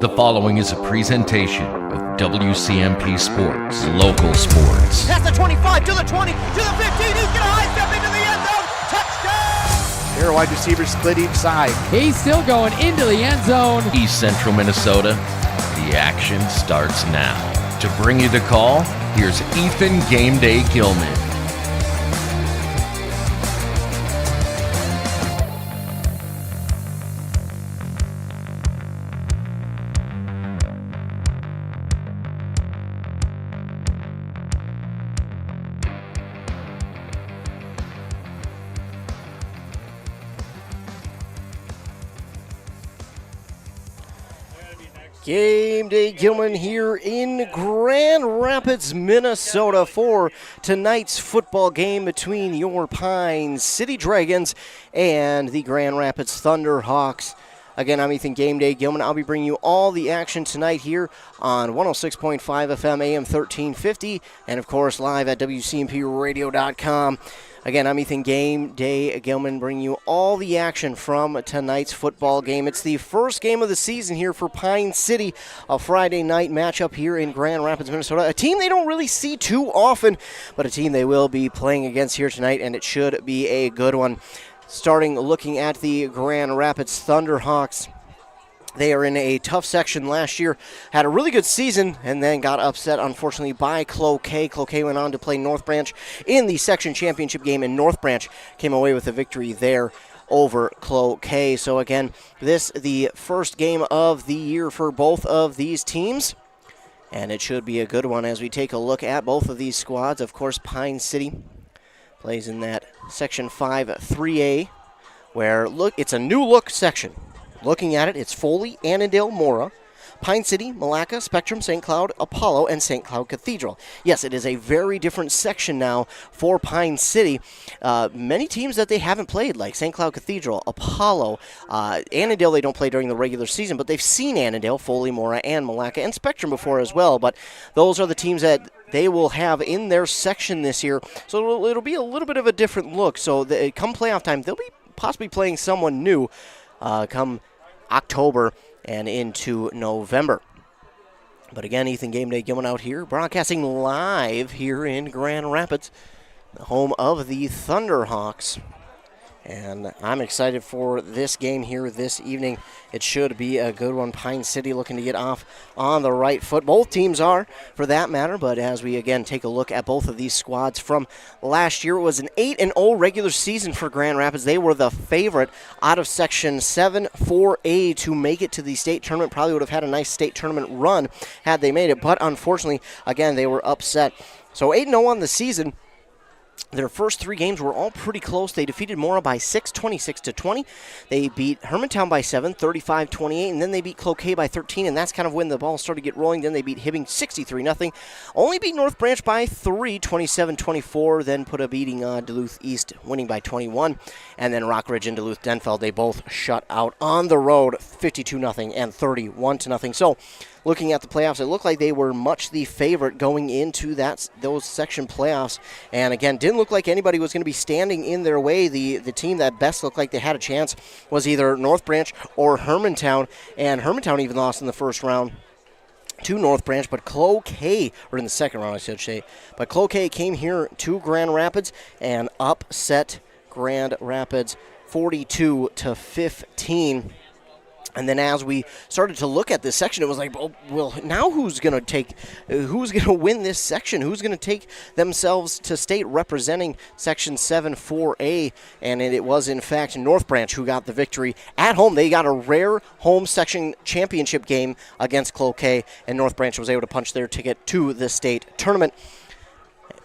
The following is a presentation of WCMP Sports, local sports. Past the 25, to the 20, to the 15, he's going to high step into the end zone, touchdown! Here, wide receivers split each side. He's still going into the end zone. East Central Minnesota, the action starts now. To bring you the call, here's Ethan Game Day Gilman. Game Day Gilman here in Grand Rapids, Minnesota for tonight's football game between your Pine City Dragons and the Grand Rapids Thunderhawks. Again, I'm Ethan Game Day Gilman. I'll be bringing you all the action tonight here on 106.5 FM AM 1350 and, of course, live at WCMPradio.com. Again, I'm Ethan Game Day Gilman, bringing you all the action from tonight's football game. It's the first game of the season here for Pine City, a Friday night matchup here in Grand Rapids, Minnesota. A team they don't really see too often, but a team they will be playing against here tonight, and it should be a good one. Starting looking at the Grand Rapids Thunderhawks. They are in a tough section last year, had a really good season, and then got upset, unfortunately, by Cloquet. Cloquet went on to play North Branch in the section championship game, and North Branch came away with a victory there over Cloquet. So again, this the first game of the year for both of these teams, and it should be a good one as we take a look at both of these squads. Of course, Pine City plays in that Section 5 3A, where it's a new look section. Looking at it, it's Foley, Annandale, Mora, Pine City, Malacca, Spectrum, St. Cloud, Apollo, and St. Cloud Cathedral. Yes, it is a very different section now for Pine City. Many teams that they haven't played, like St. Cloud Cathedral, Apollo, Annandale they don't play during the regular season, but they've seen Annandale, Foley, Mora, and Malacca, and Spectrum before as well. But those are the teams that they will have in their section this year. So it'll be a little bit of a different look. So come playoff time, they'll be possibly playing someone new come October and into November. But again, Ethan Game Day Gilman out here, broadcasting live here in Grand Rapids, the home of the Thunderhawks. And I'm excited for this game here this evening. It should be a good one. Pine City looking to get off on the right foot. Both teams are, for that matter. But as we, again, take a look at both of these squads from last year, it was an 8-0 regular season for Grand Rapids. They were the favorite out of Section 7 4A to make it to the state tournament. Probably would have had a nice state tournament run had they made it. But unfortunately, again, they were upset. So 8-0 on the season. Their first three games were all pretty close. They defeated Mora by 6, 26-20. They beat Hermantown by 7, 35-28, and then they beat Cloquet by 13, and that's kind of when the ball started to get rolling. Then they beat Hibbing 63-0. Only beat North Branch by 3, 27-24, then put a beating on Duluth East, winning by 21. And then Rockridge and Duluth Denfeld, they both shut out on the road, 52-0 and 31-0. So looking at the playoffs, it looked like they were much the favorite going into those section playoffs. And again, didn't look like anybody was going to be standing in their way. The team that best looked like they had a chance was either North Branch or Hermantown. And Hermantown even lost in the first round to North Branch, but Cloquet, or in the second round I should say, but Cloquet came here to Grand Rapids and upset Grand Rapids 42-15. And then as we started to look at this section, it was like, well, now who's going to win this section? Who's going to take themselves to state representing Section 7 4A? And it was, in fact, North Branch who got the victory at home. They got a rare home section championship game against Cloquet, and North Branch was able to punch their ticket to the state tournament,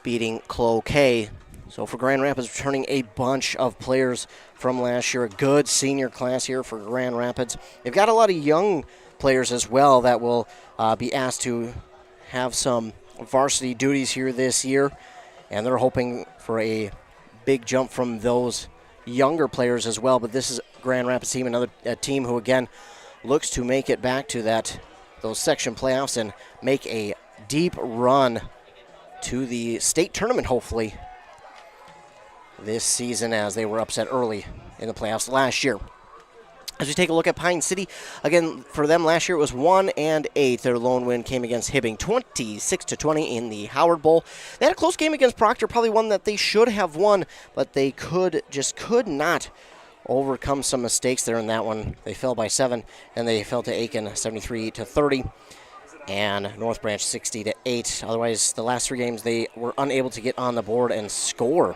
beating Cloquet. So for Grand Rapids, returning a bunch of players from last year, a good senior class here for Grand Rapids. They've got a lot of young players as well that will be asked to have some varsity duties here this year, and they're hoping for a big jump from those younger players as well. But this is Grand Rapids team, another team who, again, looks to make it back to those section playoffs and make a deep run to the state tournament, hopefully, this season, as they were upset early in the playoffs last year. As we take a look at Pine City, again, for them last year it was 1-8. Their lone win came against Hibbing, 26-20 in the Howard Bowl. They had a close game against Proctor, probably one that they should have won, but they could not overcome some mistakes there in that one. They fell by 7, and they fell to Aiken 73-30, and North Branch 60-8. Otherwise, the last 3 games they were unable to get on the board and score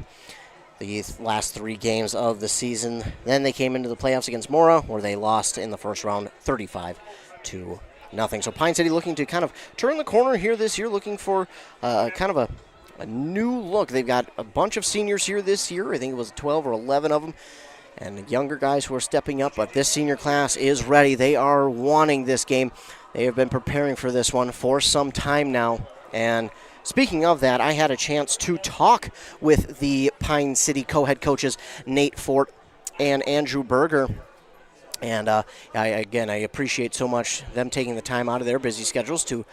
the last 3 games of the season. Then they came into the playoffs against Mora, where they lost in the first round 35-0. So Pine City looking to kind of turn the corner here this year, looking for kind of a new look. They've got a bunch of seniors here this year. I think it was 12 or 11 of them, and younger guys who are stepping up, but this senior class is ready. They are wanting this game. They have been preparing for this one for some time now, and speaking of that, I had a chance to talk with the Pine City co-head coaches, Nate Fort and Andrew Berger. And I appreciate so much them taking the time out of their busy schedules to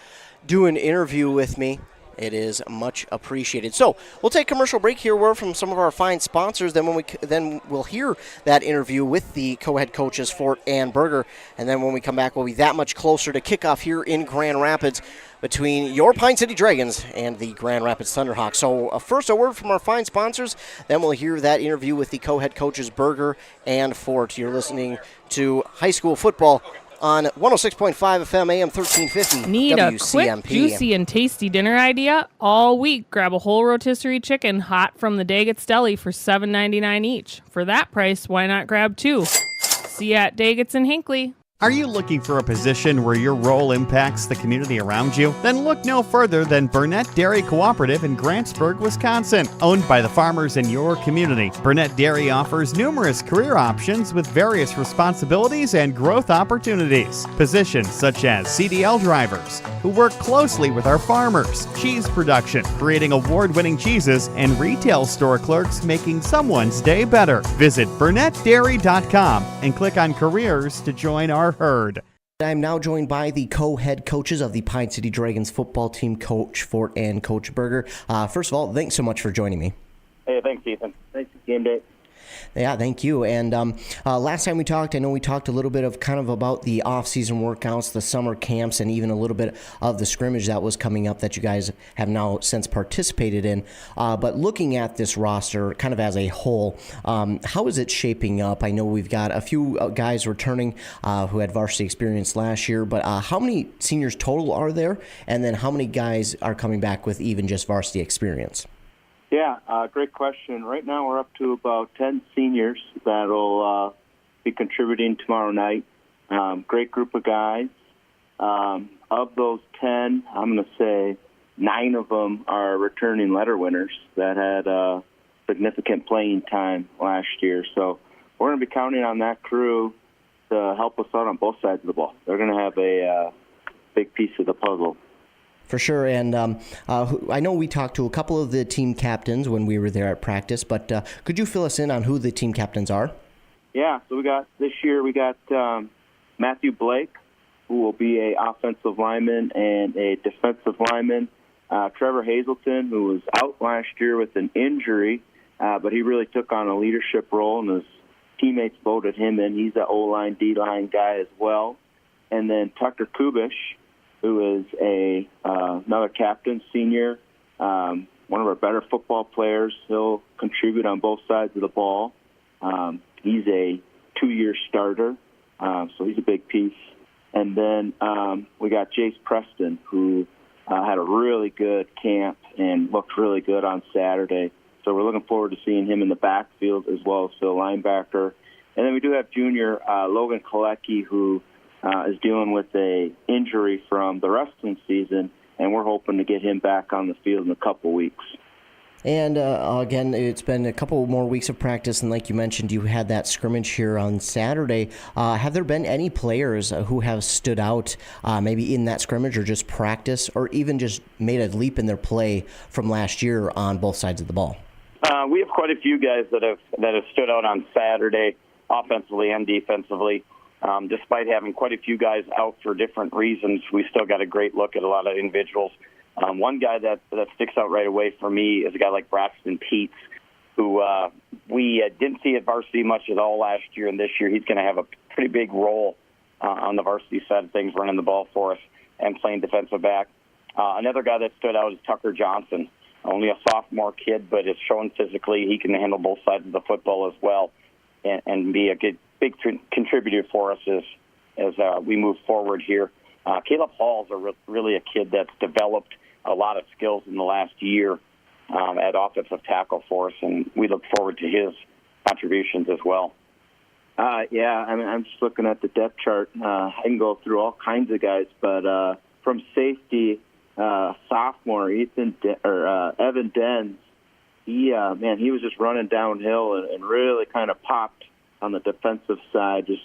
do an interview with me. It is much appreciated. So we'll take a commercial break here. Word from some of our fine sponsors. Then we'll hear that interview with the co-head coaches Fort and Berger. And then when we come back, we'll be that much closer to kickoff here in Grand Rapids between your Pine City Dragons and the Grand Rapids Thunderhawks. So first, a word from our fine sponsors. Then we'll hear that interview with the co-head coaches Berger and Fort. You're listening to high school football on 106.5 FM AM 1350 Need WCMP. a quick, juicy, and tasty dinner idea? All week, grab a whole rotisserie chicken hot from the Daggett's Deli for $7.99 each. For that price, why not grab 2? See you at Daggett's in Hinckley. Are you looking for a position where your role impacts the community around you? Then look no further than Burnett Dairy Cooperative in Grantsburg, Wisconsin. Owned by the farmers in your community, Burnett Dairy offers numerous career options with various responsibilities and growth opportunities. Positions such as CDL drivers, who work closely with our farmers, cheese production, creating award-winning cheeses, and retail store clerks making someone's day better. Visit BurnettDairy.com and click on careers to join our herd. I'm now joined by the co-head coaches of the Pine City Dragons football team, Coach Fort and Coach Berger. First of all, thanks so much for joining me. Hey, thanks, Ethan. Thanks, Game Day. Yeah, thank you. And last time we talked, I know we talked a little bit of kind of about the off-season workouts, the summer camps, and even a little bit of the scrimmage that was coming up that you guys have now since participated in. But looking at this roster kind of as a whole, how is it shaping up? I know we've got a few guys returning who had varsity experience last year, but how many seniors total are there? And then how many guys are coming back with even just varsity experience? Yeah, great question. Right now we're up to about 10 seniors that'll be contributing tomorrow night. Great group of guys. Of those 10, I'm going to say 9 of them are returning letter winners that had significant playing time last year. So we're going to be counting on that crew to help us out on both sides of the ball. They're going to have a big piece of the puzzle. For sure, and I know we talked to a couple of the team captains when we were there at practice, but could you fill us in on who the team captains are? Yeah, so this year we got Matthew Blake, who will be an offensive lineman and a defensive lineman. Trevor Hazelton, who was out last year with an injury, but he really took on a leadership role, and his teammates voted him in. He's an O-line, D-line guy as well. And then Tucker Kubish, who is another captain, senior, one of our better football players. He'll contribute on both sides of the ball. He's a 2-year starter, so he's a big piece. And then we got Jace Preston, who had a really good camp and looked really good on Saturday. So we're looking forward to seeing him in the backfield as well as the linebacker. And then we do have junior Logan Kalecki, who is dealing with a injury from the wrestling season, and we're hoping to get him back on the field in a couple weeks. And again, it's been a couple more weeks of practice, and like you mentioned, you had that scrimmage here on Saturday. Have there been any players who have stood out maybe in that scrimmage or just practice or even just made a leap in their play from last year on both sides of the ball? We have quite a few guys that have stood out on Saturday, offensively and defensively. Despite having quite a few guys out for different reasons, we still got a great look at a lot of individuals. One guy that sticks out right away for me is a guy like Braxton Teets, who we didn't see at varsity much at all last year, and this year he's going to have a pretty big role on the varsity side of things, running the ball for us and playing defensive back. Another guy that stood out is Tucker Johnson, only a sophomore kid, but is showing physically he can handle both sides of the football as well and be a big contributor for us as we move forward here. Caleb Hall's really a kid that's developed a lot of skills in the last year at offensive tackle for us, and we look forward to his contributions as well. Yeah, I mean, I'm just looking at the depth chart. I can go through all kinds of guys, but from safety, sophomore Evan Denz, he was just running downhill and really kind of popped on the defensive side, just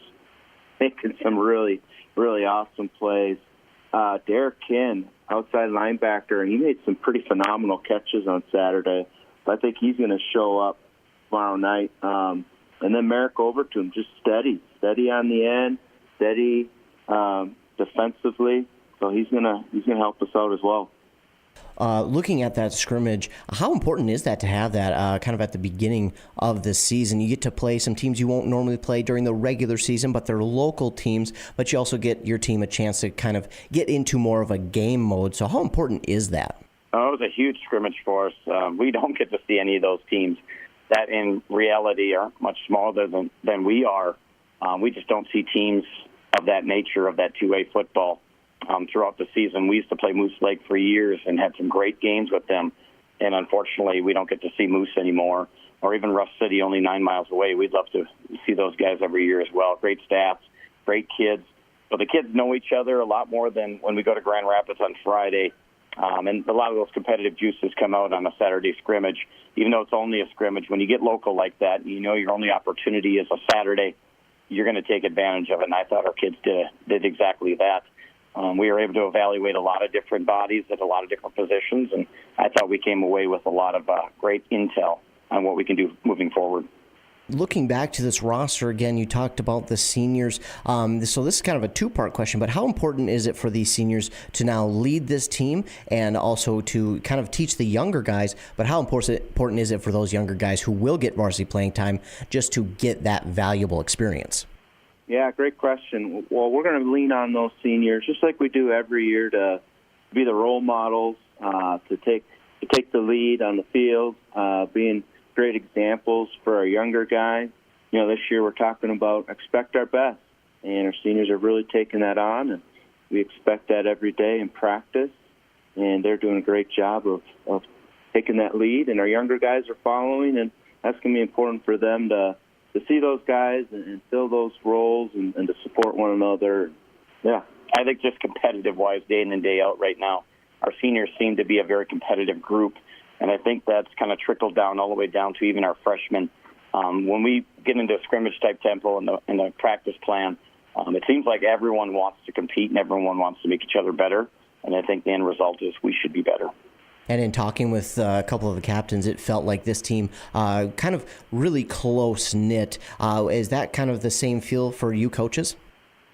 making some really, really awesome plays. Derek Kinn, outside linebacker, and he made some pretty phenomenal catches on Saturday. But I think he's going to show up tomorrow night. And then Merrick Overton, just steady on the end, steady defensively. So he's gonna help us out as well. Looking at that scrimmage, how important is that to have that kind of at the beginning of the season? You get to play some teams you won't normally play during the regular season, but they're local teams, but you also get your team a chance to kind of get into more of a game mode. So how important is that? Oh, it was a huge scrimmage for us. We don't get to see any of those teams that in reality are much smaller than we are. We just don't see teams of that nature, of that two-way football. Throughout the season, we used to play Moose Lake for years and had some great games with them. And unfortunately, we don't get to see Moose anymore, or even Rush City, only 9 miles away. We'd love to see those guys every year as well. Great staffs, great kids. So the kids know each other a lot more than when we go to Grand Rapids on Friday. And a lot of those competitive juices come out on a Saturday scrimmage. Even though it's only a scrimmage, when you get local like that, you know your only opportunity is a Saturday, you're going to take advantage of it. And I thought our kids did exactly that. We were able to evaluate a lot of different bodies at a lot of different positions, and I thought we came away with a lot of great intel on what we can do moving forward. Looking back to this roster, again, you talked about the seniors. So this is kind of a two-part question, but how important is it for these seniors to now lead this team and also to kind of teach the younger guys, but how important is it for those younger guys who will get varsity playing time just to get that valuable experience? Yeah, great question. Well, we're going to lean on those seniors, just like we do every year, to be the role models, to take the lead on the field, being great examples for our younger guys. You know, this year we're talking about expect our best, and our seniors are really taking that on, and we expect that every day in practice, and they're doing a great job of taking that lead, and our younger guys are following, and that's going to be important for them to see those guys and fill those roles and to support one another. Yeah. I think just competitive-wise, day in and day out right now, our seniors seem to be a very competitive group, and I think that's kind of trickled down all the way down to even our freshmen. When we get into a scrimmage-type tempo in the practice plan, it seems like everyone wants to compete and everyone wants to make each other better, and I think the end result is we should be better. And in talking with a couple of the captains, it felt like this team kind of really close-knit. Is that kind of the same feel for you coaches?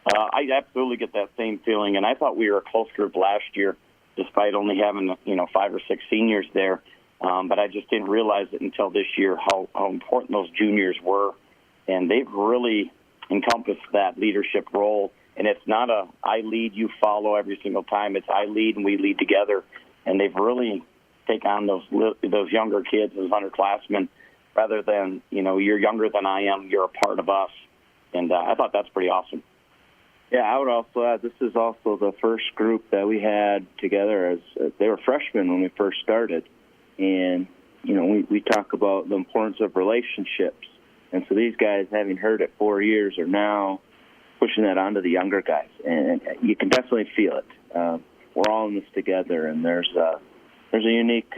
I absolutely get that same feeling, and I thought we were a close group last year, despite only having 5 or 6 seniors there. But I just didn't realize it until this year how important those juniors were, and they've really encompassed that leadership role. And it's not a I lead, you follow every single time. It's I lead and we lead together. And they've really taken on those younger kids as underclassmen, rather than you're younger than I am, you're a part of us. And I thought that's pretty awesome. Yeah, I would also add this is also the first group that we had together as they were freshmen when we first started. And, we talk about the importance of relationships. And so these guys, having heard it 4 years, are now pushing that onto the younger guys. And you can definitely feel it. We're all in this together, and there's a unique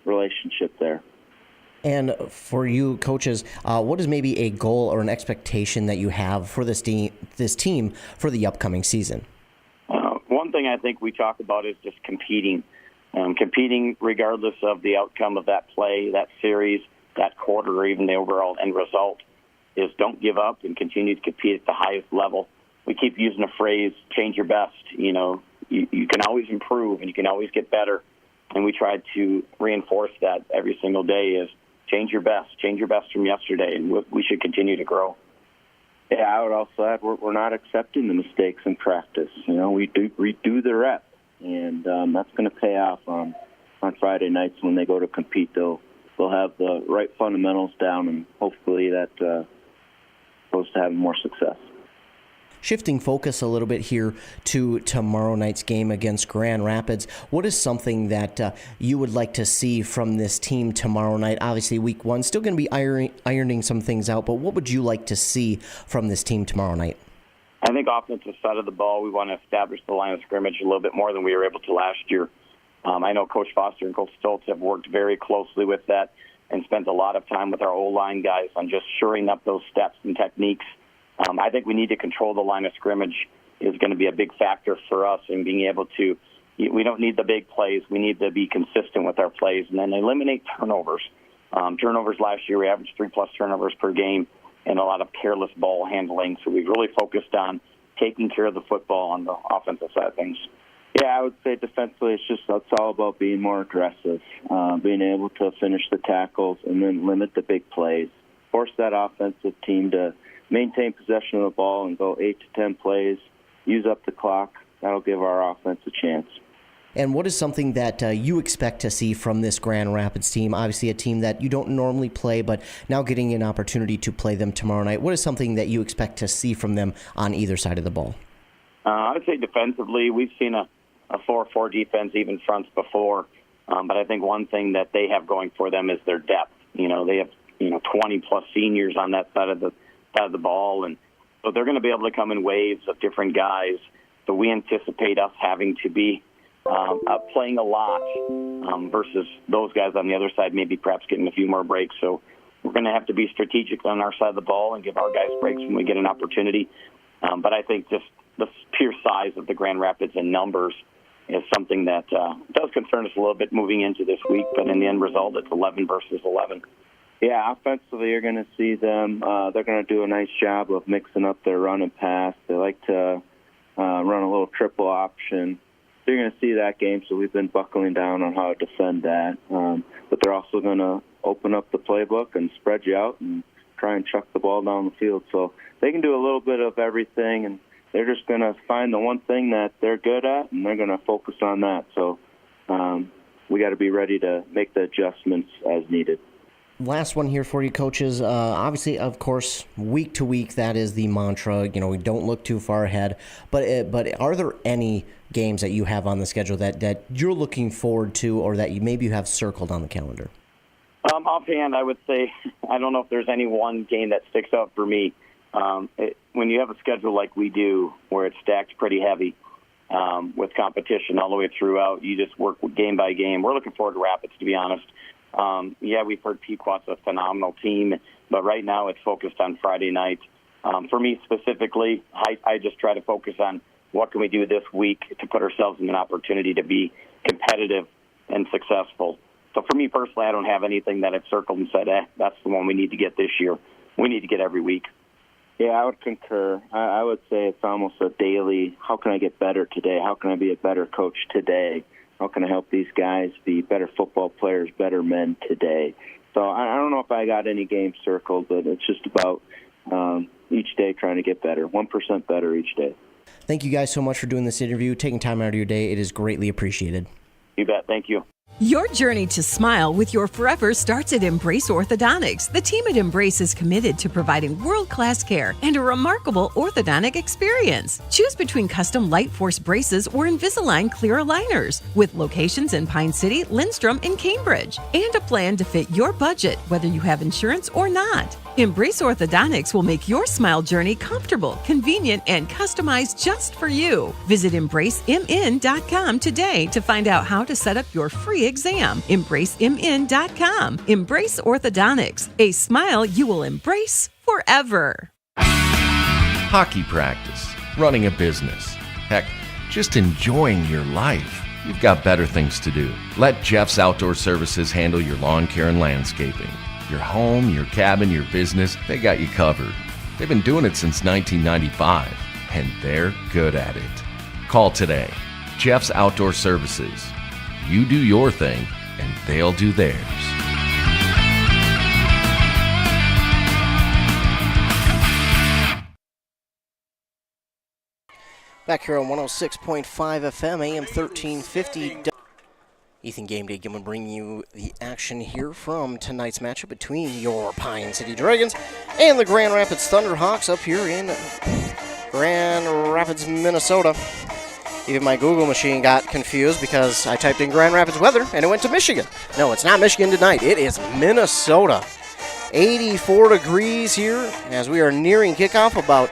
relationship there. And for you coaches, what is maybe a goal or an expectation that you have for this team for the upcoming season? One thing I think we talk about is just competing. Competing regardless of the outcome of that play, that series, that quarter, or even the overall end result, is don't give up and continue to compete at the highest level. We keep using the phrase, change your best. You can always improve and you can always get better. And we try to reinforce that every single day is change your best from yesterday, and we should continue to grow. Yeah, I would also add we're not accepting the mistakes in practice. We redo the reps, and that's going to pay off on Friday nights when they go to compete. They'll have the right fundamentals down, and hopefully that goes to having more success. Shifting focus a little bit here to tomorrow night's game against Grand Rapids, what is something that you would like to see from this team tomorrow night? Obviously, week one, still going to be ironing some things out, but what would you like to see from this team tomorrow night? I think offensive side of the ball, we want to establish the line of scrimmage a little bit more than we were able to last year. I know Coach Foster and Coach Stoltz have worked very closely with that and spent a lot of time with our O-line guys on just shoring up those steps and techniques. I think we need to control the line of scrimmage is going to be a big factor for us in being able to – we don't need the big plays. We need to be consistent with our plays and then eliminate turnovers. Turnovers last year, we averaged 3+ turnovers per game and a lot of careless ball handling. So we've really focused on taking care of the football on the offensive side of things. Yeah, I would say defensively it's all about being more aggressive, being able to finish the tackles and then limit the big plays. Force that offensive team to maintain possession of the ball and go 8 to 10 plays, use up the clock. That'll give our offense a chance. And what is something that you expect to see from this Grand Rapids team? Obviously a team that you don't normally play, but now getting an opportunity to play them tomorrow night. What is something that you expect to see from them on either side of the ball? I would say defensively, we've seen a 4-4 defense, even fronts before. But I think one thing that they have going for them is their depth. They have 20-plus seniors on that side of the ball, and so they're going to be able to come in waves of different guys. So we anticipate us having to be playing a lot versus those guys on the other side, maybe perhaps getting a few more breaks. So we're going to have to be strategic on our side of the ball and give our guys breaks when we get an opportunity. But I think just the pure size of the Grand Rapids and numbers is something that does concern us a little bit moving into this week. But in the end result, it's 11 versus 11. Yeah, offensively, you're going to see them. They're going to do a nice job of mixing up their run and pass. They like to run a little triple option. So you're going to see that game, so we've been buckling down on how to defend that. But they're also going to open up the playbook and spread you out and try and chuck the ball down the field. So they can do a little bit of everything, and they're just going to find the one thing that they're good at, and they're going to focus on that. So we got to be ready to make the adjustments as needed. Last one here for you, coaches. Obviously, of course, week to week, that is the mantra. We don't look too far ahead. But are there any games that you have on the schedule that you're looking forward to, or that maybe you have circled on the calendar? Offhand, I would say I don't know if there's any one game that sticks out for me. When you have a schedule like we do, where it's stacked pretty heavy with competition all the way throughout, you just work game by game. We're looking forward to Rapids, to be honest. We've heard Pequot's a phenomenal team, but right now it's focused on Friday night. For me specifically, I just try to focus on what can we do this week to put ourselves in an opportunity to be competitive and successful. So for me personally, I don't have anything that I've circled and said, that's the one we need to get this year. We need to get every week. Yeah, I would concur. I would say it's almost a daily, how can I get better today? How can I be a better coach today? How can I help these guys be better football players, better men today? So I don't know if I got any games circled, but it's just about each day trying to get better, 1% better each day. Thank you guys so much for doing this interview, taking time out of your day. It is greatly appreciated. You bet. Thank you. Your journey to smile with your forever starts at Embrace Orthodontics. The team at Embrace is committed to providing world-class care and a remarkable orthodontic experience. Choose between custom Light Force braces or Invisalign clear aligners with locations in Pine City, Lindstrom, and Cambridge, and a plan to fit your budget, whether you have insurance or not. Embrace Orthodontics will make your smile journey comfortable, convenient, and customized just for you. Visit EmbraceMN.com today to find out how to set up your free exam. EmbraceMN.com. Embrace Orthodontics, a smile you will embrace forever. Hockey practice, running a business, heck, just enjoying your life. You've got better things to do. Let Jeff's Outdoor Services handle your lawn care and landscaping. Your home, your cabin, your business, they got you covered. They've been doing it since 1995, and they're good at it. Call today. Jeff's Outdoor Services. You do your thing, and they'll do theirs. Back here on 106.5 FM, AM 1350. Ethan Game Day Gilman bringing you the action here from tonight's matchup between your Pine City Dragons and the Grand Rapids Thunderhawks up here in Grand Rapids, Minnesota. Even my Google machine got confused because I typed in Grand Rapids weather and it went to Michigan. No, it's not Michigan tonight. It is Minnesota. 84 degrees here as we are nearing kickoff, about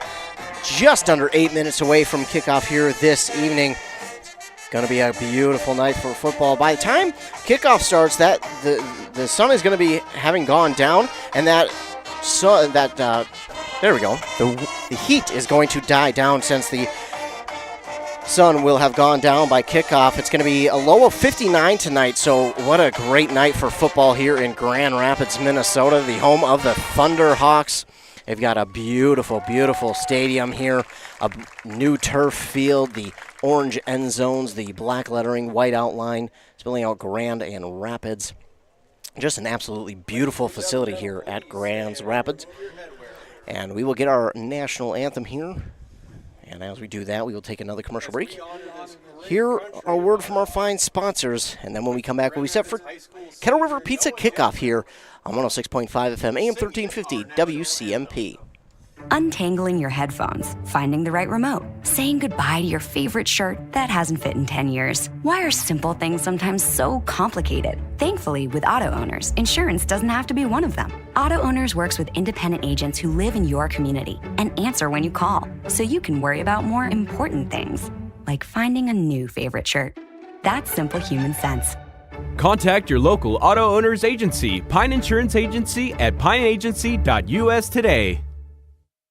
just under 8 minutes away from kickoff here this evening. Going to be a beautiful night for football. By the time kickoff starts, that the sun is going to be having gone down, and there we go. The heat is going to die down since the sun will have gone down by kickoff. It's going to be a low of 59 tonight, so what a great night for football here in Grand Rapids, Minnesota, the home of the Thunderhawks. They've got a beautiful, beautiful stadium here, a new turf field, the orange end zones, the black lettering, white outline, spelling out Grand and Rapids. Just an absolutely beautiful facility here at Grand Rapids. And we will get our national anthem here. And as we do that, we will take another commercial break. Hear a word from our fine sponsors, and then when we come back, we'll be set for Kettle River Pizza Kickoff here on 106.5 FM, AM 1350, WCMP. Untangling your headphones, finding the right remote, saying goodbye to your favorite shirt that hasn't fit in 10 years. Why are simple things sometimes so complicated? Thankfully, with Auto Owners, insurance doesn't have to be one of them. Auto Owners works with independent agents who live in your community and answer when you call, so you can worry about more important things, like finding a new favorite shirt. That's simple human sense. Contact your local Auto Owners agency, Pine Insurance Agency, at pineagency.us today.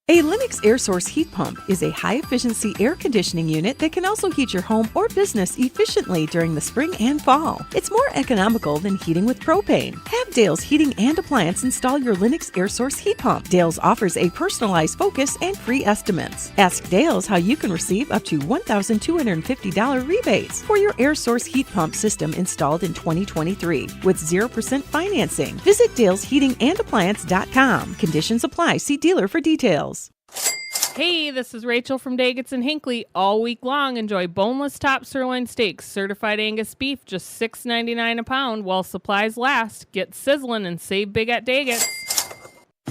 A Lennox Air Source heat pump is a high-efficiency air conditioning unit that can also heat your home or business efficiently during the spring and fall. It's more economical than heating with propane. Have Dale's Heating and Appliance install your Lennox Air Source heat pump. Dale's offers a personalized focus and free estimates. Ask Dale's how you can receive up to $1,250 rebates for your Air Source heat pump system installed in 2023 with 0% financing. Visit Dale'sHeatingandAppliance.com. Conditions apply. See dealer for details. Hey, this is Rachel from Daggett's in Hinckley. All week long, enjoy boneless top sirloin steaks, certified Angus beef, just $6.99 a pound while supplies last. Get sizzling and save big at Daggett's.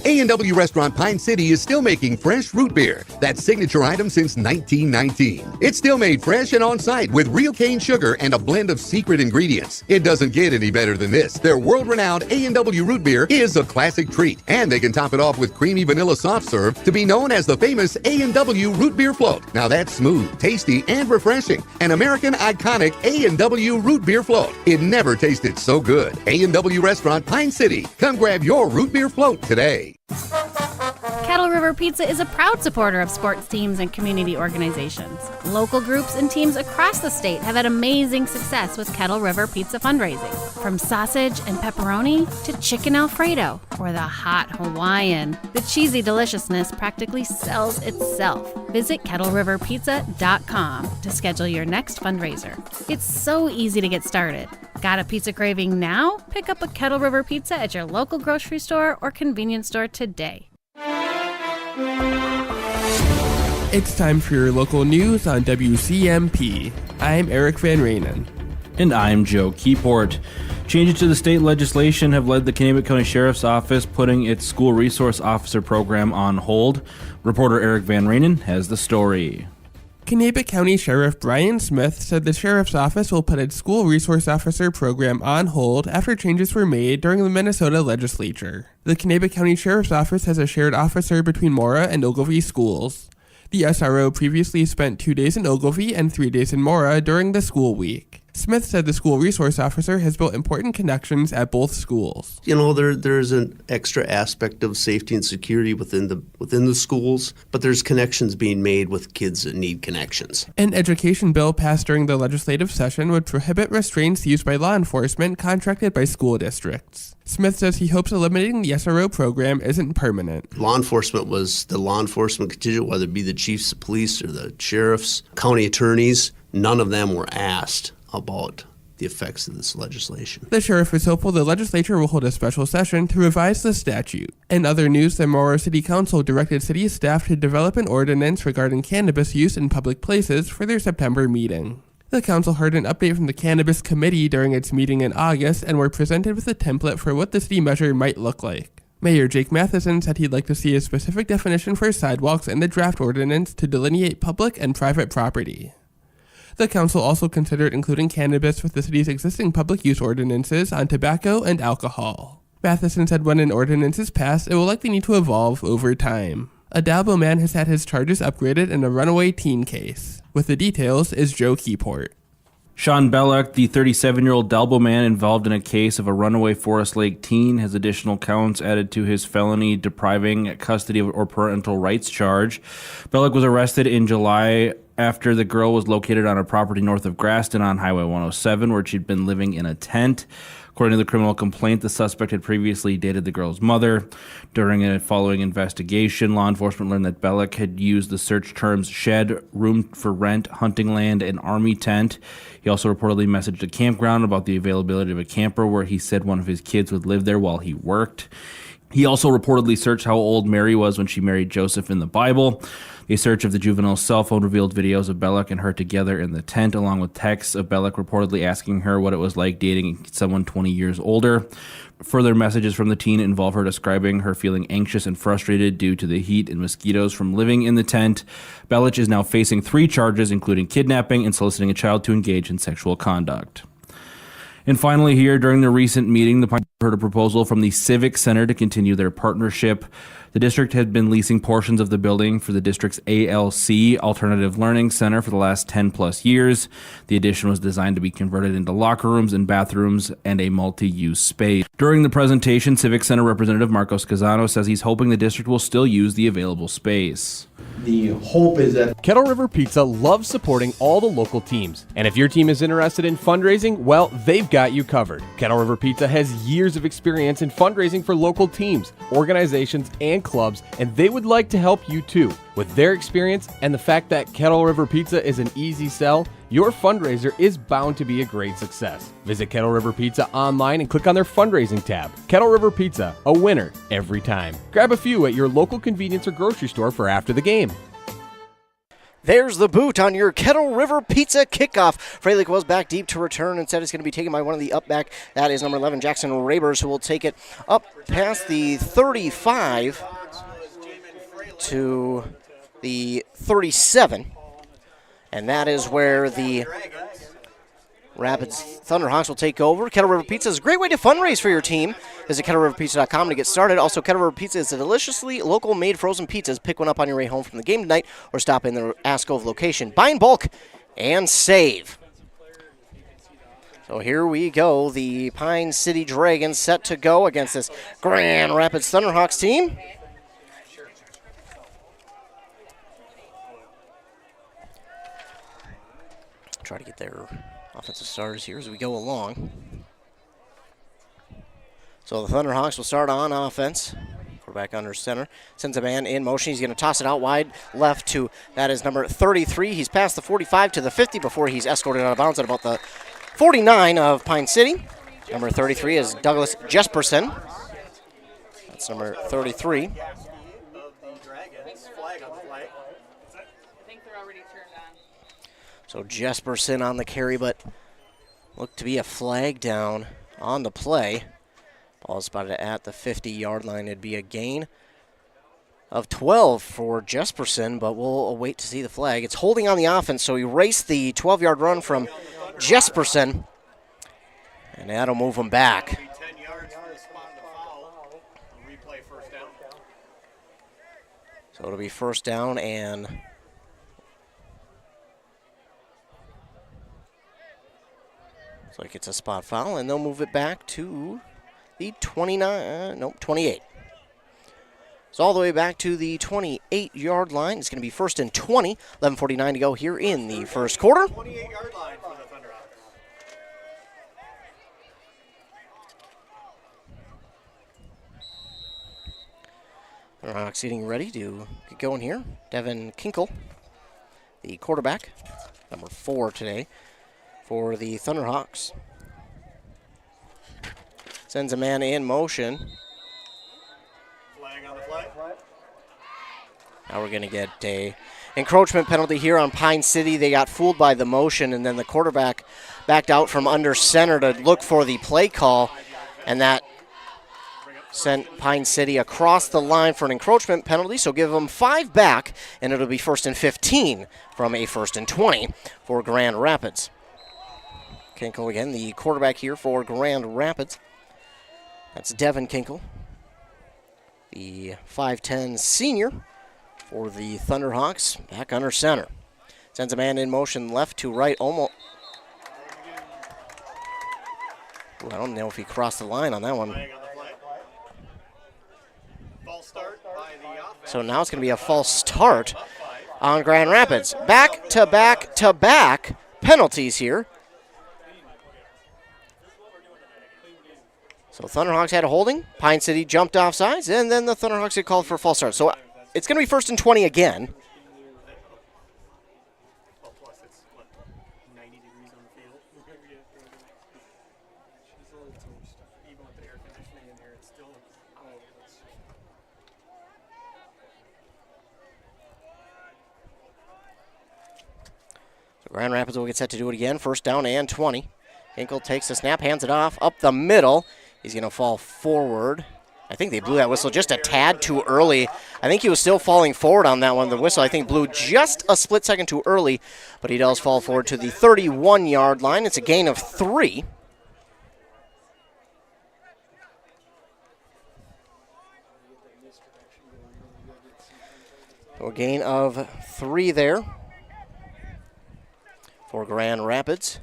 A&W Restaurant Pine City is still making fresh root beer, that signature item since 1919. It's still made fresh and on-site with real cane sugar and a blend of secret ingredients. It doesn't get any better than this. Their world-renowned A&W root beer is a classic treat, and they can top it off with creamy vanilla soft serve to be known as the famous A&W root beer float. Now that's smooth, tasty, and refreshing. An American iconic A&W root beer float. It never tasted so good. A&W Restaurant Pine City. Come grab your root beer float today. Kettle River Pizza is a proud supporter of sports teams and community organizations. Local groups and teams across the state have had amazing success with Kettle River Pizza fundraising. From sausage and pepperoni to chicken Alfredo or the hot Hawaiian, the cheesy deliciousness practically sells itself. Visit KettleRiverPizza.com to schedule your next fundraiser. It's so easy to get started. Got a pizza craving now? Pick up a Kettle River Pizza at your local grocery store or convenience store today. It's time for your local news on WCMP. I'm Eric Van Rainen. And I'm Joe Keyport. Changes to the state legislation have led the Kanabec County Sheriff's Office putting its school resource officer program on hold. Reporter Eric Van Rainen has the story. Kanabec County Sheriff Brian Smith said the Sheriff's Office will put its school resource officer program on hold after changes were made during the Minnesota legislature. The Kanabec County Sheriff's Office has a shared officer between Mora and Ogilvie schools. The SRO previously spent 2 days in Ogilvie and 3 days in Mora during the school week. Smith said the school resource officer has built important connections at both schools. You know, there's an extra aspect of safety and security within the schools, but there's connections being made with kids that need connections. An education bill passed during the legislative session would prohibit restraints used by law enforcement contracted by school districts. Smith says he hopes eliminating the SRO program isn't permanent. Law enforcement was the law enforcement contingent, whether it be the chiefs of police or the sheriffs, county attorneys. None of them were asked about the effects of this legislation. The sheriff is hopeful the legislature will hold a special session to revise the statute. In other news, the Aurora City Council directed city staff to develop an ordinance regarding cannabis use in public places for their September meeting. The council heard an update from the Cannabis Committee during its meeting in August and were presented with a template for what the city measure might look like. Mayor Jake Matheson said he'd like to see a specific definition for sidewalks in the draft ordinance to delineate public and private property. The council also considered including cannabis with the city's existing public use ordinances on tobacco and alcohol. Matheson said when an ordinance is passed, it will likely need to evolve over time. A Dalbo man has had his charges upgraded in a runaway teen case. With the details is Joe Keyport. Sean Bellock, the 37-year-old Dalbo man involved in a case of a runaway Forest Lake teen, has additional counts added to his felony depriving custody or parental rights charge. Bellock was arrested in July after the girl was located on a property north of Graston on Highway 107, where she'd been living in a tent. According to the criminal complaint, the suspect had previously dated the girl's mother. During a following investigation, law enforcement learned that Bellock had used the search terms shed, room for rent, hunting land, and army tent. He also reportedly messaged a campground about the availability of a camper where he said one of his kids would live there while he worked. He also reportedly searched how old Mary was when she married Joseph in the Bible. A search of the juvenile's cell phone revealed videos of Bellock and her together in the tent, along with texts of Bellock reportedly asking her what it was like dating someone 20 years older. Further messages from the teen involve her describing her feeling anxious and frustrated due to the heat and mosquitoes from living in the tent. Bellock is now facing 3 charges, including kidnapping and soliciting a child to engage in sexual conduct. And finally here, during the recent meeting, the Pine heard a proposal from the Civic Center to continue their partnership. The district had been leasing portions of the building for the district's ALC, Alternative Learning Center, for the last 10 plus years. The addition was designed to be converted into locker rooms and bathrooms and a multi-use space. During the presentation, Civic Center Representative Marcos Casano says he's hoping the district will still use the available space. The hope is that Kettle River Pizza loves supporting all the local teams. And if your team is interested in fundraising, well, they've got you covered. Kettle River Pizza has years of experience in fundraising for local teams, organizations, and clubs, and they would like to help you too. With their experience and the fact that Kettle River Pizza is an easy sell, your fundraiser is bound to be a great success. Visit Kettle River Pizza online and click on their fundraising tab. Kettle River Pizza, a winner every time. Grab a few at your local convenience or grocery store for after the game. There's the boot on your Kettle River Pizza kickoff. Freilich was back deep to return. Instead, it's going to be taken by one of the up back. That is number 11, Jackson Rabers, who will take it up past the 35 to the 37. And that is where the Rapids Thunderhawks will take over. Kettle River Pizza is a great way to fundraise for your team. Visit KettleRiverPizza.com to get started. Also, Kettle River Pizza is a deliciously local made frozen pizzas. Pick one up on your way home from the game tonight or stop in the Ascove location. Buy in bulk and save. So here we go. The Pine City Dragons set to go against this Grand Rapids Thunderhawks team. Try to get their offensive starters here as we go along. So the Thunderhawks will start on offense. Quarterback under center. Sends a man in motion. He's going to toss it out wide left to, that is number 33. He's past the 45 to the 50 before he's escorted out of bounds at about the 49 of Pine City. Number 33 is Douglas Jesperson. That's number 33. So Jesperson on the carry, but looked to be a flag down on the play. Ball spotted at the 50-yard line. It'd be a gain of 12 for Jesperson, but we'll await to see the flag. It's holding on the offense, so he raced the 12-yard run from Jesperson, and that'll move him back. So it'll be first down, and looks like it's a spot foul, and they'll move it back to the 28. So all the way back to the 28-yard line. It's going to be first and 20. 11:49 to go here in the first quarter. 28-yard line for the Thunderhawks. Thunderhawks getting ready to get going here. Devin Kinkle, the quarterback, number 4 today for the Thunderhawks. Sends a man in motion. Flag on the play. Now we're going to get a encroachment penalty here on Pine City. They got fooled by the motion, and then the quarterback backed out from under center to look for the play call, and that sent Pine City across the line for an encroachment penalty, so give them 5 back, and it'll be 1st and 15 from a 1st and 20 for Grand Rapids. Kinkle again, the quarterback here for Grand Rapids. That's Devin Kinkle, the 5'10 senior for the Thunderhawks, back under center. Sends a man in motion left to right, almost. Ooh, I don't know if he crossed the line on that one. So now it's going to be a false start on Grand Rapids. Back-to-back-to-back penalties here. So Thunderhawks had a holding. Pine City jumped off sides, and then the Thunderhawks get called for a false start. So it's going to be 1st and 20 again. Grand Rapids will get set to do it again. 1st down and 20. Hinkle takes the snap, hands it off, up the middle. He's going to fall forward. I think they blew that whistle just a tad too early. I think he was still falling forward on that one. The whistle, I think, blew just a split second too early, but he does fall forward to the 31-yard line. It's a gain of 3. So a gain of 3 there for Grand Rapids.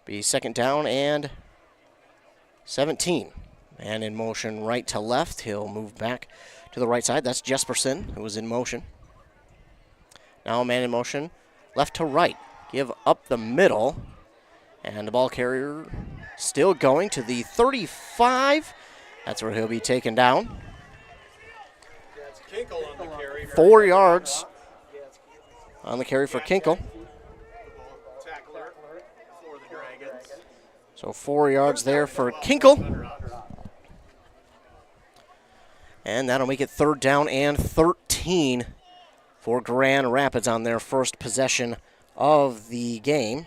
Be 2nd down and 17. And in motion right to left. He'll move back to the right side. That's Jesperson, who was in motion. Now a man in motion left to right. Give up the middle. And the ball carrier still going to the 35. That's where he'll be taken down. 4 yards on the carry for Kinkle. So 4 yards there for Kinkle. And that'll make it 3rd down and 13 for Grand Rapids on their first possession of the game.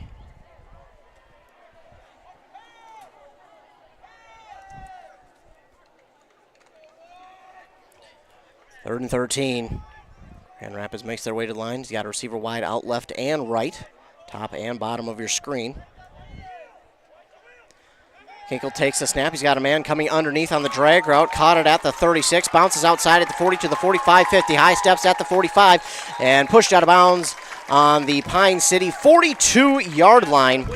Third and 13. Grand Rapids makes their way to the line. He's got a receiver wide out left and right. Top and bottom of your screen. Kinkle takes the snap. He's got a man coming underneath on the drag route. Caught it at the 36. Bounces outside at the 40 to the 45, 50. High steps at the 45 and pushed out of bounds on the Pine City 42-yard line.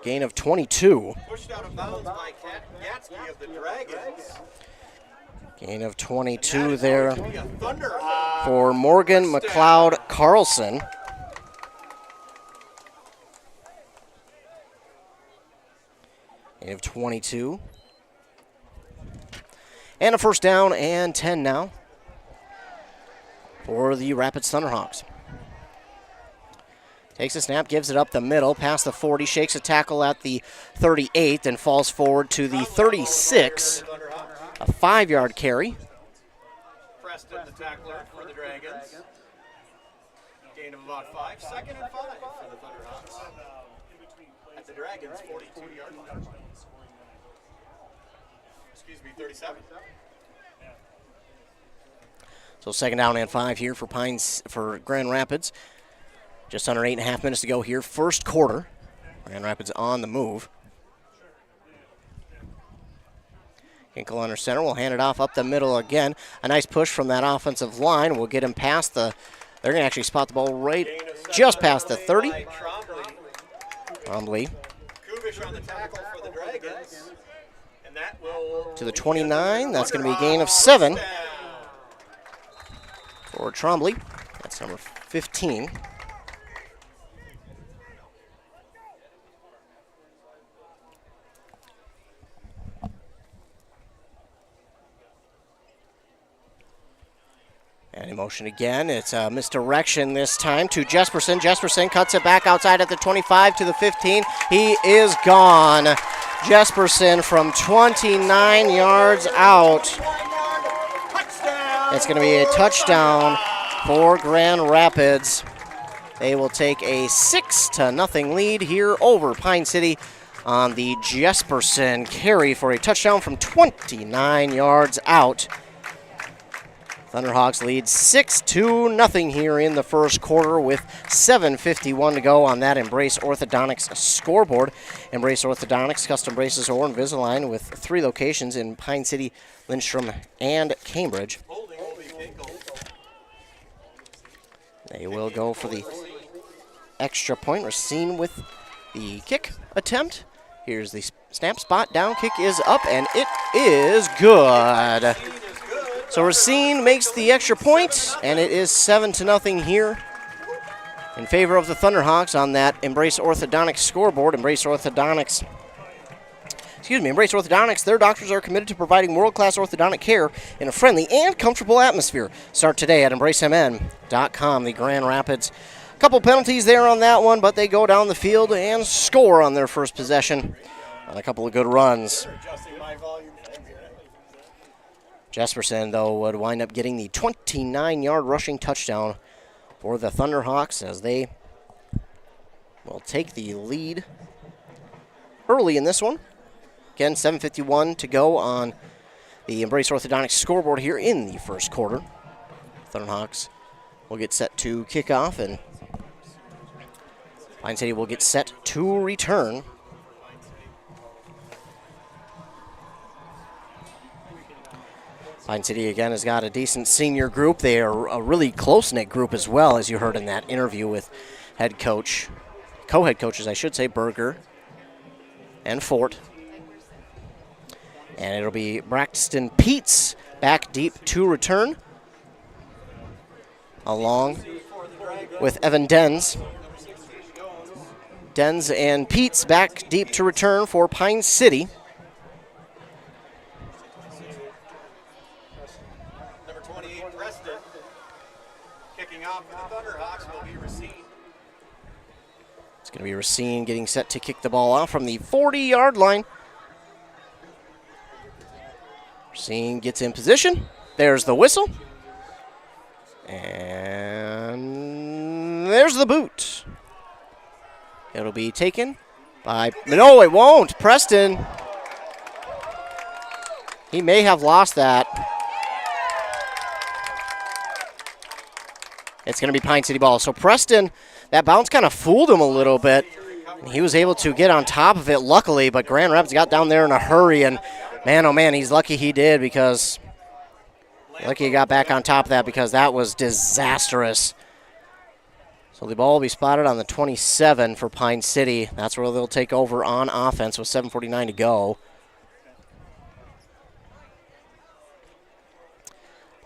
Gain of 22. Pushed out of bounds by Yatsky of the Dragons. Gain of 22 there for Morgan McLeod Carlson. Gain of 22. And a 1st down and 10 now for the Rapids Thunderhawks. Takes a snap, gives it up the middle, past the 40, shakes a tackle at the 38, and falls forward to the 36. A 5-yard carry. Preston, the tackler for the Dragons. Gain of about 5. 2nd and 5 for the Thunderhawks. At the Dragons, 42-yard line. Excuse me, 37. So 2nd down and 5 here for Grand Rapids. Just under 8.5 minutes to go here. First quarter. Grand Rapids on the move. Kinkle under center will hand it off up the middle again. A nice push from that offensive line will get him past the. They're going to actually spot the ball right just past the 30. Trombley. Kubish on the tackle for the Dragons. And that will to the 29. That's going to be a gain of 7 for Trombley. That's number 15. And in motion Motion again. It's a misdirection this time to Jesperson. Jesperson cuts it back outside at the 25 to the 15. He is gone. Jesperson from 29 yards out. It's going to be a touchdown for Grand Rapids. They will take a 6-0 lead here over Pine City on the Jesperson carry for a touchdown from 29 yards out. Thunderhawks lead 6-0 here in the first quarter with 7:51 to go on that Embrace Orthodontics scoreboard. Embrace Orthodontics, custom braces or Invisalign with 3 locations in Pine City, Lindstrom, and Cambridge. They will go for the extra point. Racine with the kick attempt. Here's the snap, spot down, kick is up, and it is good. So Racine makes the extra point, and it is 7-0 here in favor of the Thunderhawks on that Embrace Orthodontics scoreboard. Embrace Orthodontics, their doctors are committed to providing world-class orthodontic care in a friendly and comfortable atmosphere. Start today at embracemn.com. The Grand Rapids, a couple penalties there on that one, but they go down the field and score on their first possession on a couple of good runs. Jesperson, though, would wind up getting the 29-yard rushing touchdown for the Thunderhawks as they will take the lead early in this one. Again, 7:51 to go on the Embrace Orthodontics scoreboard here in the first quarter. Thunderhawks will get set to kick off, and Pine City will get set to return. Pine City, again, has got a decent senior group. They are a really close-knit group as well, as you heard in that interview with co-head coaches, I should say, Berger and Fort. And it'll be Braxton Peets back deep to return, along with Evan Denz. Denz and Peets back deep to return for Pine City. It's going to be Racine getting set to kick the ball off from the 40-yard line. Racine gets in position. There's the whistle. And there's the boot. It'll be taken by... No, it won't. Preston. He may have lost that. It's going to be Pine City ball. So Preston, that bounce kind of fooled him a little bit. He was able to get on top of it, luckily, but Grand Rapids got down there in a hurry, and man, oh man, he's lucky he did, because lucky he got back on top of that, because that was disastrous. So the ball will be spotted on the 27 for Pine City. That's where they'll take over on offense with 7:49 to go.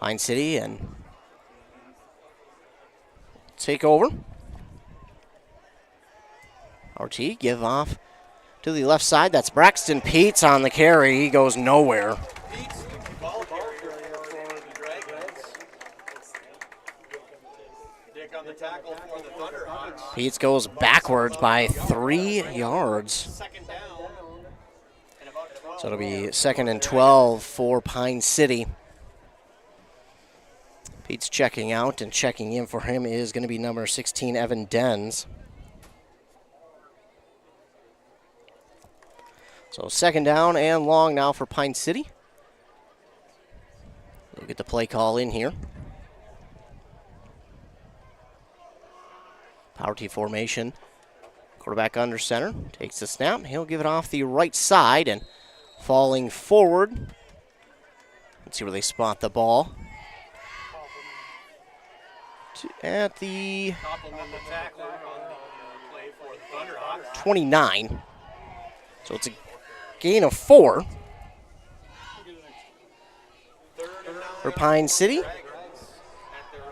Pine City and take over. RT give off to the left side. That's Braxton Peets on the carry. He goes nowhere. Peets goes backwards by 3 yards. So it'll be 2nd and 12 for Pine City. Peets checking out, and checking in for him is going to be number 16, Evan Denz. So 2nd down and long now for Pine City. We'll get the play call in here. Power T formation. Quarterback under center. Takes the snap. He'll give it off the right side, and falling forward. Let's see where they spot the ball. At the 29. So it's a gain of 4 for Pine City.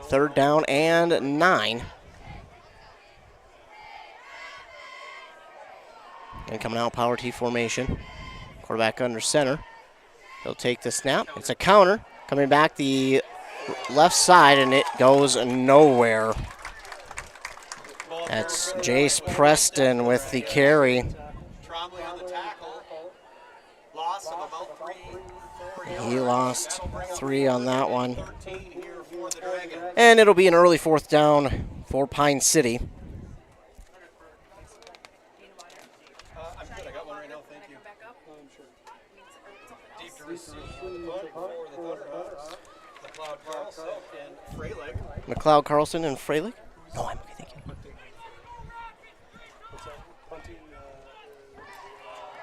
3rd down and 9. And coming out, power T formation. Quarterback under center. He'll take the snap. It's a counter. Coming back, the left side, and it goes nowhere. That's Jace Preston with the carry. He lost 3 on that one. And it'll be an early 4th down for Pine City. McLeod Carlson and Freilich? No, I'm okay, thank you.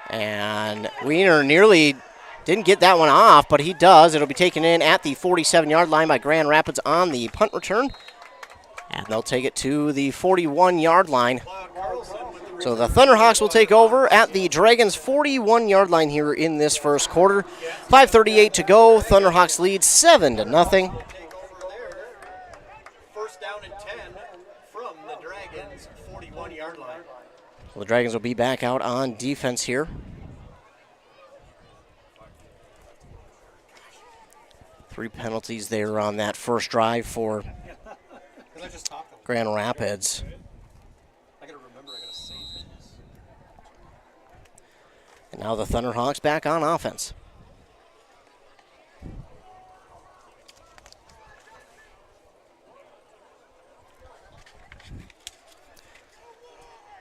And Wiener nearly didn't get that one off, but he does. It'll be taken in at the 47-yard line by Grand Rapids on the punt return. And they'll take it to the 41-yard line. So the Thunderhawks will take over at the Dragons' 41-yard line here in this first quarter. 5:38 to go. Thunderhawks lead 7-0. First down and 10 from the Dragons' 41-yard line. Well, the Dragons will be back out on defense here. Three penalties there on that first drive for Grand Rapids. And now the Thunderhawks back on offense.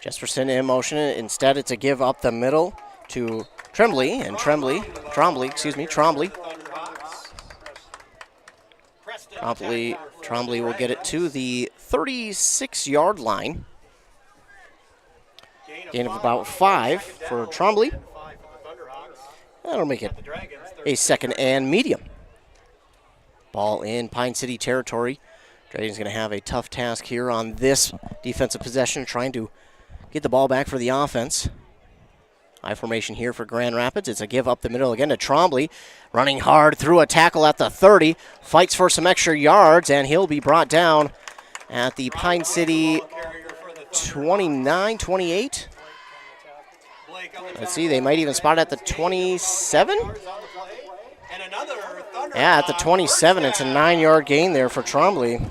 Jesperson in motion. Instead, it's a give up the middle to Trombley, and Trombley will get it to the 36-yard line. Gain of about 5 for Trombley. That'll make it a 2nd and medium. Ball in Pine City territory. Dragons going to have a tough task here on this defensive possession, trying to get the ball back for the offense. High formation here for Grand Rapids. It's a give up the middle again to Trombley. Running hard through a tackle at the 30. Fights for some extra yards, and he'll be brought down at the Pine City 29-28. Let's see, they might even spot it at the 27? Yeah, at the 27. It's a 9-yard gain there for Trombley.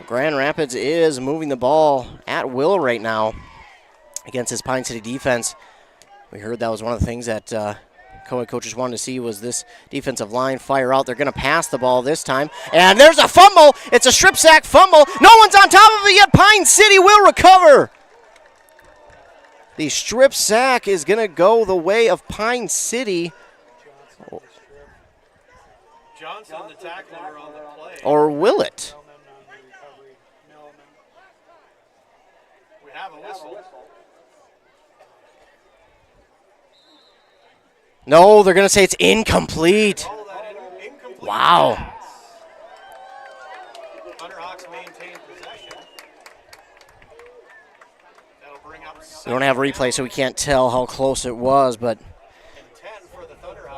Grand Rapids is moving the ball at will right now against his Pine City defense. We heard that was one of the things that co-head coaches wanted to see was this defensive line fire out. They're going to pass the ball this time. And there's a fumble. It's a strip sack fumble. No one's on top of it yet. Pine City will recover. The strip sack is going to go the way of Pine City. Johnson, the tackler on the play. Or will it? We have a whistle. No, they're going to say it's incomplete. Wow. Thunderhawks maintain possession. That'll bring up We don't have a replay, so we can't tell how close it was, but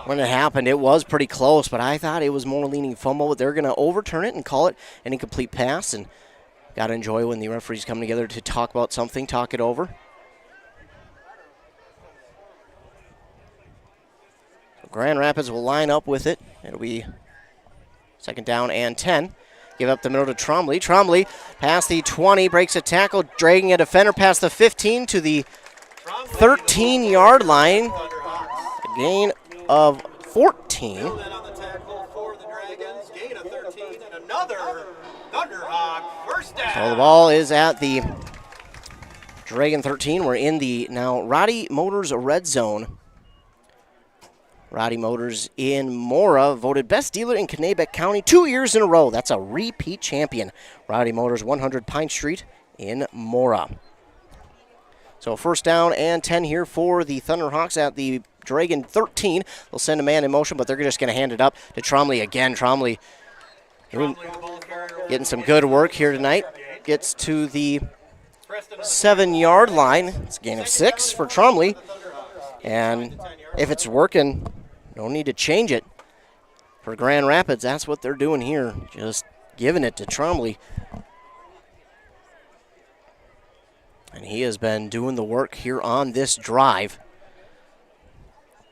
when it happened, it was pretty close, but I thought it was more leaning fumble, but they're going to overturn it and call it an incomplete pass, and got to enjoy when the referees come together to talk about something, talk it over. Grand Rapids will line up with it. It'll be 2nd down and 10. Give up the middle to Trombley. Trombley past the 20, breaks a tackle, dragging a defender past the 15 to the 13-yard line. A gain of 14. on the tackle for the Dragons. Gain of 13 and another Thunderhawk first down. So the ball is at the Dragon 13. We're in the now Roddy Motors red zone. Roddy Motors in Mora, voted best dealer in Kanabec County 2 years in a row. That's a repeat champion. Roddy Motors, 100 Pine Street in Mora. So 1st down and 10 here for the Thunderhawks at the Dragon 13. They'll send a man in motion, but they're just going to hand it up to Trombley again. Trombley getting some good work here tonight. Gets to the 7-yard line. It's a gain of 6 for Trombley. And if it's working, no need to change it. For Grand Rapids, that's what they're doing here. Just giving it to Trombley. And he has been doing the work here on this drive.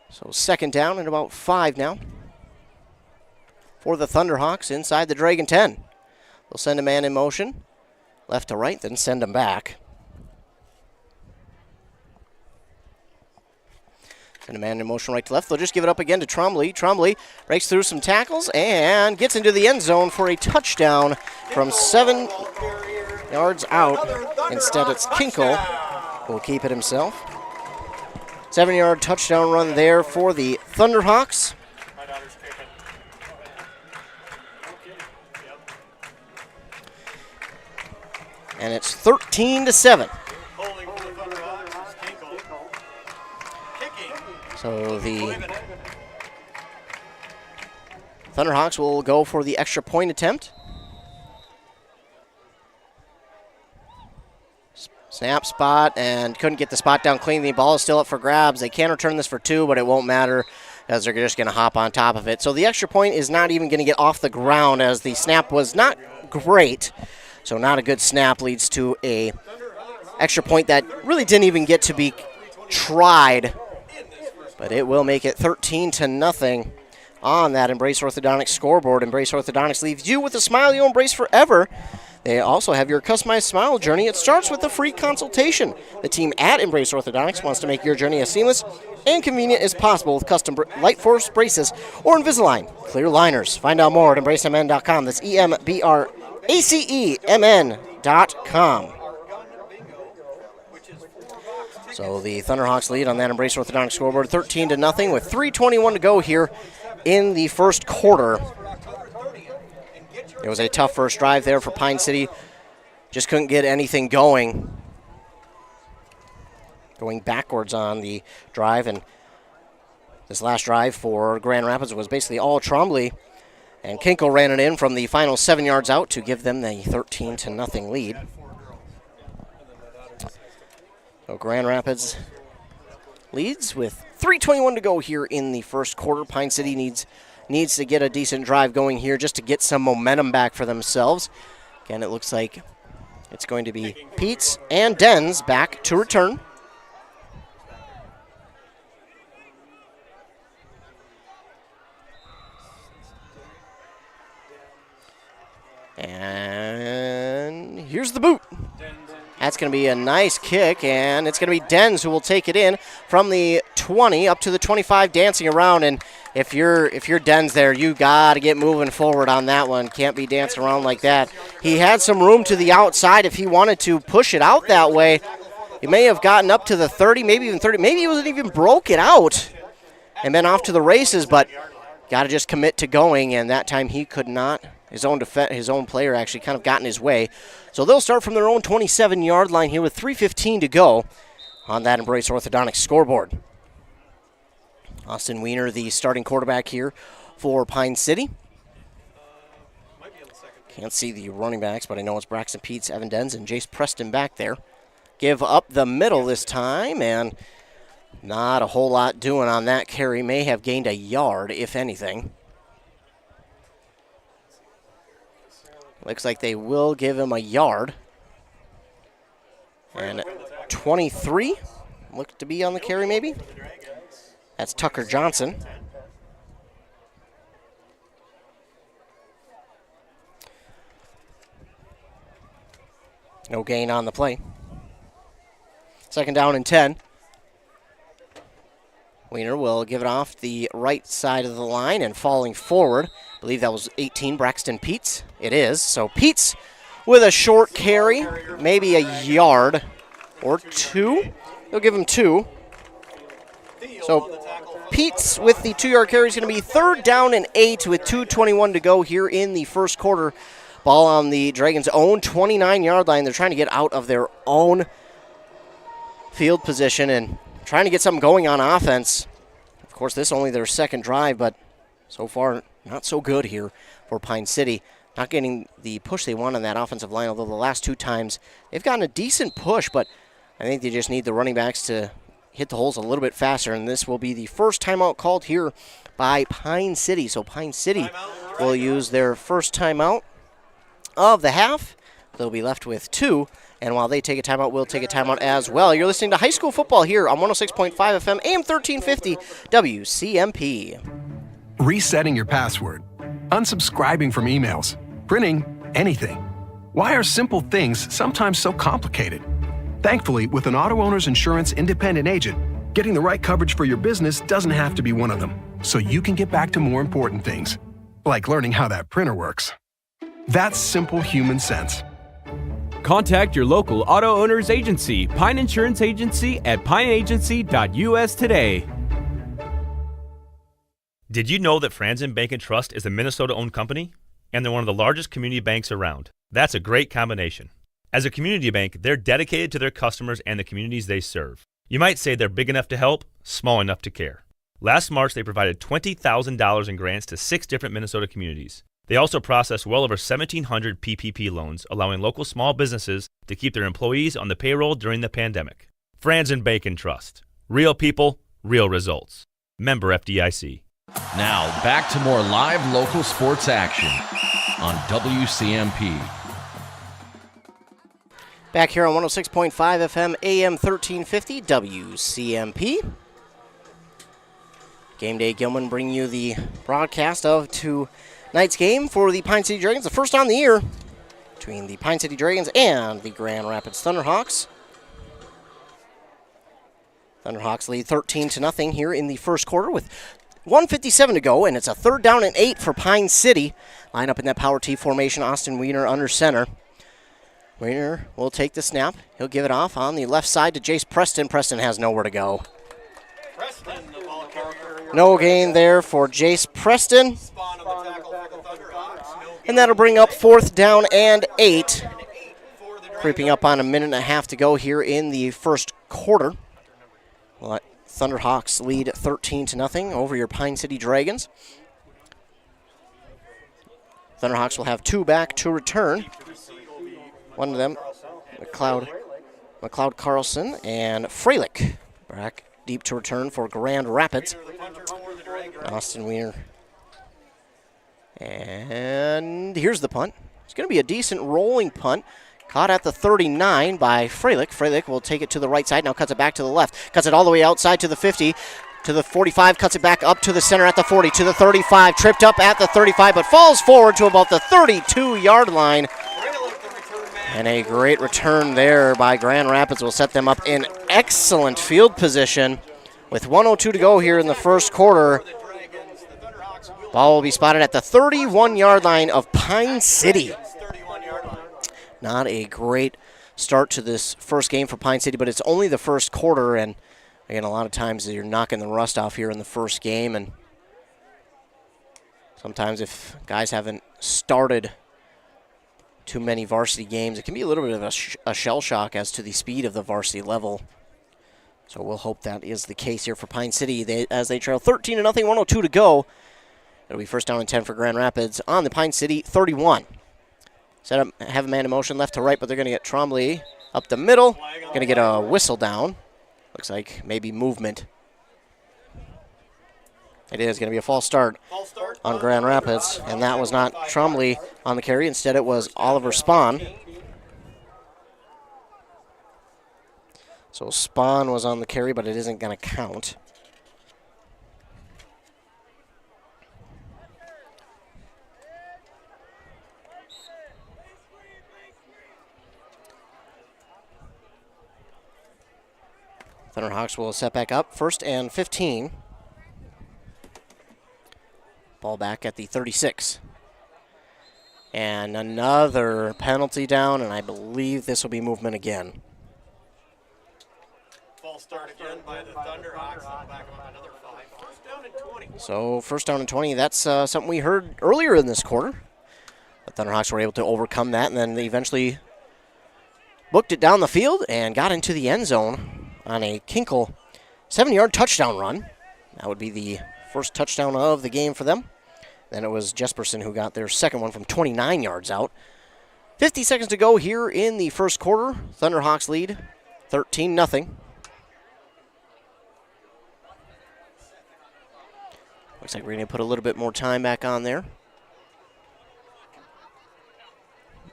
So second down and about 5 now for the Thunderhawks inside the Dragon 10. They'll send a man in motion, left to right, then send him back. Send a man in motion right to left. They'll just give it up again to Trombley. Trombley breaks through some tackles and gets into the end zone for a touchdown from 7 yards out. Instead, it's Kinkle who will keep it himself. 7-yard touchdown run there for the Thunderhawks. And it's 13-7. So the Thunderhawks will go for the extra point attempt. Snap spot, and couldn't get the spot down clean. The ball is still up for grabs. They can return this for 2, but it won't matter as they're just going to hop on top of it. So the extra point is not even going to get off the ground as the snap was not great. So not a good snap leads to a extra point that really didn't even get to be tried. But it will make it 13-0 on that Embrace Orthodontics scoreboard. Embrace Orthodontics leaves you with a smile you'll embrace forever. They also have your customized smile journey. It starts with a free consultation. The team at Embrace Orthodontics wants to make your journey as seamless and convenient as possible with custom Light Force braces or Invisalign clear liners. Find out more at embracemn.com. That's EMBRACEMN.com. So the Thunderhawks lead on that Embrace Orthodontics scoreboard 13-0 with 3:21 to go here in the first quarter. It was a tough first drive there for Pine City. Just couldn't get anything going. Going backwards on the drive, and this last drive for Grand Rapids was basically all Trombley. And Kinkle ran it in from the final 7 yards out to give them the 13-0 lead. So Grand Rapids leads with 3:21 to go here in the first quarter. Pine City needs to get a decent drive going here just to get some momentum back for themselves. Again, it looks like it's going to be Peets and Dens back to return. And here's the boot. That's going to be a nice kick, and it's going to be Dens who will take it in from the 20 up to the 25, dancing around. And if you're Dens there, you got to get moving forward on that one. Can't be dancing around like that. He had some room to the outside if he wanted to push it out that way. He may have gotten up to the 30, maybe even 30. Maybe he wasn't even broke it out and been off to the races, but got to just commit to going, and that time he could not. His own player actually kind of got in his way. So they'll start from their own 27-yard line here with 3:15 to go on that Embrace Orthodontics scoreboard. Austin Wiener, the starting quarterback here for Pine City. Can't see the running backs, but I know it's Braxton Peets, Evan Dens, and Jace Preston back there. Give up the middle this time, and not a whole lot doing on that carry. May have gained a yard, if anything. Looks like they will give him a yard. And 23 looked to be on the carry, maybe. That's Tucker Johnson. No gain on the play. Second down and 10. Wiener will give it off the right side of the line and falling forward. I believe that was 18, Braxton Peets. It is. So Peets with a short carry, maybe a yard or 2. They'll give him 2. So Peets with the 2-yard carry is going to be 3rd down and 8 with 2:21 to go here in the first quarter. Ball on the Dragons' own 29-yard line. They're trying to get out of their own field position and trying to get something going on offense. Of course, this is only their second drive, but so far not so good here for Pine City. Not getting the push they want on that offensive line, although the last 2 times they've gotten a decent push, but I think they just need the running backs to hit the holes a little bit faster, and this will be the first timeout called here by Pine City. So Pine City will use their first timeout of the half They'll be left with 2. And while they take a timeout, we'll take a timeout as well. You're listening to high school football here on 106.5 FM, AM 1350, WCMP. Resetting your password, unsubscribing from emails, printing anything. Why are simple things sometimes so complicated? Thankfully, with an Auto Owners Insurance independent agent, getting the right coverage for your business doesn't have to be one of them, so you can get back to more important things, like learning how that printer works. That's simple human sense. Contact your local auto owners agency, Pine Insurance Agency at pineagency.us today. Did you know that Franzen Bank and Trust is a Minnesota-owned company? And they're one of the largest community banks around. That's a great combination. As a community bank, they're dedicated to their customers and the communities they serve. You might say they're big enough to help, small enough to care. Last March, they provided $20,000 in grants to 6 different Minnesota communities. They also processed well over 1,700 PPP loans, allowing local small businesses to keep their employees on the payroll during the pandemic. Franzen Bank and Trust. Real people, real results. Member FDIC. Now, back to more live local sports action on WCMP. Back here on 106.5 FM, AM 1350, WCMP. Game Day Gilman bringing you the broadcast of tonight's game for the Pine City Dragons, the first on the year between the Pine City Dragons and the Grand Rapids Thunderhawks. Thunderhawks lead 13-0 here in the first quarter with 1:57 to go, and it's a 3rd down and 8 for Pine City. Line up in that power T formation, Austin Wiener under center. Wiener will take the snap. He'll give it off on the left side to Jace Preston. Preston has nowhere to go. No gain there for Jace Preston. And that'll bring up 4th down and 8. Creeping up on a minute and a half to go here in the first quarter. Thunderhawks lead 13-0 over your Pine City Dragons. Thunderhawks will have 2 back to return. One of them, McLeod Carlson and Freilich. Back deep to return for Grand Rapids. Austin Wiener. And here's the punt. It's going to be a decent rolling punt. Caught at the 39 by Freilich. Freilich will take it to the right side. Now cuts it back to the left. Cuts it all the way outside to the 50. To the 45. Cuts it back up to the center at the 40. To the 35. Tripped up at the 35, but falls forward to about the 32-yard line. And a great return there by Grand Rapids will set them up in excellent field position. With 1:02 to go here in the first quarter. Ball will be spotted at the 31-yard line of Pine City. Not a great start to this first game for Pine City, but it's only the first quarter, and again, a lot of times you're knocking the rust off here in the first game, and sometimes if guys haven't started too many varsity games, it can be a little bit of a shell shock as to the speed of the varsity level. So we'll hope that is the case here for Pine City as they trail 13-0, 1:02 to go. It'll be 1st down and 10 for Grand Rapids on the Pine City 31. Set up, have a man in motion left to right, but they're going to get Trombley up the middle. Going to get a whistle down. Looks like maybe movement. It is going to be a false start on Grand Rapids, and that was not Trombley on the carry. Instead, it was Oliver Spahn. So Spahn was on the carry, but it isn't going to count. Thunderhawks will set back up. 1st and 15. Ball back at the 36. And another penalty down, and I believe this will be movement again. False start again by the Thunderhawks. Back up another 5. 1st down and 20. So 1st down and 20, that's something we heard earlier in this quarter. The Thunderhawks were able to overcome that, and then they eventually booked it down the field and got into the end zone on a Kinkle 7-yard touchdown run. That would be the first touchdown of the game for them. Then it was Jesperson who got their second one from 29 yards out. 50 seconds to go here in the first quarter. Thunderhawks lead 13-0. Looks like we're going to put a little bit more time back on there.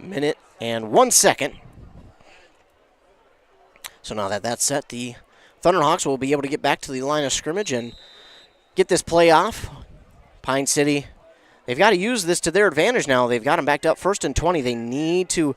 Minute and 1 second. So now that that's set, the Thunderhawks will be able to get back to the line of scrimmage and get this play off. Pine City, they've got to use this to their advantage now. They've got them backed up 1st and 20. They need to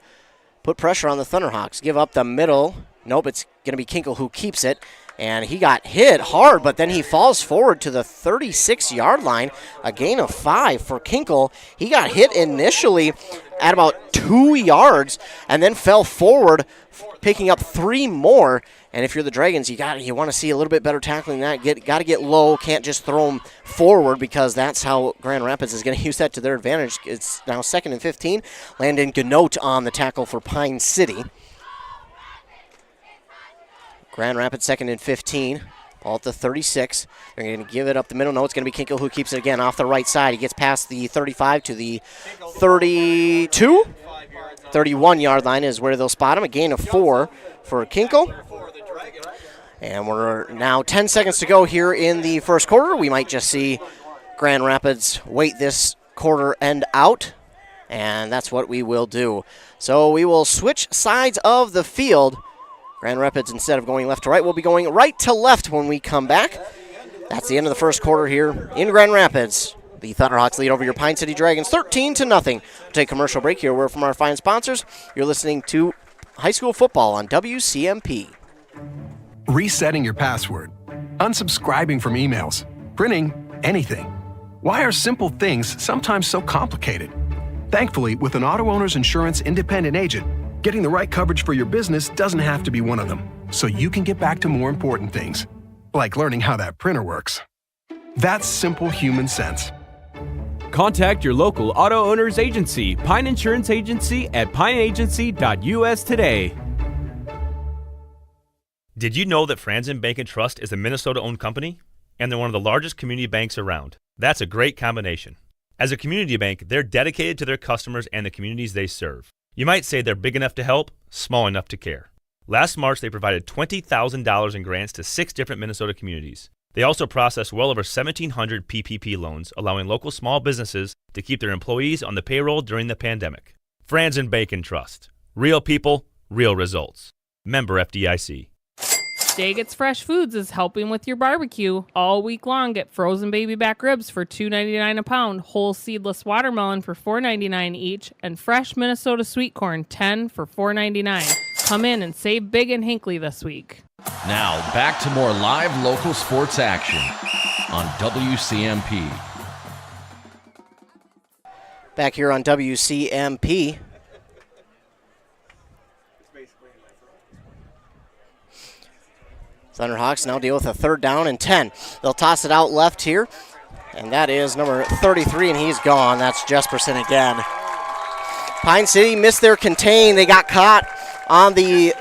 put pressure on the Thunderhawks. Give up the middle. Nope, it's going to be Kinkle who keeps it. And he got hit hard, but then he falls forward to the 36-yard line. A gain of 5 for Kinkle. He got hit initially at about 2 yards and then fell forward, picking up 3 more. And if you're the Dragons, you want to see a little bit better tackling than that. Got to get low. Can't just throw them forward because that's how Grand Rapids is going to use that to their advantage. It's now 2nd and 15. Landon Ganote on the tackle for Pine City. Grand Rapids 2nd and 15. Ball at the 36. They're going to give it up the middle. No, it's going to be Kinkle who keeps it again off the right side. He gets past the 35 to the 32. 31-yard line is where they'll spot him. A gain of 4 for Kinkle. And we're now 10 seconds to go here in the first quarter. We might just see Grand Rapids wait this quarter end out. And that's what we will do. So we will switch sides of the field. Grand Rapids, instead of going left to right, will be going right to left when we come back. That's the end of the first quarter here in Grand Rapids. The Thunderhawks lead over your Pine City Dragons 13-0. We'll take a commercial break here. We're from our fine sponsors. You're listening to High School Football on WCMP. Resetting your password, unsubscribing from emails, printing anything. Why are simple things sometimes so complicated? Thankfully, with an Auto Owners Insurance independent agent, getting the right coverage for your business doesn't have to be one of them, so you can get back to more important things, like learning how that printer works. That's simple human sense. Contact your local auto owner's agency, Pine Insurance Agency, at pineagency.us today. Did you know that Franzen Bank and Trust is a Minnesota-owned company? And they're one of the largest community banks around. That's a great combination. As a community bank, they're dedicated to their customers and the communities they serve. You might say they're big enough to help, small enough to care. Last March, they provided $20,000 in grants to 6 different Minnesota communities. They also processed well over 1,700 PPP loans, allowing local small businesses to keep their employees on the payroll during the pandemic. Franzen Bank and Trust. Real people, real results. Member FDIC. Daggett's Fresh Foods is helping with your barbecue. All week long, get frozen baby back ribs for $2.99 a pound, whole seedless watermelon for $4.99 each, and fresh Minnesota sweet corn, 10 for $4.99. Come in and save big in Hinckley this week. Now, back to more live local sports action on WCMP. Back here on WCMP. Thunderhawks now deal with a 3rd down and 10. They'll toss it out left here, and that is number 33, and he's gone. That's Jesperson again. Pine City missed their contain. They got caught on the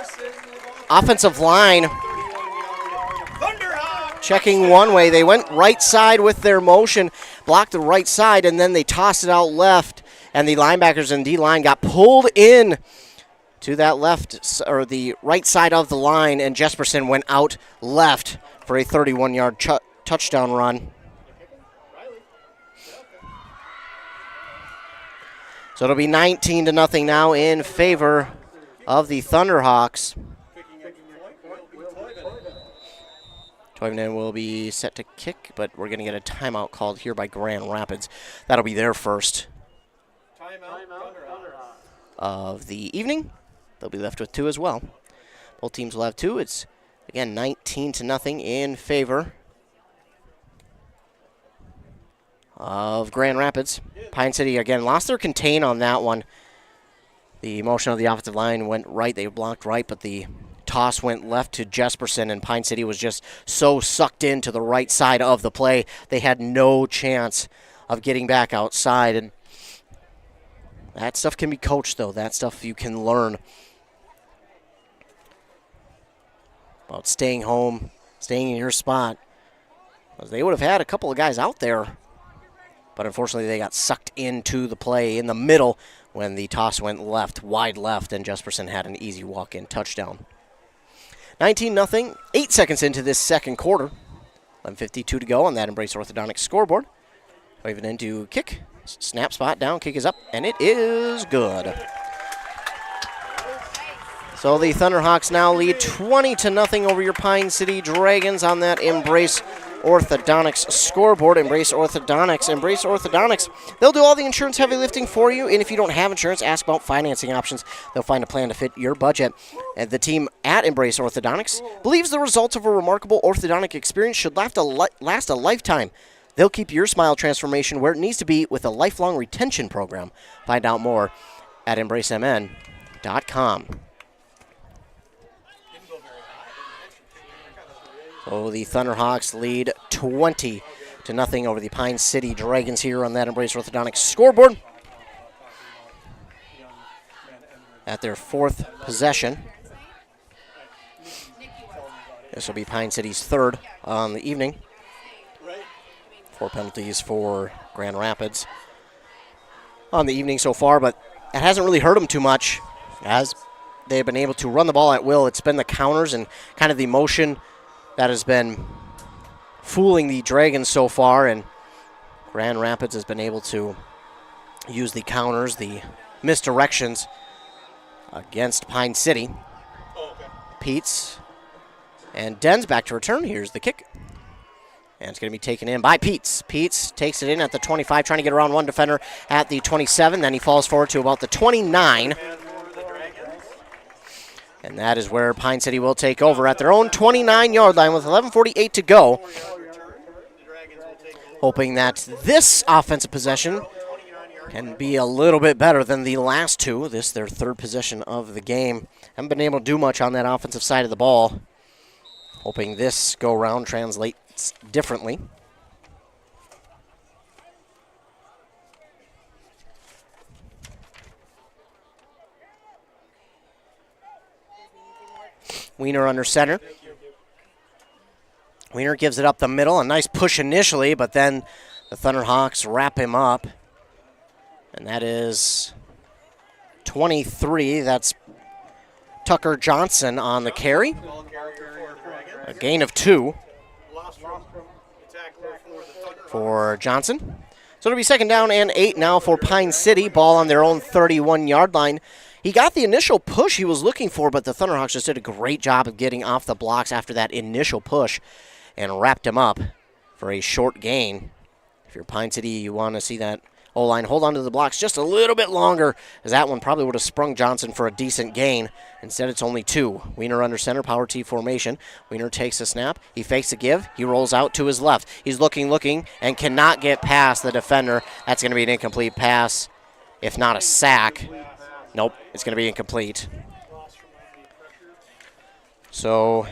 offensive line. Checking one way. They went right side with their motion, blocked the right side, and then they tossed it out left, and the linebackers and D-line got pulled in to that left, or the right side of the line, and Jesperson went out left for a 31-yard touchdown run. So it'll be 19-0 now in favor of the Thunderhawks. Toivonen will be set to kick, but we're going to get a timeout called here by Grand Rapids. That'll be their first of the evening. They'll be left with 2 as well. Both teams will have 2. It's, again, 19-0 in favor of Grand Rapids. Pine City, again, lost their contain on that one. The motion of the offensive line went right. They blocked right, but the toss went left to Jesperson, and Pine City was just so sucked into the right side of the play, they had no chance of getting back outside. And that stuff can be coached, though. That stuff you can learn. About staying home, staying in your spot. They would have had a couple of guys out there, but unfortunately they got sucked into the play in the middle when the toss went left, wide left, and Jesperson had an easy walk-in touchdown. 19-0, 8 seconds into this second quarter. 11:52 to go on that Embrace Orthodontics scoreboard. Waving into kick, snap spot down, kick is up, and it is good. So the Thunderhawks now lead 20-0 over your Pine City Dragons on that Embrace Orthodontics scoreboard. Embrace Orthodontics. They'll do all the insurance heavy lifting for you, and if you don't have insurance, ask about financing options. They'll find a plan to fit your budget. And the team at Embrace Orthodontics believes the results of a remarkable orthodontic experience should last a lifetime. They'll keep your smile transformation where it needs to be with a lifelong retention program. Find out more at embracemn.com. So the Thunderhawks lead 20-0 over the Pine City Dragons here on that Embrace Orthodontics scoreboard. At their fourth possession. This will be Pine City's third on the evening. 4 penalties for Grand Rapids on the evening so far, but it hasn't really hurt them too much as they've been able to run the ball at will. It's been the counters and kind of the motion that has been fooling the Dragons so far, and Grand Rapids has been able to use the counters, the misdirections against Pine City. Peets and Den's back to return. Here's the kick. And it's going to be taken in by Peets. Peets takes it in at the 25, trying to get around one defender at the 27. Then he falls forward to about the 29. And that is where Pine City will take over at their own 29-yard line with 11:48 to go. Hoping that this offensive possession can be a little bit better than the last two. This their third possession of the game. Haven't been able to do much on that offensive side of the ball. Hoping this go-round translates differently. Wiener under center. Wiener gives it up the middle. A nice push initially, but then the Thunderhawks wrap him up. And that is 23. That's Tucker Johnson on the carry. A gain of 2 for Johnson. So it'll be 2nd down and 8 now for Pine City. Ball on their own 31-yard line. He got the initial push he was looking for, but the Thunderhawks just did a great job of getting off the blocks after that initial push and wrapped him up for a short gain. If you're Pine City, you want to see that O-line hold on to the blocks just a little bit longer, as that one probably would have sprung Johnson for a decent gain. Instead, it's only 2. Wiener under center, power T formation. Wiener takes a snap. He fakes a give. He rolls out to his left. He's looking, and cannot get past the defender. That's going to be an incomplete pass, if not a sack. Nope, it's going to be incomplete. So,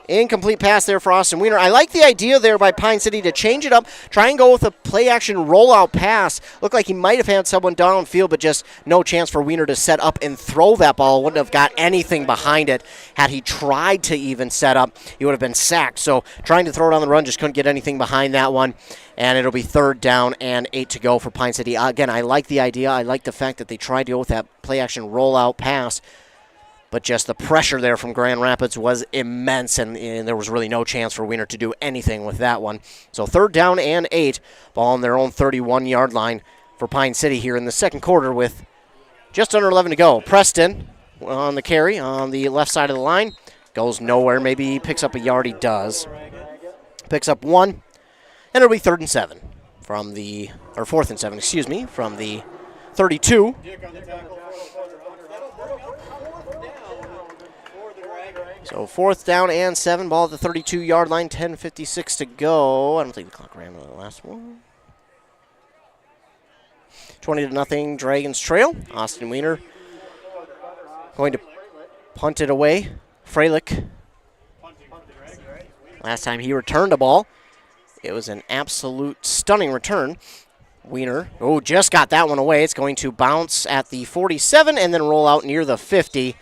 incomplete pass there for Austin Wiener. I like the idea there by Pine City to change it up, try and go with a play-action rollout pass. Looked like he might have had someone downfield, but just no chance for Wiener to set up and throw that ball. Wouldn't have got anything behind it. Had he tried to even set up, he would have been sacked. So, trying to throw it on the run, just couldn't get anything behind that one. And it'll be 3rd down and 8 to go for Pine City. Again, I like the idea. I like the fact that they tried to go with that play-action rollout pass. But just the pressure there from Grand Rapids was immense, and there was really no chance for Wiener to do anything with that one. So 3rd down and 8. Ball on their own 31-yard line for Pine City here in the second quarter with just under 11 to go. Preston on the carry on the left side of the line. Goes nowhere. Maybe he picks up a yard. He does. Picks up 1. And it'll be 3rd and 7 from the, or 4th and 7, excuse me, from the 32. So 4th down and 7, ball at the 32-yard line, 10:56 to go. I don't think the clock ran on the last one. 20-0, Dragons trail. Austin Wiener going to punt it away. Freilich. Last time he returned a ball, it was an absolute stunning return. Wiener, just got that one away. It's going to bounce at the 47 and then roll out near the 50.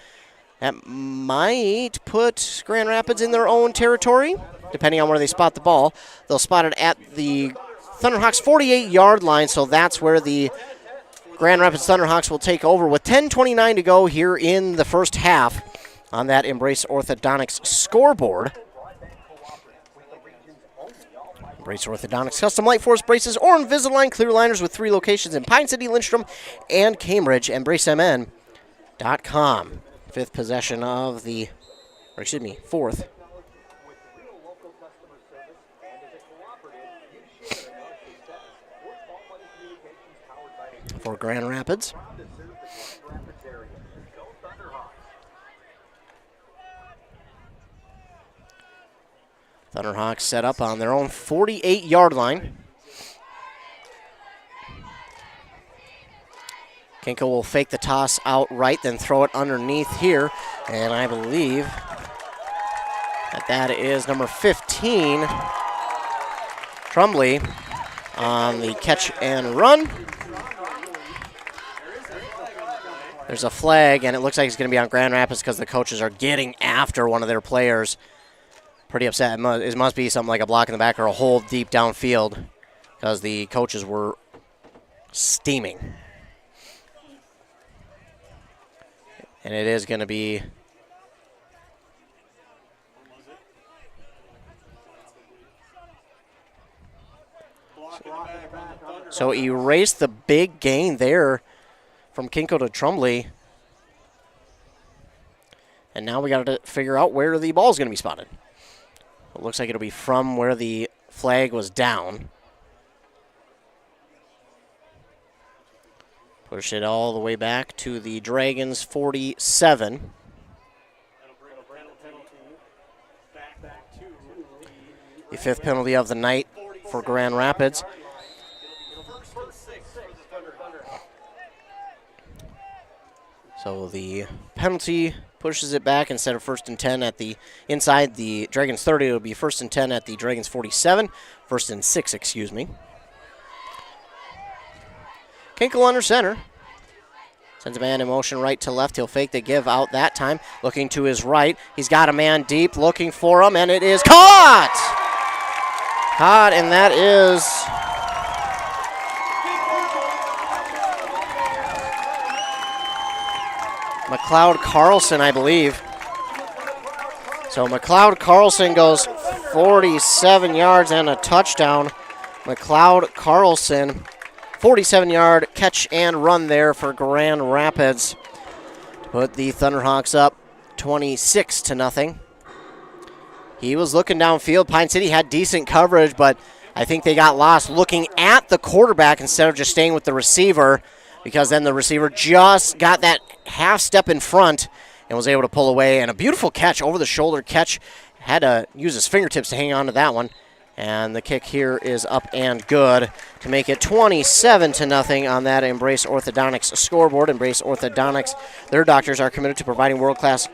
That might put Grand Rapids in their own territory, depending on where they spot the ball. They'll spot it at the Thunderhawks' 48-yard line, so that's where the Grand Rapids Thunderhawks will take over with 10:29 to go here in the first half on that Embrace Orthodontics scoreboard. Embrace Orthodontics custom light force braces or Invisalign clear liners with 3 locations in Pine City, Lindstrom, and Cambridge. EmbraceMN.com. Fourth. For Grand Rapids. Thunderhawks set up on their own 48-yard line. Kinko will fake the toss out right, then throw it underneath here. And I believe that is number 15, Trumley, on the catch and run. There's a flag, and it looks like it's going to be on Grand Rapids because the coaches are getting after one of their players. Pretty upset. It must be something like a block in the back or a hold deep downfield because the coaches were steaming. And it is going to be so erase the big gain there from Kinko to Trumley. And now we got to figure out where the ball is going to be spotted. It looks like it'll be from where the flag was down. Push it all the way back to the Dragons 47. The fifth penalty of the night for Grand Rapids. So the penalty pushes it back instead of 1st and 10 at the inside the Dragons 30. It'll be 1st and 10 at the Dragons 47. 1st and 6, excuse me. Kinkel under center. Sends a man in motion right to left. He'll fake the give out that time. Looking to his right. He's got a man deep looking for him, and it is caught! Caught, and that is McLeod Carlson, I believe. So McLeod Carlson goes 47 yards and a touchdown. McLeod Carlson, 47-yard catch and run there for Grand Rapids. Put the Thunderhawks up 26-0. He was looking downfield. Pine City had decent coverage, but I think they got lost looking at the quarterback instead of just staying with the receiver, because then the receiver just got that half step in front and was able to pull away. And a beautiful catch, over-the-shoulder catch. Had to use his fingertips to hang on to that one. And the kick here is up and good to make it 27-0 on that Embrace Orthodontics scoreboard. Embrace Orthodontics, their doctors are committed to providing world-class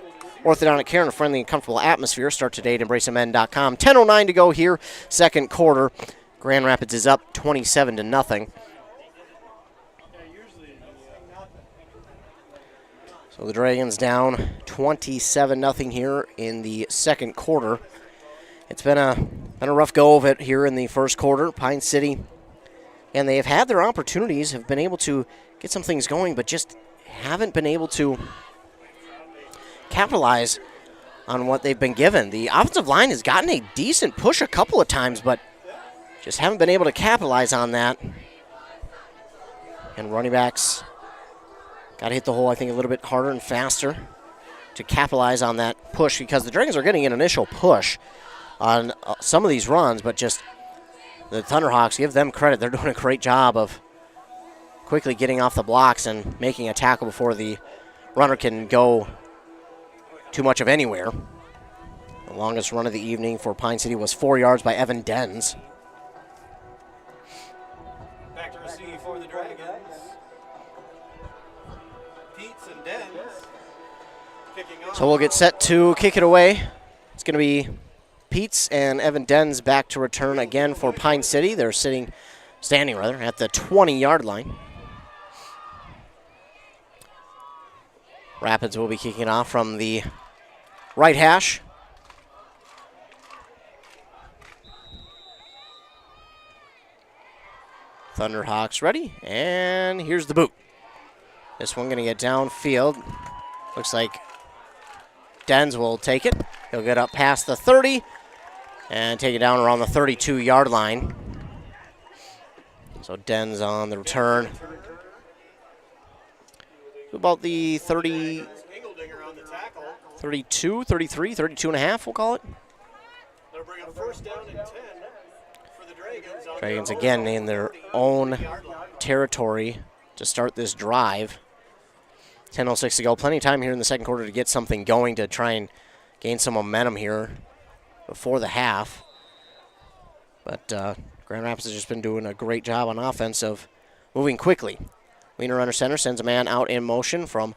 orthodontic care in a friendly and comfortable atmosphere. Start today at embracemn.com. 10:09 to go here, second quarter. Grand Rapids is up 27-0. So the Dragons down 27-0 here in the second quarter. It's been a rough go of it here in the first quarter. Pine City, and they have had their opportunities, have been able to get some things going, but just haven't been able to capitalize on what they've been given. The offensive line has gotten a decent push a couple of times, but just haven't been able to capitalize on that. And running backs got to hit the hole, I think, a little bit harder and faster to capitalize on that push, because the Dragons are getting an initial push on some of these runs, but just the Thunderhawks, give them credit. They're doing a great job of quickly getting off the blocks and making a tackle before the runner can go too much of anywhere. The longest run of the evening for Pine City was 4 yards by Evan Denz. Back to receive for the Dragons. Peets and Denz kicking off. So we'll get set to kick it away. It's going to be Peets and Evan Denz back to return again for Pine City. They're standing at the 20-yard line. Rapids will be kicking off from the right hash. Thunderhawks ready, and here's the boot. This one going to get downfield. Looks like Denz will take it. He'll get up past the 30 and take it down around the 32-yard line. So Denz on the return. About the 30. 32, 33, 32 and a half, we'll call it. They'll bring up first down and 10 for the Dragons. Dragons again in their own territory to start this drive. 10:06 to go. Plenty of time here in the second quarter to get something going to try and gain some momentum here before the half. But Grand Rapids has just been doing a great job on offense of moving quickly. Wiener under center sends a man out in motion from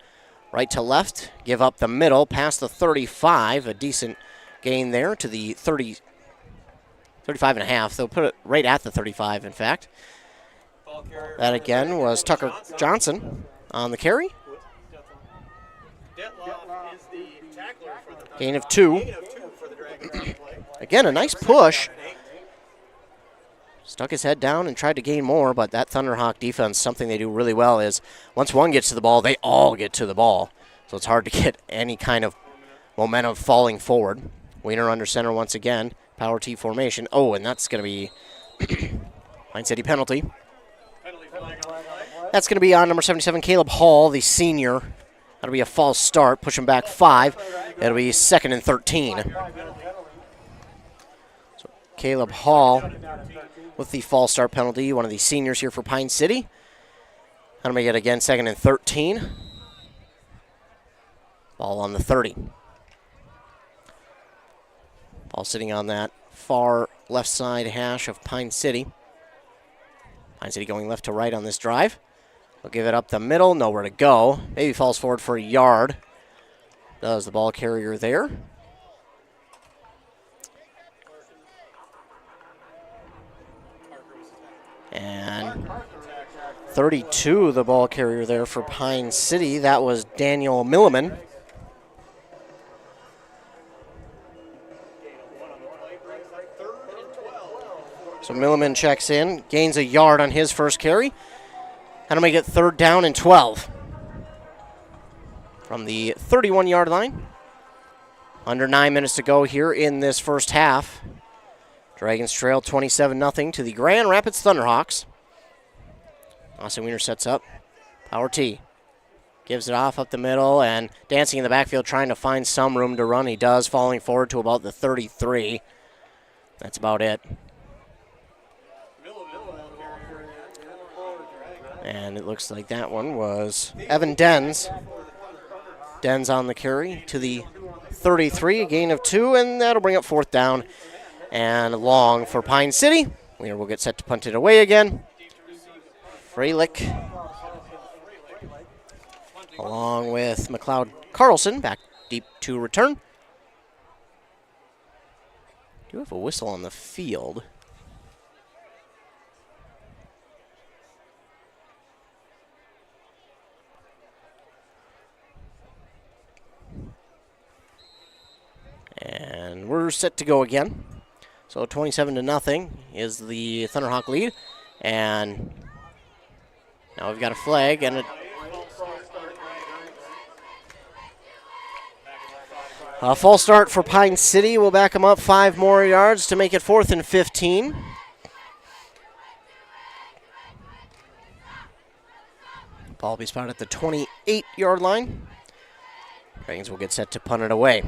right to left. Give up the middle past the 35. A decent gain there to the 35 and a half. They'll put it right at the 35, in fact. That again was Tucker Johnson on the carry. Gain of 2. Again, a nice push. Stuck his head down and tried to gain more, but that Thunderhawk defense, something they do really well is once one gets to the ball, they all get to the ball. So it's hard to get any kind of momentum falling forward. Wiener under center once again. Power T formation. Oh, and that's going to be Pine City penalty. That's going to be on number 77, Caleb Hall, the senior. That'll be a false start. Push him back 5. It'll be 2nd and 13. So Caleb Hall with the false start penalty, one of the seniors here for Pine City. That'll make it again 2nd and 13. Ball on the 30. Ball sitting on that far left side hash of Pine City. Pine City going left to right on this drive. They'll give it up the middle, nowhere to go. Maybe falls forward for a yard. Does the ball carrier there. And 32, the ball carrier there for Pine City. That was Daniel Milliman. So Milliman checks in, gains a yard on his first carry. That'll make it 3rd down and 12. From the 31-yard line. Under 9 minutes to go here in this first half. Dragons trail 27-0 to the Grand Rapids Thunderhawks. Austin Wiener sets up. Power T. Gives it off up the middle and dancing in the backfield trying to find some room to run. He does, falling forward to about the 33. That's about it. And it looks like that one was Evan Dens. Dens on the carry to the 33, a gain of 2, and that'll bring up 4th down and long for Pine City. Wiener will get set to punt it away again. Freilich, along with McLeod Carlson, back deep to return. Do have a whistle on the field. And we're set to go again. So 27-0 is the Thunderhawk lead. And now we've got a flag and a false start for Pine City. We'll back them up 5 more yards to make it 4th and 15. Ball will be spotted at the 28-yard line. Dragons will get set to punt it away.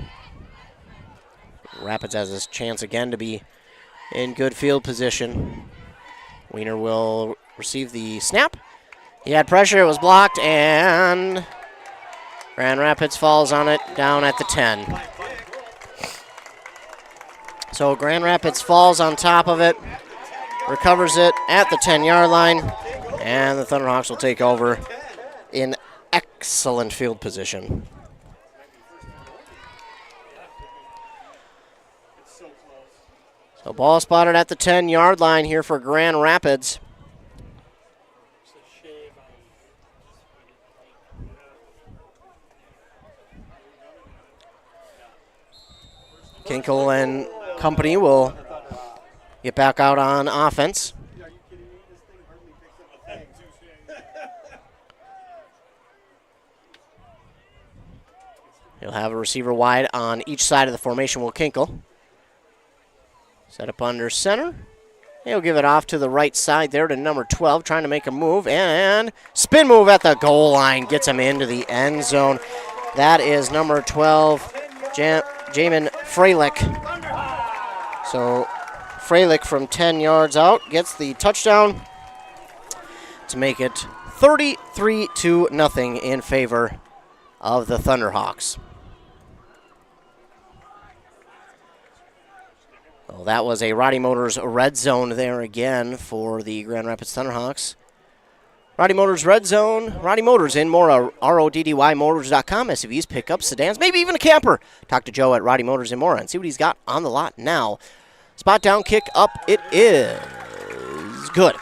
Rapids has his chance again to be in good field position. Wiener will receive the snap. He had pressure, it was blocked, and Grand Rapids falls on it down at the 10. So Grand Rapids falls on top of it, recovers it at the 10-yard line, and the Thunderhawks will take over in excellent field position. So ball spotted at the 10-yard line here for Grand Rapids. Kinkle and company will get back out on offense. He'll have a receiver wide on each side of the formation. Will Kinkle set up under center. He'll give it off to the right side there to number 12, trying to make a move, and spin move at the goal line. Gets him into the end zone. That is number 12, Jamin Freilich. So Freilich from 10 yards out gets the touchdown to make it 33-0 in favor of the Thunderhawks. Well, that was a Roddy Motors red zone there again for the Grand Rapids Thunderhawks. Roddy Motors red zone. Roddy Motors in Mora, RODDYmotors.com. SUVs, pickups, sedans, maybe even a camper. Talk to Joe at Roddy Motors in Mora and see what he's got on the lot now. Spot down kick up. It is good.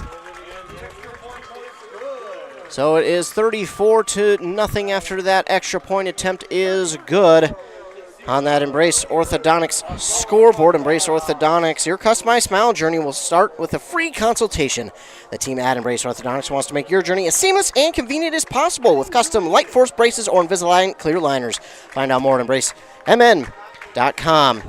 So it is 34-0 after that extra point attempt is good. On that Embrace Orthodontics scoreboard, Embrace Orthodontics, your customized smile journey will start with a free consultation. The team at Embrace Orthodontics wants to make your journey as seamless and convenient as possible with custom Light Force braces or Invisalign clear liners. Find out more at embracemn.com.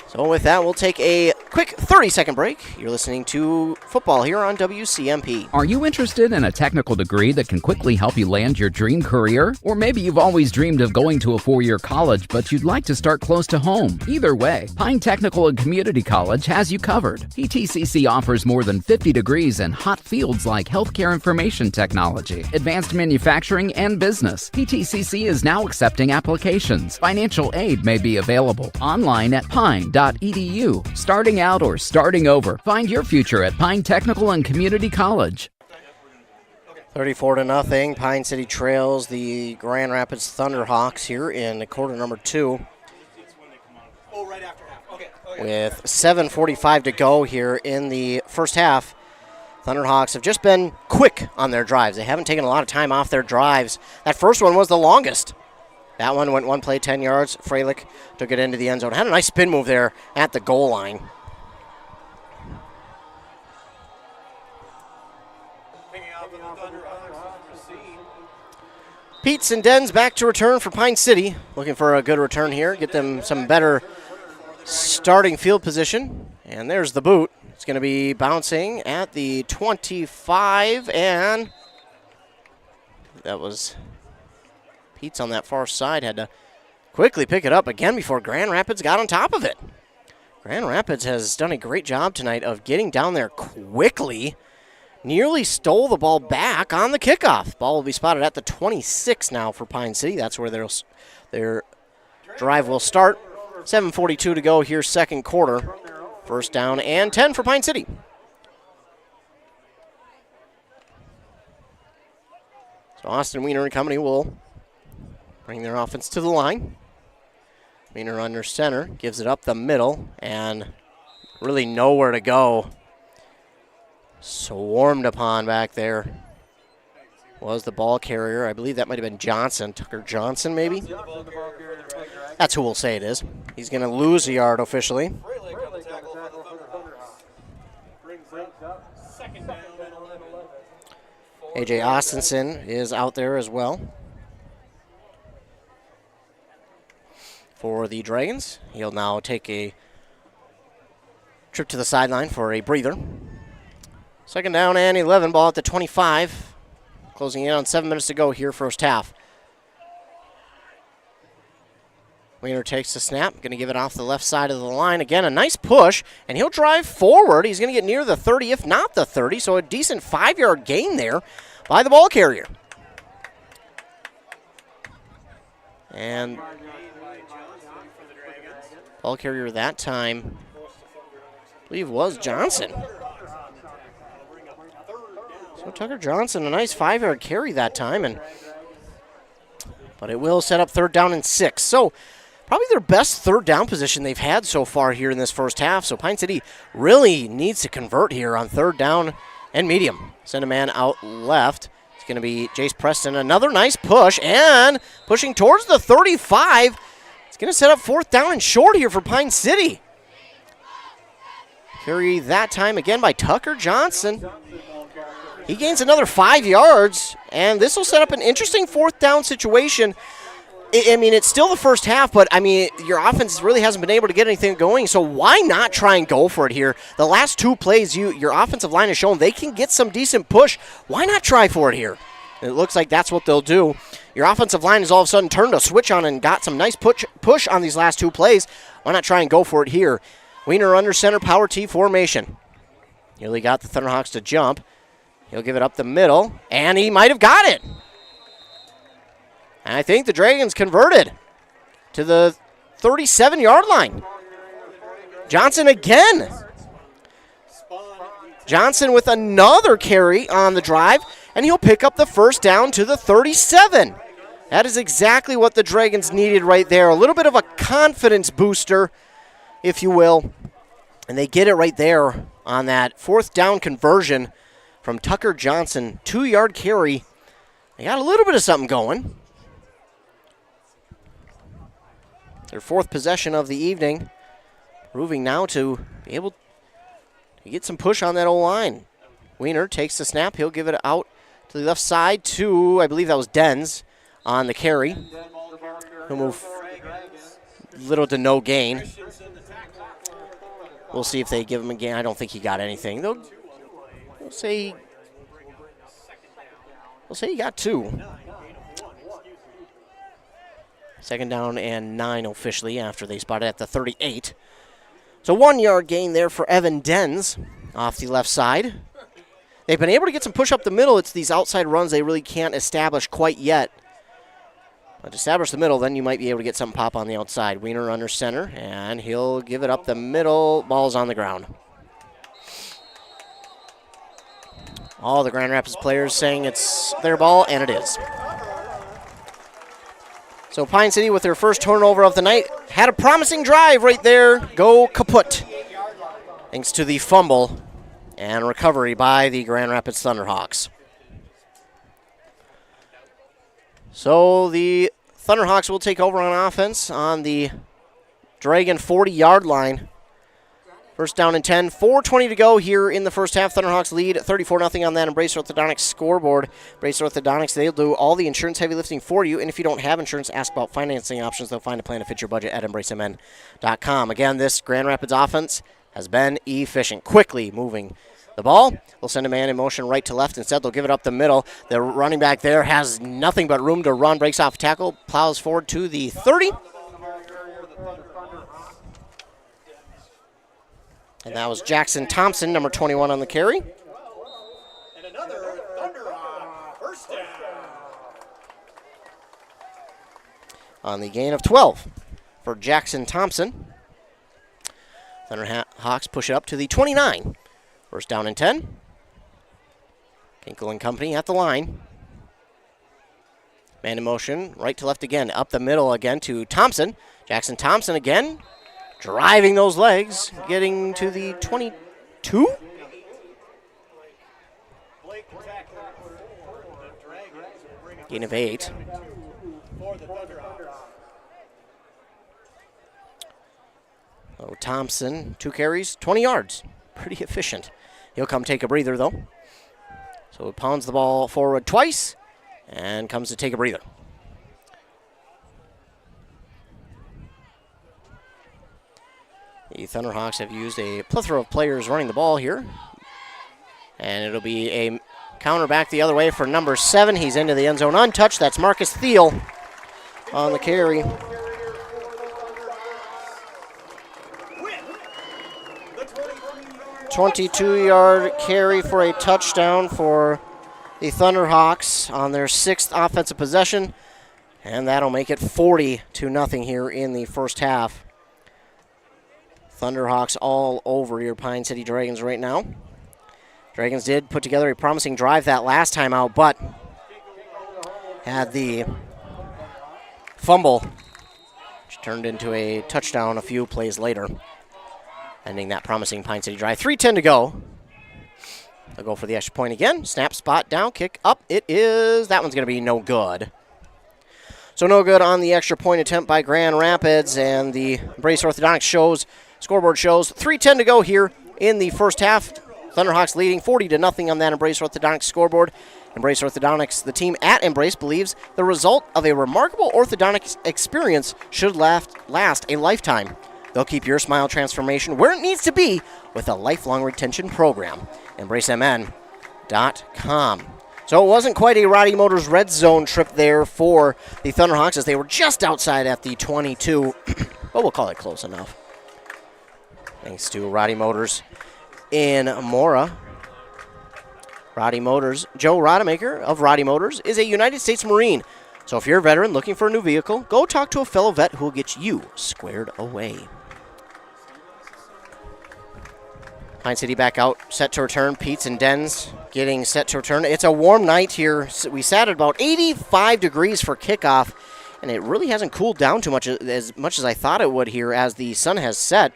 So with that, we'll take a quick 30-second break. You're listening to football here on WCMP. Are you interested in a technical degree that can quickly help you land your dream career? Or maybe you've always dreamed of going to a 4-year college, but you'd like to start close to home. Either way, Pine Technical and Community College has you covered. PTCC offers more than 50 degrees in hot fields like healthcare information technology, advanced manufacturing, and business. PTCC is now accepting applications. Financial aid may be available online at pine.edu. Starting out or starting over, find your future at Pine Technical and Community College. 34-0. Pine City trails the Grand Rapids Thunderhawks here in quarter number 2. With 7:45 to go here in the first half. Thunderhawks have just been quick on their drives. They haven't taken a lot of time off their drives. That first one was the longest. That one went one play, 10 yards. Freilich took it into the end zone. Had a nice spin move there at the goal line. Peets and Dens back to return for Pine City. Looking for a good return here. Get them some better starting field position. And there's the boot. It's going to be bouncing at the 25. And that was Peets on that far side. Had to quickly pick it up again before Grand Rapids got on top of it. Grand Rapids has done a great job tonight of getting down there quickly. Nearly stole the ball back on the kickoff. Ball will be spotted at the 26 now for Pine City. That's where their drive will start. 7:42 to go here, second quarter. First down and 10 for Pine City. So Austin Wiener and company will bring their offense to the line. Wiener under center, gives it up the middle, and really nowhere to go. Swarmed upon back there was the ball carrier. I believe that might have been Johnson, Tucker Johnson maybe. That's who we'll say it is. He's going to lose a yard officially. A.J. Austinson is out there as well for the Dragons. He'll now take a trip to the sideline for a breather. Second down and 11, ball at the 25. Closing in on 7 minutes to go here, first half. Wiener takes the snap, going to give it off the left side of the line. Again, a nice push, and he'll drive forward. He's going to get near the 30, if not the 30, so a decent 5-yard gain there by the ball carrier. And ball carrier that time, I believe, was Johnson. So Tucker Johnson, a nice 5-yard carry that time, but it will set up third down and 6. So probably their best third down position they've had so far here in this first half. So Pine City really needs to convert here on third down and medium. Send a man out left. It's going to be Jace Preston. Another nice push, and pushing towards the 35. It's going to set up fourth down and short here for Pine City. Carry that time again by Tucker Johnson. He gains another 5 yards, and this will set up an interesting fourth down situation. I mean, it's still the first half, but, I mean, your offense really hasn't been able to get anything going, so why not try and go for it here? The last two plays, your offensive line has shown they can get some decent push. Why not try for it here? It looks like that's what they'll do. Your offensive line has all of a sudden turned a switch on and got some nice push on these last two plays. Why not try and go for it here? Wiener under center, power T formation. Nearly got the Thunderhawks to jump. He'll give it up the middle, and he might have got it. And I think the Dragons converted to the 37-yard line. Johnson again. Johnson with another carry on the drive, and he'll pick up the first down to the 37. That is exactly what the Dragons needed right there. A little bit of a confidence booster, if you will. And they get it right there on that fourth down conversion from Tucker Johnson. 2-yard carry. They got a little bit of something going. Their fourth possession of the evening. Proving now to be able to get some push on that O-line. Wiener takes the snap. He'll give it out to the left side to, I believe that was Denz on the carry. He'll move little to no gain. We'll see if they give him a gain. I don't think he got anything. They'll say he got 2. Second down and 9 officially after they spotted at the 38. So 1-yard gain there for Evan Denz off the left side. They've been able to get some push up the middle. It's these outside runs they really can't establish quite yet. But establish the middle, then you might be able to get some pop on the outside. Wiener under center, and he'll give it up the middle. Ball's on the ground. All the Grand Rapids players saying it's their ball, and it is. So Pine City with their first turnover of the night had a promising drive right there. Go kaput. Thanks to the fumble and recovery by the Grand Rapids Thunderhawks. So the Thunderhawks will take over on offense on the Dragon 40-yard line. First down and 10, 4:20 to go here in the first half. Thunderhawks lead 34-0 on that Embracer Orthodontics scoreboard. Embracer Orthodontics, they'll do all the insurance heavy lifting for you. And if you don't have insurance, ask about financing options. They'll find a plan to fit your budget at embracemn.com. Again, this Grand Rapids offense has been efficient, quickly moving the ball. They'll send a man in motion right to left. Instead, they'll give it up the middle. The running back there has nothing but room to run, breaks off a tackle, plows forward to the 30. And that was Jackson Thompson, number 21 on the carry. And another Thunderhawk first down. On the gain of 12 for Jackson Thompson. Thunderhawks push it up to the 29. First down and 10. Kinkle and company at the line. Man in motion, right to left again. Up the middle again to Thompson. Jackson Thompson again. Driving those legs, getting to the 22. Gain of 8. Oh, Thompson, 2 carries, 20 yards. Pretty efficient. He'll come take a breather, though. So he pounds the ball forward twice and comes to take a breather. The Thunderhawks have used a plethora of players running the ball here. And it'll be a counter back the other way for number 7. He's into the end zone untouched. That's Marcus Thiel on the carry. A 22-yard carry for a touchdown for the Thunderhawks on their 6th offensive possession. And that'll make it 40-0 here in the first half. Thunderhawks all over your Pine City Dragons right now. Dragons did put together a promising drive that last time out, but had the fumble, which turned into a touchdown a few plays later, ending that promising Pine City drive. 3:10 to go. They'll go for the extra point again. Snap, spot, down, kick, up. It is. That one's going to be no good. So no good on the extra point attempt by Grand Rapids, and the Embrace Orthodontics scoreboard shows 3:10 to go here in the first half. Thunderhawks leading 40-0 on that Embrace Orthodontics scoreboard. Embrace Orthodontics, the team at Embrace, believes the result of a remarkable orthodontic experience should last a lifetime. They'll keep your smile transformation where it needs to be with a lifelong retention program. EmbraceMN.com. So it wasn't quite a Roddy Motors red zone trip there for the Thunderhawks as they were just outside at the 22, but we'll call it close enough. Thanks to Roddy Motors in Mora. Roddy Motors, Joe Rodemaker of Roddy Motors is a United States Marine. So if you're a veteran looking for a new vehicle, go talk to a fellow vet who will get you squared away. Pine City back out, set to return. Peets and Dens getting set to return. It's a warm night here. We sat at about 85 degrees for kickoff, and it really hasn't cooled down too much as I thought it would here as the sun has set.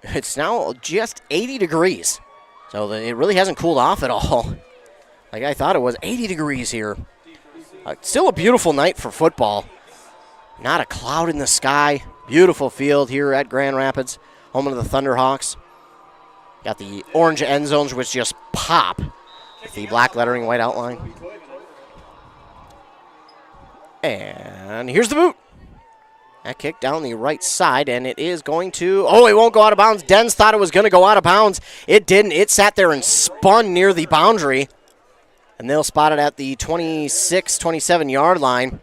It's now just 80 degrees, so it really hasn't cooled off at all. Like I thought it was 80 degrees here. Still a beautiful night for football. Not a cloud in the sky. Beautiful field here at Grand Rapids, home of the Thunderhawks. Got the orange end zones, which just pop with the black lettering, white outline. And here's the boot. That kick down the right side, and it is going to... Oh, it won't go out of bounds. Dens thought it was going to go out of bounds. It didn't. It sat there and spun near the boundary. And they'll spot it at the 26, 27-yard line.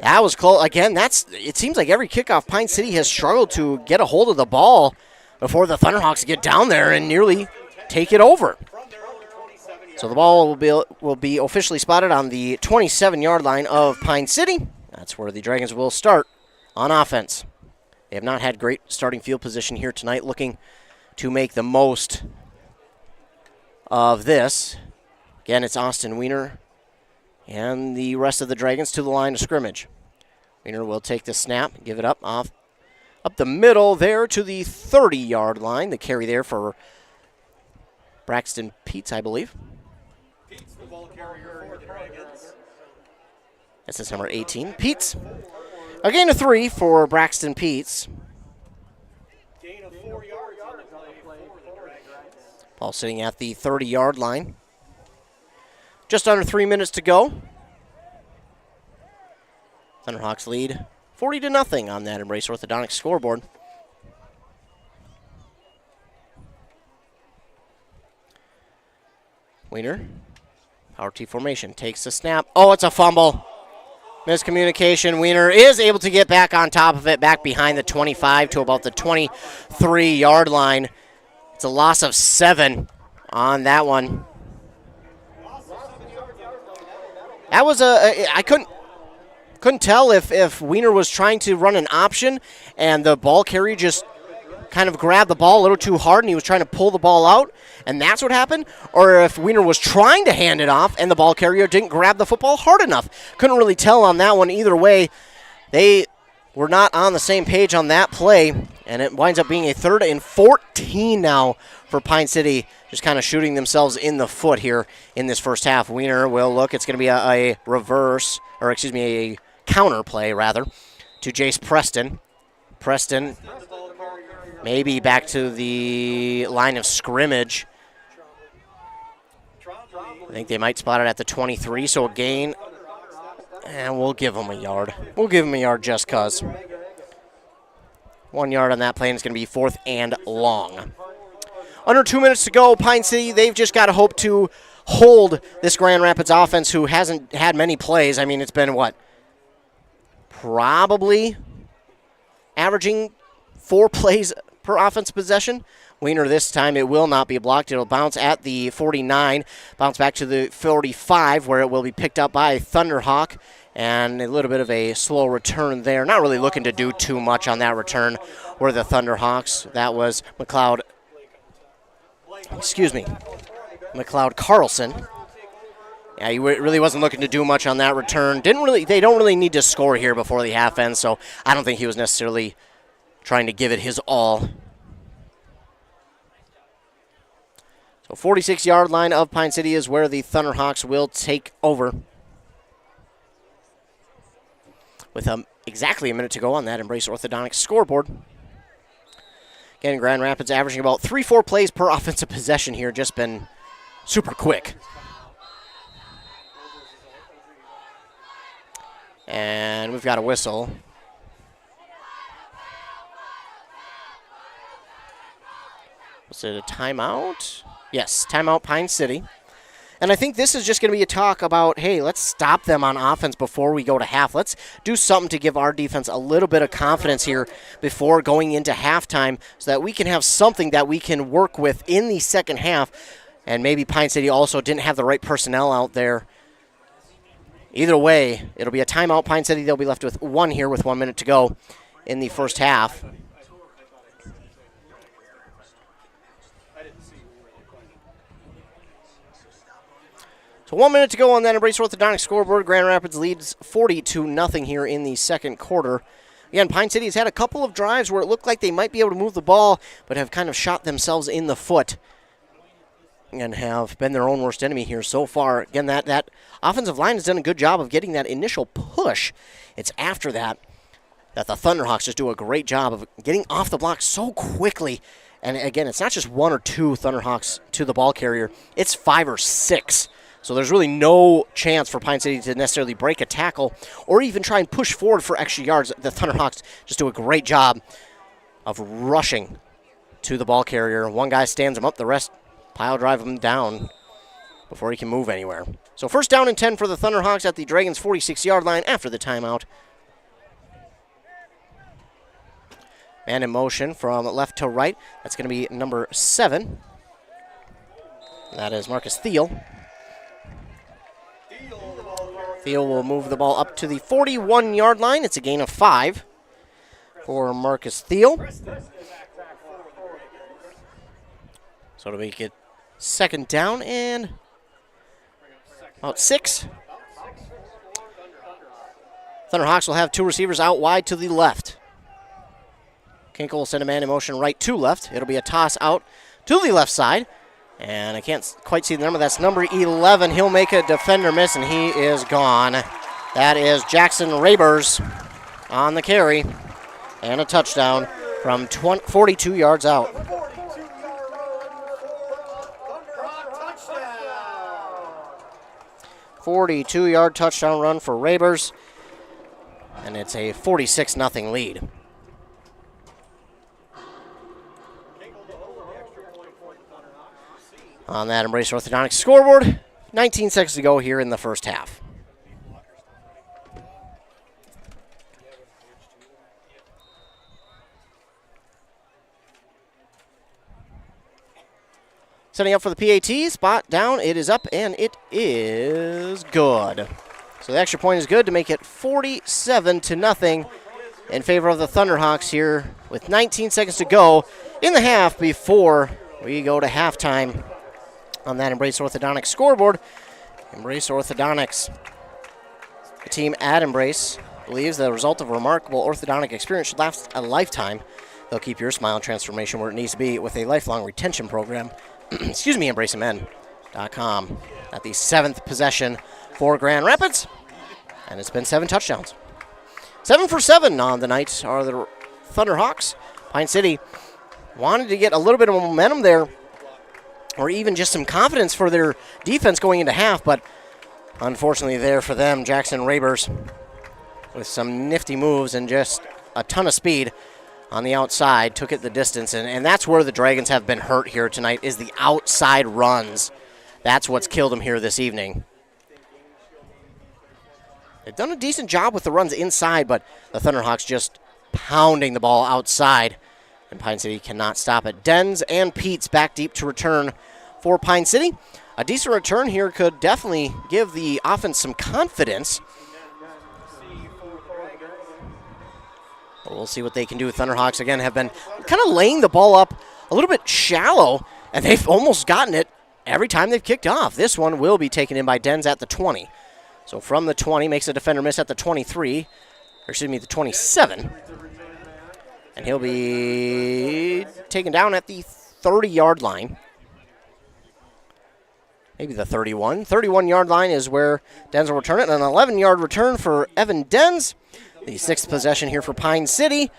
That was close. Again, it seems like every kickoff Pine City has struggled to get a hold of the ball before the Thunderhawks get down there and nearly take it over. So the ball will be officially spotted on the 27-yard line of Pine City. That's where the Dragons will start on offense. They have not had great starting field position here tonight, looking to make the most of this. Again, it's Austin Wiener and the rest of the Dragons to the line of scrimmage. Wiener will take the snap, give it up the middle there to the 30-yard line. The carry there for Braxton Peets, I believe. Peets, the ball carrier for the Dragons. This is number 18, Peets. A gain of 3 for Braxton Peets. Gain of 4 yards on the play for the Dragons. Ball sitting at the 30-yard line. Just under 3 minutes to go. Thunderhawks lead 40-0 on that Embrace Orthodontics scoreboard. Wiener, power T formation, takes the snap. Oh, it's a fumble. Miscommunication. Wiener is able to get back on top of it, back behind the 25 to about the 23-yard line. It's a loss of 7 on that one. That was I couldn't tell if Wiener was trying to run an option and the ball carrier just kind of grabbed the ball a little too hard and he was trying to pull the ball out, and that's what happened, or if Wiener was trying to hand it off and the ball carrier didn't grab the football hard enough. Couldn't really tell on that one either way. They were not on the same page on that play, and it winds up being a 3rd and 14 now for Pine City, just kind of shooting themselves in the foot here in this first half. Wiener will look. It's going to be a counter play, rather, to Jace Preston. Preston maybe back to the line of scrimmage. I think they might spot it at the 23, so a gain. And we'll give them a yard. We'll give them a yard just because. 1 yard on that play, and it's going to be 4th and long. Under 2 minutes to go, Pine City, they've just got to hope to hold this Grand Rapids offense who hasn't had many plays. I mean, it's been, probably averaging 4 plays per offensive possession. Wiener this time, it will not be blocked. It'll bounce at the 49, bounce back to the 45, where it will be picked up by Thunderhawk, and a little bit of a slow return there. Not really looking to do too much on that return were the Thunderhawks. That was McLeod Carlson. Yeah, he really wasn't looking to do much on that return. They don't really need to score here before the half ends, so I don't think he was necessarily trying to give it his all. So 46-yard line of Pine City is where the Thunderhawks will take over. With exactly a minute to go on that Embrace Orthodontics scoreboard. Again, Grand Rapids averaging about 3-4 plays per offensive possession here. Just been super quick. And we've got a whistle. Was it a timeout? Yes, timeout Pine City. And I think this is just going to be a talk about, hey, let's stop them on offense before we go to half. Let's do something to give our defense a little bit of confidence here before going into halftime so that we can have something that we can work with in the second half. And maybe Pine City also didn't have the right personnel out there. Either way, it'll be a timeout. Pine City, they'll be left with one here with 1 minute to go in the first half. So 1 minute to go on that Embrace Orthodontics scoreboard. Grand Rapids leads 40-0 here in the second quarter. Again, Pine City has had a couple of drives where it looked like they might be able to move the ball, but have kind of shot themselves in the foot and have been their own worst enemy here so far. Again, that offensive line has done a good job of getting that initial push. It's after that the Thunderhawks just do a great job of getting off the block so quickly. And again, it's not just one or two Thunderhawks to the ball carrier. It's 5 or 6. So there's really no chance for Pine City to necessarily break a tackle or even try and push forward for extra yards. The Thunderhawks just do a great job of rushing to the ball carrier. One guy stands him up, the rest pile drive him down before he can move anywhere. So first down and 10 for the Thunderhawks at the Dragons' 46-yard line after the timeout. Man in motion from left to right. That's going to be number 7. That is Marcus Thiel. Thiel will move the ball up to the 41-yard line. It's a gain of 5 for Marcus Thiel. So to make it second down and about 6. Thunderhawks will have 2 receivers out wide to the left. Kinkle will send a man in motion right to left. It'll be a toss out to the left side. And I can't quite see the number. That's number 11. He'll make a defender miss, and he is gone. That is Jackson Rabers on the carry. And a touchdown from 42 yards out. "42-yard touchdown run for Rabers. And it's a 46-0 lead. On that Embrace Orthodontics scoreboard, 19 seconds to go here in the first half. Setting up for the PAT, spot down, it is up, and it is good. So the extra point is good to make it 47-0 in favor of the Thunderhawks here with 19 seconds to go in the half before we go to halftime. On that Embrace Orthodontics scoreboard, Embrace Orthodontics. The team at Embrace believes the result of a remarkable orthodontic experience should last a lifetime. They'll keep your smile and transformation where it needs to be with a lifelong retention program. EmbraceMN.com. At the 7th possession for Grand Rapids, and it's been 7 touchdowns. 7 for 7 on the night are the Thunderhawks. Pine City wanted to get a little bit of momentum there, or even just some confidence for their defense going into half, but unfortunately there for them, Jackson Rabers with some nifty moves and just a ton of speed on the outside took it the distance, and that's where the Dragons have been hurt here tonight, is the outside runs. That's what's killed them here this evening. They've done a decent job with the runs inside, but the Thunderhawks just pounding the ball outside, and Pine City cannot stop it. Dens and Peets back deep to return for Pine City. A decent return here could definitely give the offense some confidence. But we'll see what they can do. Thunderhawks, again, have been kind of laying the ball up a little bit shallow, and they've almost gotten it every time they've kicked off. This one will be taken in by Dens at the 20. So from the 20, makes a defender miss at the 23, or excuse me, the 27. And he'll be taken down at the 30-yard line. Maybe the 31. 31-yard line is where Dens will return it. An 11-yard return for Evan Dens. The 6th possession here for Pine City.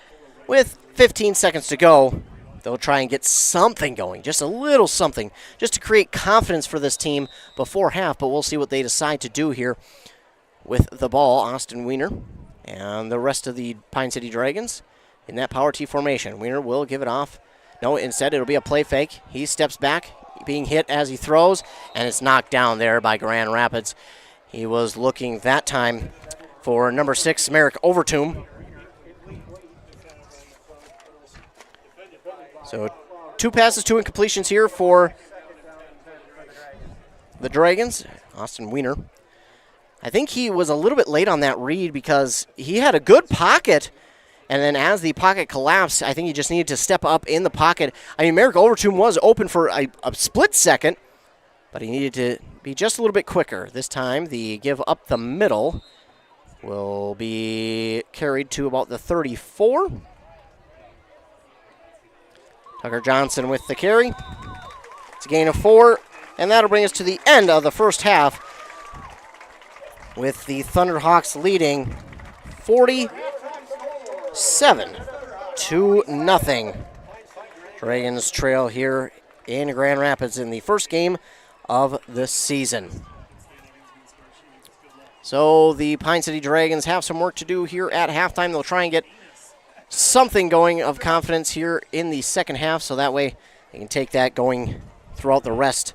With 15 seconds to go, they'll try and get something going, just a little something, just to create confidence for this team before half. But we'll see what they decide to do here with the ball. Austin Wiener and the rest of the Pine City Dragons in that power T formation. Wiener will give it off. No, instead it'll be a play fake. He steps back, being hit as he throws, and it's knocked down there by Grand Rapids. He was looking that time for number 6, Merrick Overtomb. So 2 passes, 2 incompletions here for the Dragons. Austin Wiener. I think he was a little bit late on that read because he had a good pocket, and then as the pocket collapsed, I think he just needed to step up in the pocket. I mean, Merrick Overtomb was open for a split second, but he needed to be just a little bit quicker. This time, the give up the middle will be carried to about the 34. Tucker Johnson with the carry. It's a gain of 4, and that'll bring us to the end of the first half with the Thunderhawks leading 47-0. Dragons trail here in Grand Rapids in the first game of the season. So the Pine City Dragons have some work to do here at halftime. They'll try and get something going of confidence here in the second half, so that way they can take that going throughout the rest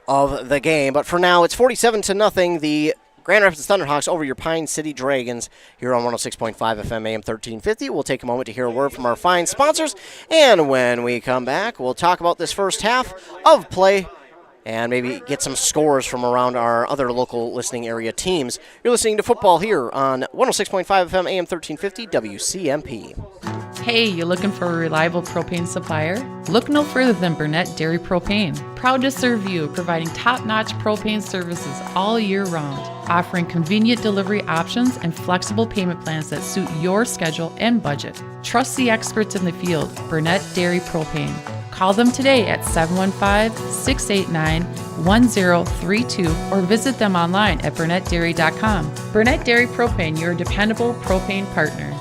of the game. But for now, it's 47-0. The Grand Rapids Thunderhawks over your Pine City Dragons here on 106.5 FM AM 1350. We'll take a moment to hear a word from our fine sponsors, and when we come back, we'll talk about this first half of play and maybe get some scores from around our other local listening area teams. You're listening to football here on 106.5 FM AM 1350 WCMP. Hey, you looking for a reliable propane supplier? Look no further than Burnett Dairy Propane. Proud to serve you, providing top-notch propane services all year round, offering convenient delivery options and flexible payment plans that suit your schedule and budget. Trust the experts in the field, Burnett Dairy Propane. Call them today at 715-689-1032 or visit them online at burnettdairy.com. Burnett Dairy Propane, your dependable propane partner.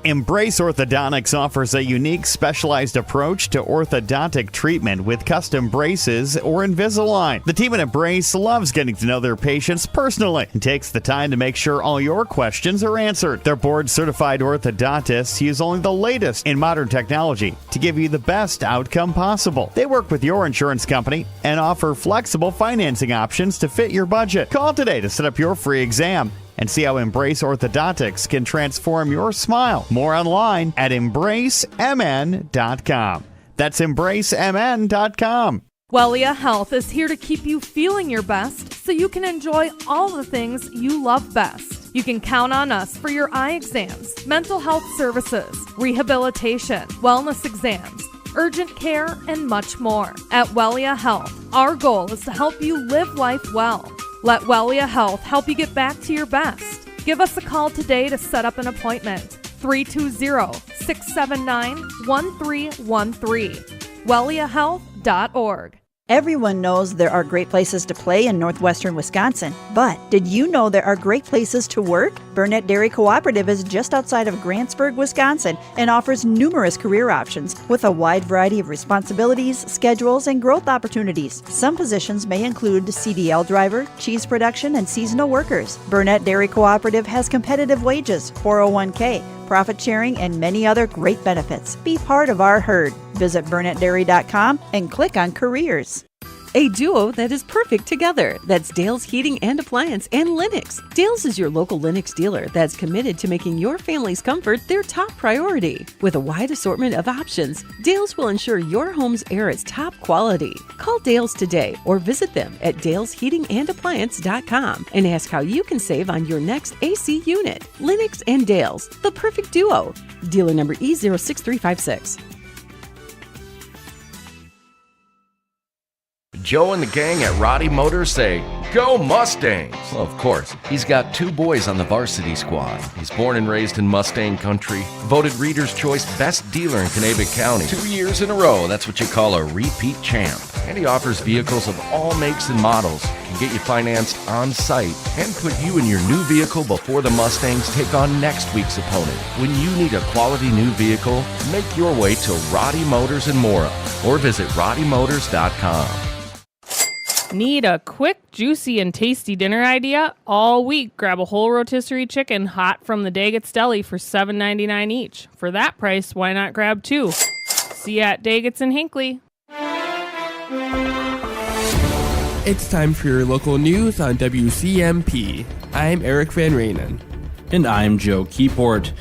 Embrace Orthodontics offers a unique specialized approach to orthodontic treatment with custom braces or Invisalign. The team at Embrace loves getting to know their patients personally and takes the time to make sure all your questions are answered. Their board-certified orthodontists use only the latest in modern technology to give you the best outcome possible. They work with your insurance company and offer flexible financing options to fit your budget. Call today to set up your free exam and see how Embrace Orthodontics can transform your smile. More online at embracemn.com. That's embracemn.com. Wellia Health is here to keep you feeling your best so you can enjoy all the things you love best. You can count on us for your eye exams, mental health services, rehabilitation, wellness exams, urgent care, and much more. At Wellia Health, our goal is to help you live life well. Let Wellia Health help you get back to your best. Give us a call today to set up an appointment. 320-679-1313. WelliaHealth.org. Everyone knows there are great places to play in northwestern Wisconsin, but did you know there are great places to work? Burnett Dairy Cooperative is just outside of Grantsburg, Wisconsin, and offers numerous career options with a wide variety of responsibilities, schedules, and growth opportunities. Some positions may include CDL driver, cheese production, and seasonal workers. Burnett Dairy Cooperative has competitive wages, 401k, profit sharing, and many other great benefits. Be part of our herd. Visit BurnettDairy.com and click on Careers. A duo that is perfect together. That's Dale's Heating and Appliance and Lennox. Dale's is your local Lennox dealer that's committed to making your family's comfort their top priority. With a wide assortment of options, Dale's will ensure your home's air is top quality. Call Dale's today or visit them at dalesheatingandappliance.com and ask how you can save on your next AC unit. Lennox and Dale's, the perfect duo. Dealer number E06356. Joe and the gang at Roddy Motors say, "Go Mustangs!" Well, of course, he's got 2 boys on the varsity squad. He's born and raised in Mustang country, voted Reader's Choice Best Dealer in Kanabec County 2 years in a row. That's what you call a repeat champ. And he offers vehicles of all makes and models, can get you financed on site, and put you in your new vehicle before the Mustangs take on next week's opponent. When you need a quality new vehicle, make your way to Roddy Motors in Mora or visit roddymotors.com. Need a quick, juicy, and tasty dinner idea? All week, grab a whole rotisserie chicken hot from the Daggett's Deli for $7.99 each. For that price, why not grab 2? See you at Daggett's in Hinckley. It's time for your local news on WCMP. I'm Eric Van Rainen. And I'm Joe Keyport.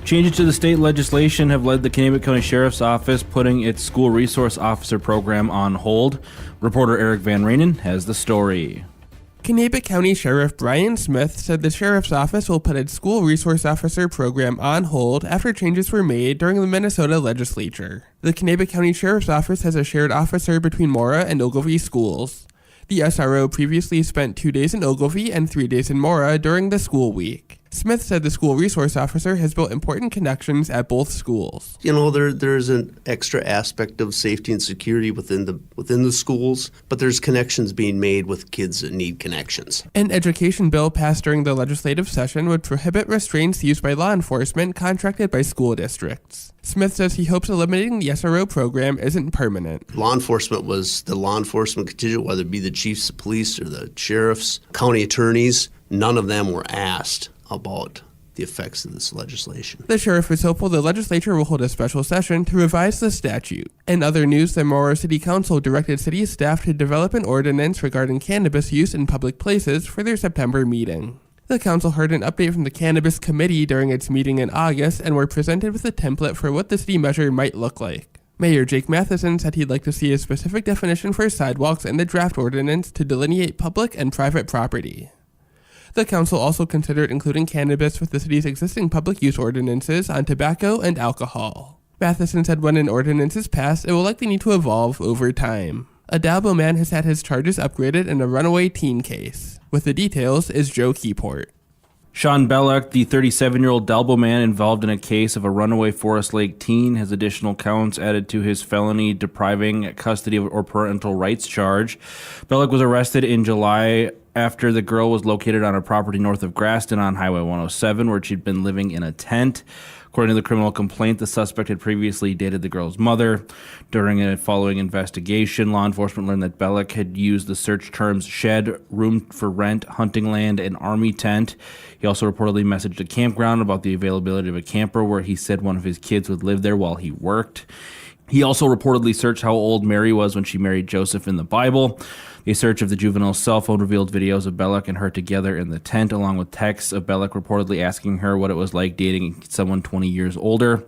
Changes to the state legislation have led the Kanabec County Sheriff's Office putting its school resource officer program on hold. Reporter Eric Van Rainen has the story. Kanabec County Sheriff Brian Smith said the Sheriff's Office will put its school resource officer program on hold after changes were made during the Minnesota legislature. The Kanabec County Sheriff's Office has a shared officer between Mora and Ogilvie schools. The SRO previously spent 2 days in Ogilvie and 3 days in Mora during the school week. Smith said the school resource officer has built important connections at both schools. You know, there's an extra aspect of safety and security within the schools, but there's connections being made with kids that need connections. An education bill passed during the legislative session would prohibit restraints used by law enforcement contracted by school districts. Smith says he hopes eliminating the SRO program isn't permanent. Law enforcement was the law enforcement contingent, whether it be the chiefs of police or the sheriffs, county attorneys, none of them were asked about the effects of this legislation. The sheriff is hopeful the legislature will hold a special session to revise the statute. In other news, the Mora City Council directed city staff to develop an ordinance regarding cannabis use in public places for their September meeting. The council heard an update from the Cannabis Committee during its meeting in August and were presented with a template for what the city measure might look like. Mayor Jake Matheson said he'd like to see a specific definition for sidewalks in the draft ordinance to delineate public and private property. The council also considered including cannabis with the city's existing public use ordinances on tobacco and alcohol. Matheson said when an ordinance is passed, it will likely need to evolve over time. A Dalbo man has had his charges upgraded in a runaway teen case. With the details is Joe Keyport. Sean Bellock, the 37-year-old Dalbo man involved in a case of a runaway Forest Lake teen, has additional counts added to his felony depriving custody or parental rights charge. Bellock was arrested in July after the girl was located on a property north of Graston on Highway 107, where she'd been living in a tent. According to the criminal complaint, the suspect had previously dated the girl's mother. During a following investigation, law enforcement learned that Bellock had used the search terms shed, room for rent, hunting land, and army tent. He also reportedly messaged a campground about the availability of a camper where he said one of his kids would live there while he worked. He also reportedly searched how old Mary was when she married Joseph in the Bible. A search of the juvenile's cell phone revealed videos of Bellock and her together in the tent, along with texts of Bellock reportedly asking her what it was like dating someone 20 years older.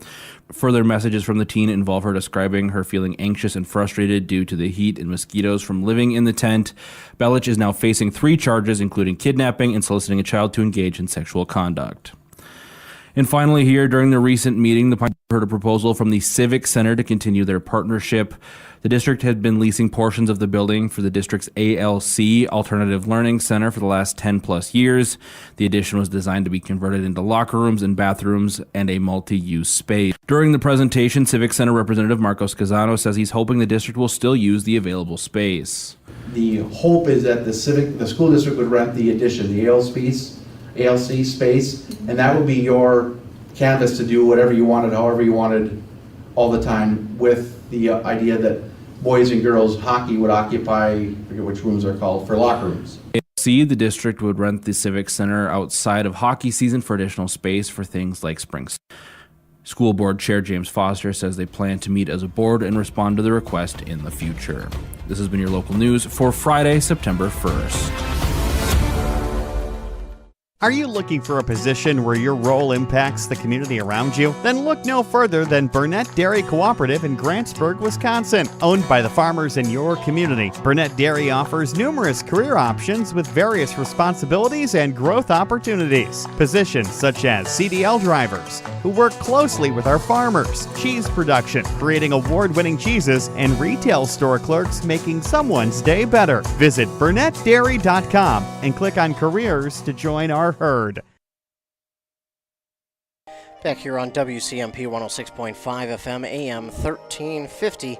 Further messages from the teen involve her describing her feeling anxious and frustrated due to the heat and mosquitoes from living in the tent. Bellock is now facing 3 charges, including kidnapping and soliciting a child to engage in sexual conduct. And finally here, during the recent meeting, the Pine heard a proposal from the Civic Center to continue their partnership. The district had been leasing portions of the building for the district's ALC, Alternative Learning Center, for the last 10 plus years. The addition was designed to be converted into locker rooms and bathrooms and a multi-use space. During the presentation, Civic Center Representative Marcos Casano says he's hoping the district will still use the available space. The hope is that the school district would rent the addition, the ALC space, and that would be your canvas to do whatever you wanted, however you wanted, all the time, with the idea that boys and girls hockey would occupy, I forget which rooms are called, for locker rooms. The district would rent the Civic Center outside of hockey season for additional space for things like spring. School Board Chair James Foster says they plan to meet as a board and respond to the request in the future. This has been your local news for Friday, September 1st. Are you looking for a position where your role impacts the community around you? Then look no further than Burnett Dairy Cooperative in Grantsburg, Wisconsin. Owned by the farmers in your community, Burnett Dairy offers numerous career options with various responsibilities and growth opportunities. Positions such as CDL drivers, who work closely with our farmers, cheese production, creating award-winning cheeses, and retail store clerks making someone's day better. Visit BurnettDairy.com and click on Careers to join our herd. Back here on WCMP 106.5 FM, AM 1350.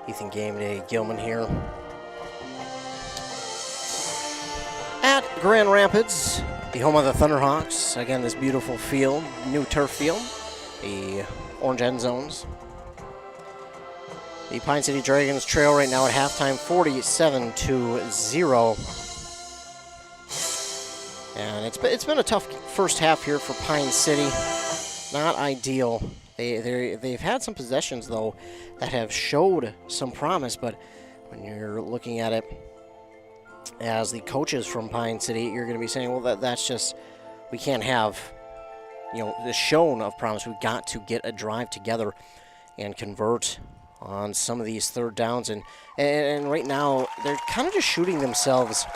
Ethan Game Day Gilman here. At Grand Rapids, the home of the Thunderhawks. Again, this beautiful field, new turf field, the orange end zones. The Pine City Dragons trail right now at halftime, 47-0. And it's been a tough first half here for Pine City. Not ideal. They've had some possessions, though, that have showed some promise, but when you're looking at it as the coaches from Pine City, you're going to be saying, well, that's just, we can't have, the shown of promise. We've got to get a drive together and convert on some of these third downs. And right now, they're kind of just shooting themselves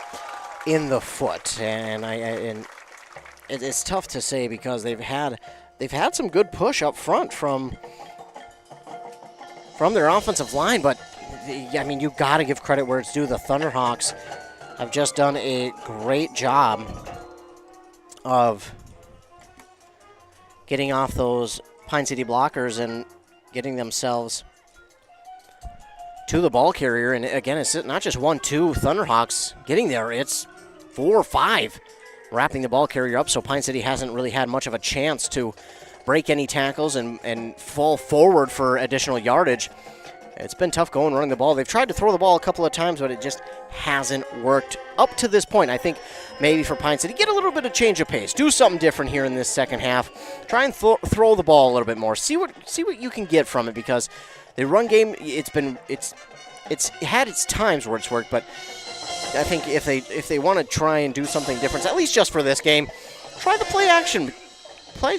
in the foot. And it's tough to say because they've had some good push up front from their offensive line, but you got to give credit where it's due. The Thunderhawks have just done a great job of getting off those Pine City blockers and getting themselves to the ball carrier. And again, it's not just 1-2 Thunderhawks getting there, it's 4 or 5 wrapping the ball carrier up, so Pine City hasn't really had much of a chance to break any tackles and fall forward for additional yardage. It's been tough going running the ball. They've tried to throw the ball a couple of times, but it just hasn't worked up to this point. I think maybe for Pine City, get a little bit of change of pace. Do something different here in this second half. Try and throw the ball a little bit more. See what you can get from it, because the run game, it's had its times where it's worked, but I think if they want to try and do something different, at least just for this game, try the play action.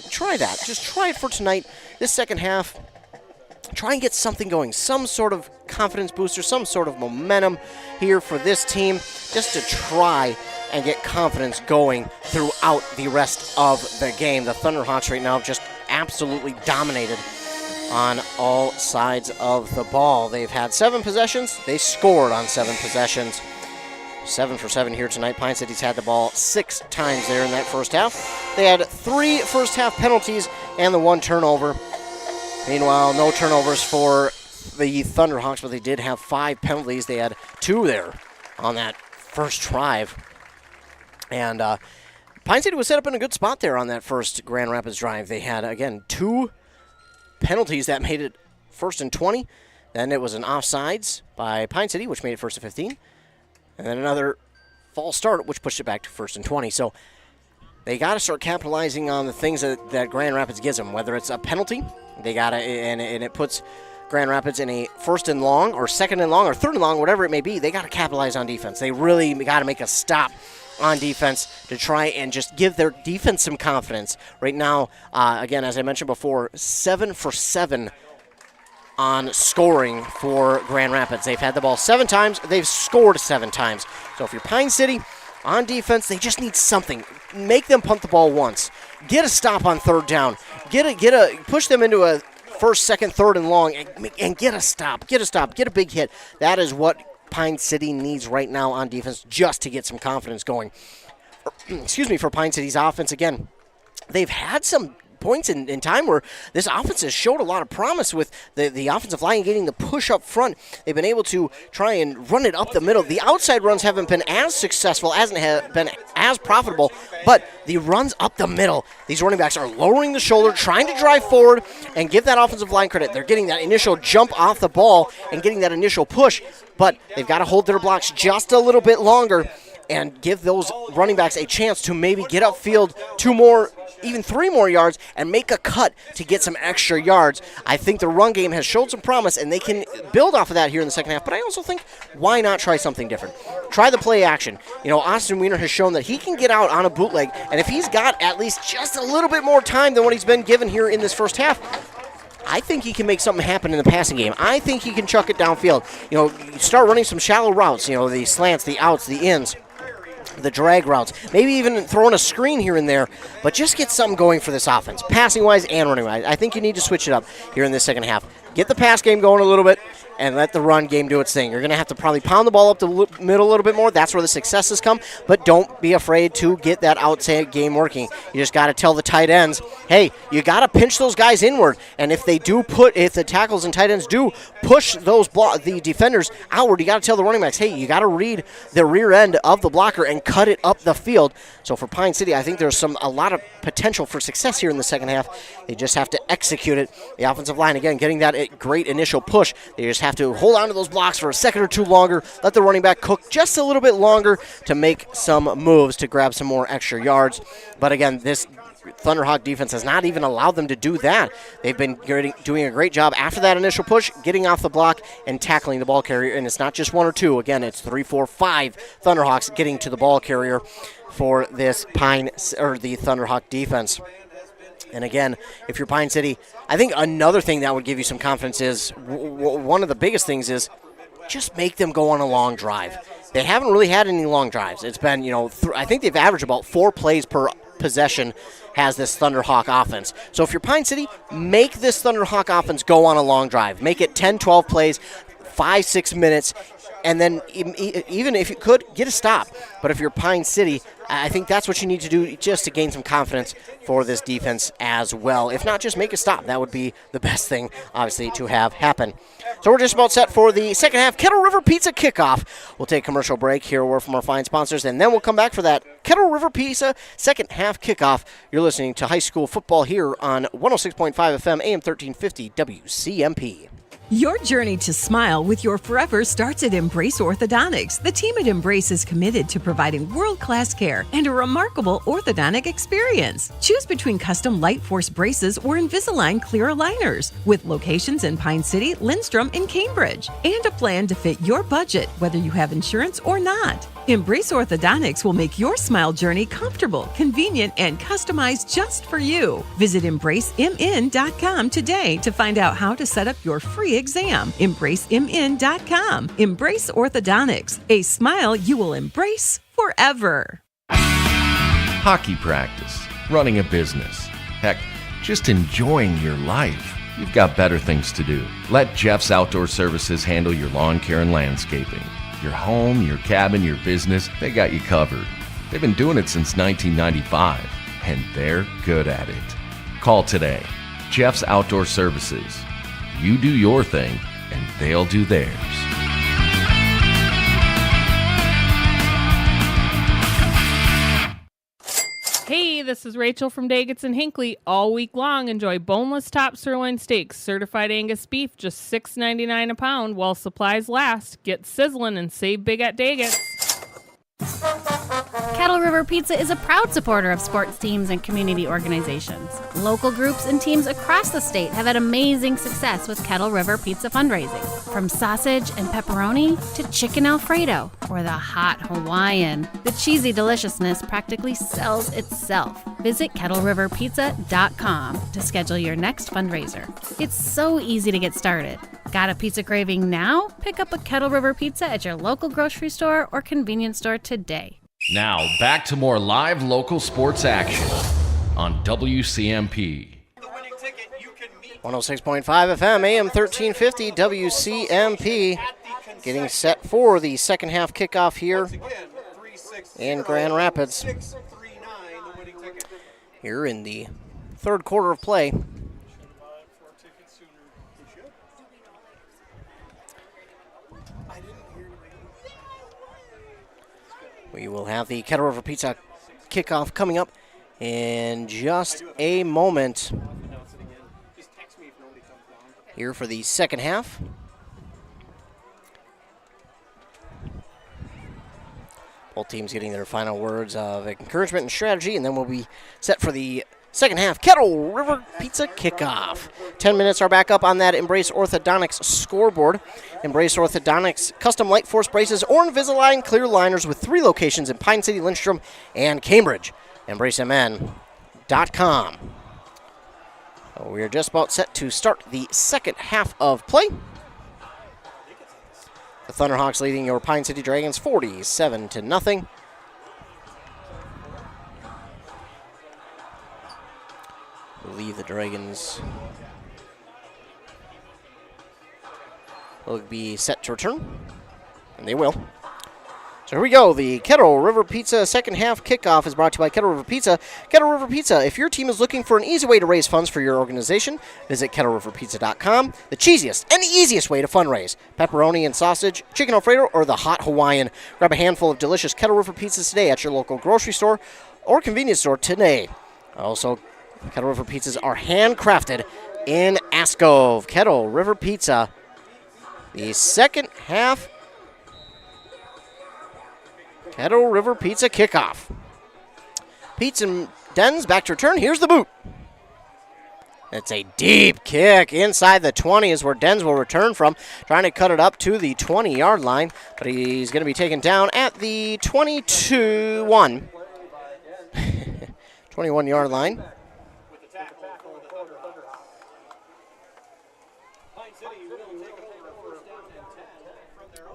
Try that. Just try it for tonight, this second half. Try and get something going, some sort of confidence booster, some sort of momentum here for this team, just to try and get confidence going throughout the rest of the game. The Thunderhawks right now have just absolutely dominated on all sides of the ball. They've had 7 possessions. They scored on 7 possessions. 7 for 7 here tonight. Pine City's had the ball 6 times there in that first half. They had 3 first half penalties and the 1 turnover. Meanwhile, no turnovers for the Thunderhawks, but they did have 5 penalties. They had 2 there on that first drive. And Pine City was set up in a good spot there on that first Grand Rapids drive. They had, again, 2 penalties that made it 1st and 20. Then it was an offsides by Pine City, which made it 1st and 15. And then another false start, which pushed it back to 1st and 20. So they got to start capitalizing on the things that Grand Rapids gives them, whether it's a penalty. They got to, and it puts Grand Rapids in a 1st and long or 2nd and long or 3rd and long, whatever it may be. They got to capitalize on defense. They really got to make a stop on defense to try and just give their defense some confidence. Right now, again, as I mentioned before, 7 for 7 on scoring for Grand Rapids. They've had the ball 7 times. They've scored 7 times. So if you're Pine City, on defense, they just need something. Make them punt the ball once. Get a stop on 3rd down. Push them into a 1st, 2nd, 3rd and long, and get a stop. Get a big hit. That is what Pine City needs right now on defense, just to get some confidence going. For Pine City's offense, again, they've had some points in time where this offense has showed a lot of promise with the offensive line getting the push up front. They've been able to try and run it up the middle. The outside runs haven't been as successful, hasn't been as profitable, but the runs up the middle, these running backs are lowering the shoulder, trying to drive forward and give that offensive line credit. They're getting that initial jump off the ball and getting that initial push, but they've got to hold their blocks just a little bit longer and give those running backs a chance to maybe get upfield 2 more, even 3 more yards and make a cut to get some extra yards. I think the run game has showed some promise, and they can build off of that here in the second half, but I also think, why not try something different? Try the play action. Austin Wiener has shown that he can get out on a bootleg, and if he's got at least just a little bit more time than what he's been given here in this first half, I think he can make something happen in the passing game. I think he can chuck it downfield. Start running some shallow routes, the slants, the outs, the ins, the drag routes, maybe even throwing a screen here and there, but just get something going for this offense, passing-wise and running-wise. I think you need to switch it up here in this second half. Get the pass game going a little bit and let the run game do its thing. You're going to have to probably pound the ball up the middle a little bit more. That's where the successes come, but don't be afraid to get that outside game working. You just got to tell the tight ends, hey, you got to pinch those guys inward, and if the tackles and tight ends do push the defenders outward, you got to tell the running backs, hey, you got to read the rear end of the blocker and cut it up the field. So for Pine City, I think there's a lot of potential for success here in the second half. They just have to execute it. The offensive line, again, getting that great initial push. They just have have to hold on to those blocks for a second or two longer, let the running back cook just a little bit longer to make some moves to grab some more extra yards. But again, this Thunderhawk defense has not even allowed them to do that. They've been doing a great job after that initial push, getting off the block and tackling the ball carrier. And it's not just one or two. Again, it's 3, 4, 5 Thunderhawks getting to the ball carrier for this the Thunderhawk defense. And again, if you're Pine City, I think another thing that would give you some confidence is one of the biggest things is just make them go on a long drive. They haven't really had any long drives. It's been, I think they've averaged about 4 plays per possession has this Thunderhawk offense. So if you're Pine City, make this Thunderhawk offense go on a long drive. Make it 10, 12 plays, 5, 6 minutes, and then even if you could, get a stop. But if you're Pine City, I think that's what you need to do just to gain some confidence for this defense as well. If not, just make a stop. That would be the best thing, obviously, to have happen. So we're just about set for the second half Kettle River Pizza kickoff. We'll take a commercial break, hear a word from our fine sponsors, and then we'll come back for that Kettle River Pizza second half kickoff. You're listening to high school football here on 106.5 FM, AM 1350 WCMP. Your journey to smile with your forever starts at Embrace Orthodontics. The team at Embrace is committed to providing world-class care and a remarkable orthodontic experience. Choose between custom Light Force braces or Invisalign clear aligners, with locations in Pine City, Lindstrom, and Cambridge, and a plan to fit your budget, whether you have insurance or not. Embrace Orthodontics will make your smile journey comfortable, convenient, and customized just for you. Visit EmbraceMN.com today to find out how to set up your free exam. EmbraceMN.com. Embrace Orthodontics, a smile you will embrace forever. Hockey practice, running a business, heck, just enjoying your life. You've got better things to do. Let Jeff's Outdoor Services handle your lawn care and landscaping. Your home, your cabin, your business, they got you covered. They've been doing it since 1995, and they're good at it. Call today. Jeff's Outdoor Services. You do your thing, and they'll do theirs. Hey, this is Rachel from Daggett and Hinckley. All week long, enjoy boneless top sirloin steaks, certified Angus beef, just $6.99 a pound while supplies last. Get sizzling and save big at Daggett's. Kettle River Pizza is a proud supporter of sports teams and community organizations. Local groups and teams across the state have had amazing success with Kettle River Pizza fundraising. From sausage and pepperoni to chicken Alfredo or the hot Hawaiian, the cheesy deliciousness practically sells itself. Visit KettleRiverPizza.com to schedule your next fundraiser. It's so easy to get started. Got a pizza craving now? Pick up a Kettle River Pizza at your local grocery store or convenience store today. Now, back to more live local sports action on WCMP. 106.5 FM, AM 1350 WCMP. Getting set for the second half kickoff here in Grand Rapids. Here in the third quarter of play. We will have the Kettle River Pizza kickoff coming up in just a moment. Here for the second half. Both teams getting their final words of encouragement and strategy, and then we'll be set for the second half Kettle River Pizza kickoff. 10 minutes are back up on that Embrace Orthodontics scoreboard. Embrace Orthodontics custom Light Force braces or Invisalign clear liners with 3 locations in Pine City, Lindstrom, and Cambridge. EmbraceMN.com. We are just about set to start the second half of play. The Thunderhawks leading your Pine City Dragons 47-0. I believe the Dragons will be set to return, and they will. So here we go. The Kettle River Pizza second half kickoff is brought to you by Kettle River Pizza. Kettle River Pizza, if your team is looking for an easy way to raise funds for your organization, visit KettleRiverPizza.com. The cheesiest and easiest way to fundraise. Pepperoni and sausage, chicken Alfredo, or the hot Hawaiian. Grab a handful of delicious Kettle River pizzas today at your local grocery store or convenience store today. Also, Kettle River pizzas are handcrafted in Ascove. Kettle River Pizza. The second half Kettle River Pizza kickoff. Pete's and Dens back to return. Here's the boot. It's a deep kick inside the 20 is where Dens will return from. Trying to cut it up to the 20-yard line, but he's going to be taken down at the 22-1. 21-yard line.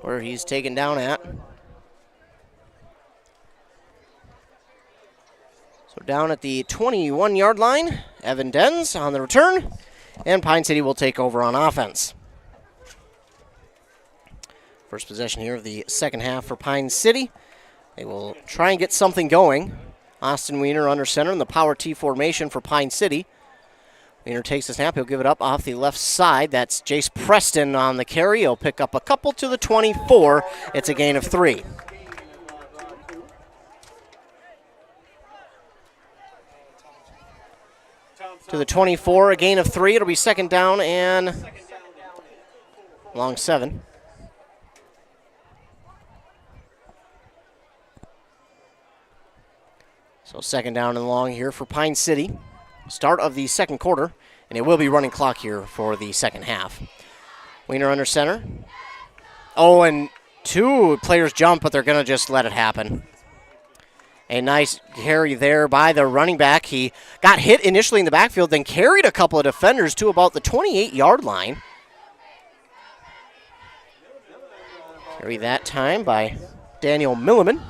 Where he's taken down at. So down at the 21-yard line, Evan Dens on the return, and Pine City will take over on offense. First possession here of the second half for Pine City. They will try and get something going. Austin Wiener under center in the power T formation for Pine City. Wiener takes the snap. He'll give it up off the left side. That's Jace Preston on the carry. He'll pick up a couple to the 24. It's a gain of 3. To the 24, a gain of 3. It'll be second down and long 7. So second down and long here for Pine City. Start of the second quarter, and it will be running clock here for the second half. Wiener under center. Oh, and 2 players jump, but they're going to just let it happen. A nice carry there by the running back. He got hit initially in the backfield, then carried a couple of defenders to about the 28-yard line. Carry that time by Daniel Milliman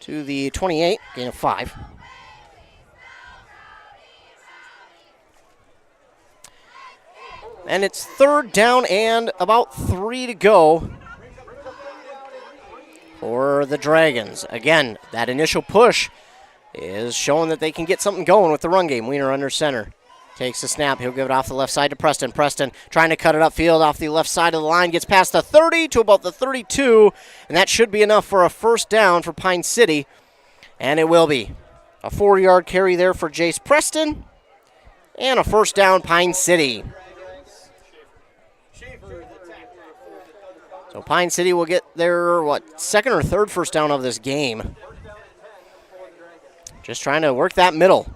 to the 28, gain of 5. And it's third down and about 3 to go for the Dragons. Again, that initial push is showing that they can get something going with the run game. Wiener under center. Takes the snap. He'll give it off the left side to Preston. Preston trying to cut it upfield off the left side of the line. Gets past the 30 to about the 32. And that should be enough for a first down for Pine City. And it will be. A 4-yard carry there for Jace Preston. And a first down, Pine City. So Pine City will get their, second or third first down of this game. Just trying to work that middle.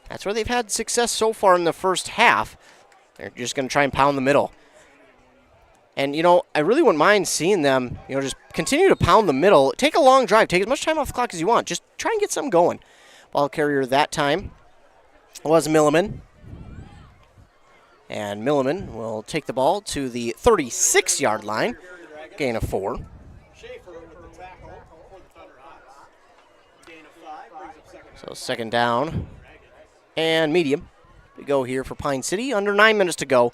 That's where they've had success so far in the first half. They're just going to try and pound the middle. And, I really wouldn't mind seeing them, just continue to pound the middle. Take a long drive. Take as much time off the clock as you want. Just try and get something going. Ball carrier that time was Milliman. And Milliman will take the ball to the 36-yard line. Gain of 4. So second down and medium to go here for Pine City. Under 9 minutes to go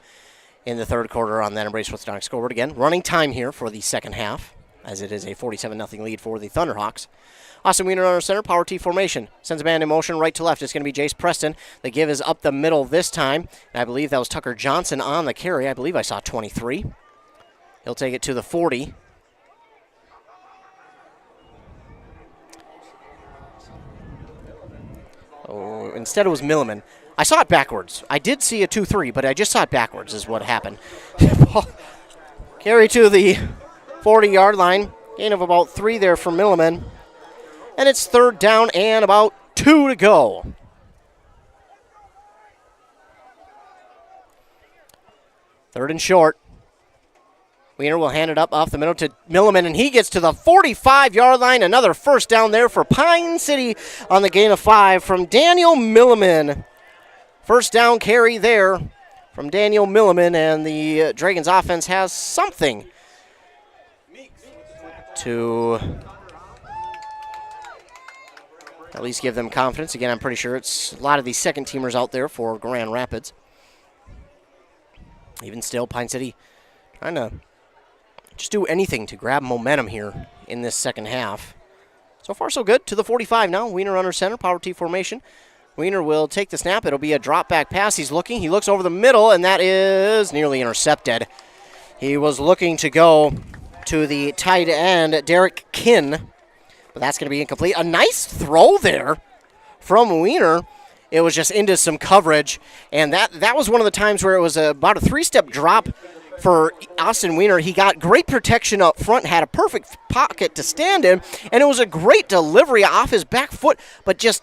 in the third quarter on that Embrace Orthodontics scoreboard. Again, running time here for the second half, as it is a 47-0 lead for the Thunderhawks. Austin Wiener under center, power T formation. Sends a man in motion right to left. It's going to be Jace Preston. The give is up the middle this time. And I believe that was Tucker Johnson on the carry. I believe I saw 23. He'll take it to the 40. Oh, instead it was Milliman. I saw it backwards. I did see a 2-3, but I just saw it backwards is what happened. Carry to the 40-yard line. Gain of about 3 there for Milliman. And it's third down and about 2 to go. Third and short. Wiener will hand it up off the middle to Milliman, and he gets to the 45-yard line. Another first down there for Pine City on the gain of 5 from Daniel Milliman. First down carry there from Daniel Milliman, and the Dragons offense has something to at least give them confidence. Again, I'm pretty sure it's a lot of these second-teamers out there for Grand Rapids. Even still, Pine City trying to just do anything to grab momentum here in this second half. So far, so good. To the 45 now. Wiener under center, power T formation. Wiener will take the snap. It'll be a drop-back pass. He's looking. He looks over the middle, and that is nearly intercepted. He was looking to go to the tight end, Derek Kinn, but that's going to be incomplete. A nice throw there from Wiener, it was just into some coverage. And that was one of the times where it was about a 3-step drop for Austin Weiner. He got great protection up front, had a perfect pocket to stand in, and it was a great delivery off his back foot, but just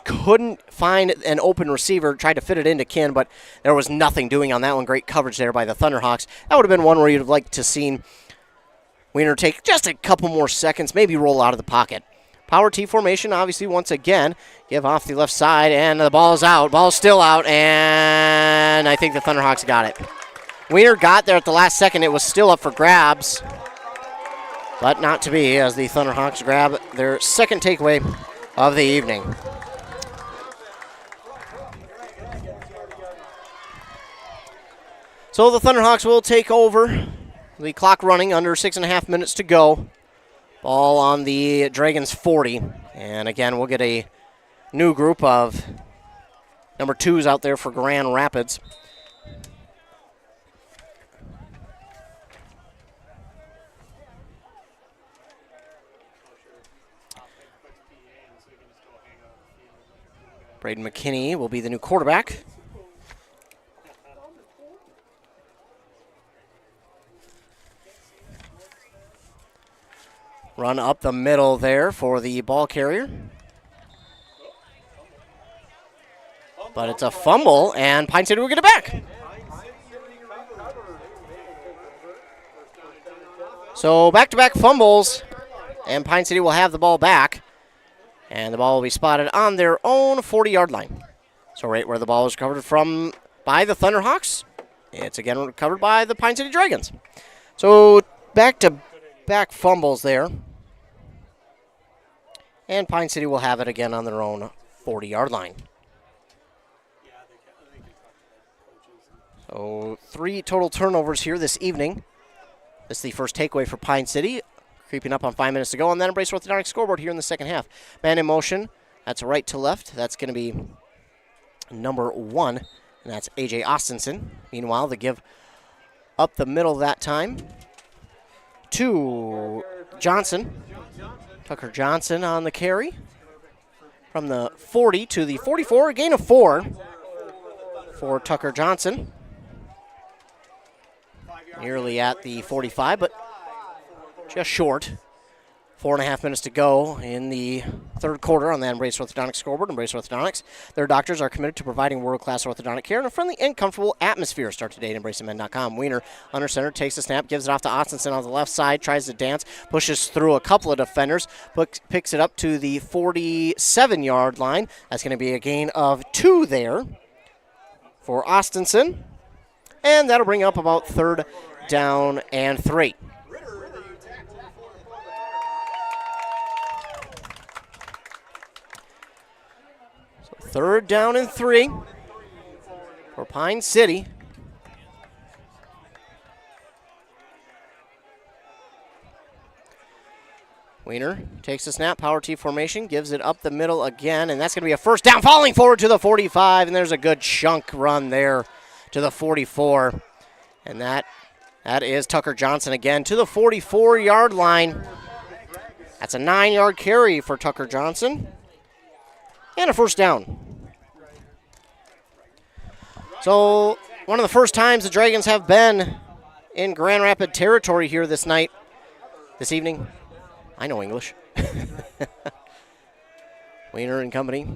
couldn't find an open receiver. Tried to fit it into Kin, but there was nothing doing on that one. Great coverage there by the Thunderhawks. That would have been one where you'd have liked to seen Weiner take just a couple more seconds, maybe roll out of the pocket. Power T formation, obviously, once again. Give off the left side, and the ball is out. Ball's still out, and I think the Thunderhawks got it. Weiner got there at the last second. It was still up for grabs, but not to be, as the Thunderhawks grab their second takeaway of the evening. So the Thunderhawks will take over. The clock running, under 6.5 minutes to go. Ball on the Dragons 40. And again, we'll get a new group of number 2s out there for Grand Rapids. Braden McKinney will be the new quarterback. Run up the middle there for the ball carrier. But it's a fumble, and Pine City will get it back. So back-to-back fumbles, and Pine City will have the ball back. And the ball will be spotted on their own 40-yard line. So right where the ball was recovered from by the Thunderhawks, it's again recovered by the Pine City Dragons. So back-to-back fumbles there. And Pine City will have it again on their own 40-yard line. So 3 total turnovers here this evening. This is the first takeaway for Pine City. Creeping up on 5 minutes to go, and then Embrace Orthodontic scoreboard here in the second half. Man in motion. That's right to left. That's going to be number 1, and that's A.J. Austinson. Meanwhile, the give up the middle that time to Johnson. Tucker Johnson on the carry from the 40 to the 44. A gain of 4 for Tucker Johnson. Nearly at the 45, but just short. 4.5 minutes to go in the third quarter on the Embrace Orthodontic scoreboard. Embrace Orthodontics. Their doctors are committed to providing world-class orthodontic care in a friendly and comfortable atmosphere. Start today at embracemen.com. Weiner under center, takes the snap, gives it off to Austinson on the left side, tries to dance, pushes through a couple of defenders, picks it up to the 47-yard line. That's going to be a gain of 2 there for Austinson. And that'll bring up about 3rd down and 3. So 3rd down and 3 for Pine City. Weiner takes the snap, power T formation, gives it up the middle again, and that's going to be a first down, falling forward to the 45, and there's a good chunk run there to the 44. And that is Tucker Johnson again to the 44-yard line. That's a 9-yard carry for Tucker Johnson. And a first down. So one of the first times the Dragons have been in Grand Rapids territory here this evening. I know English. Weiner and company.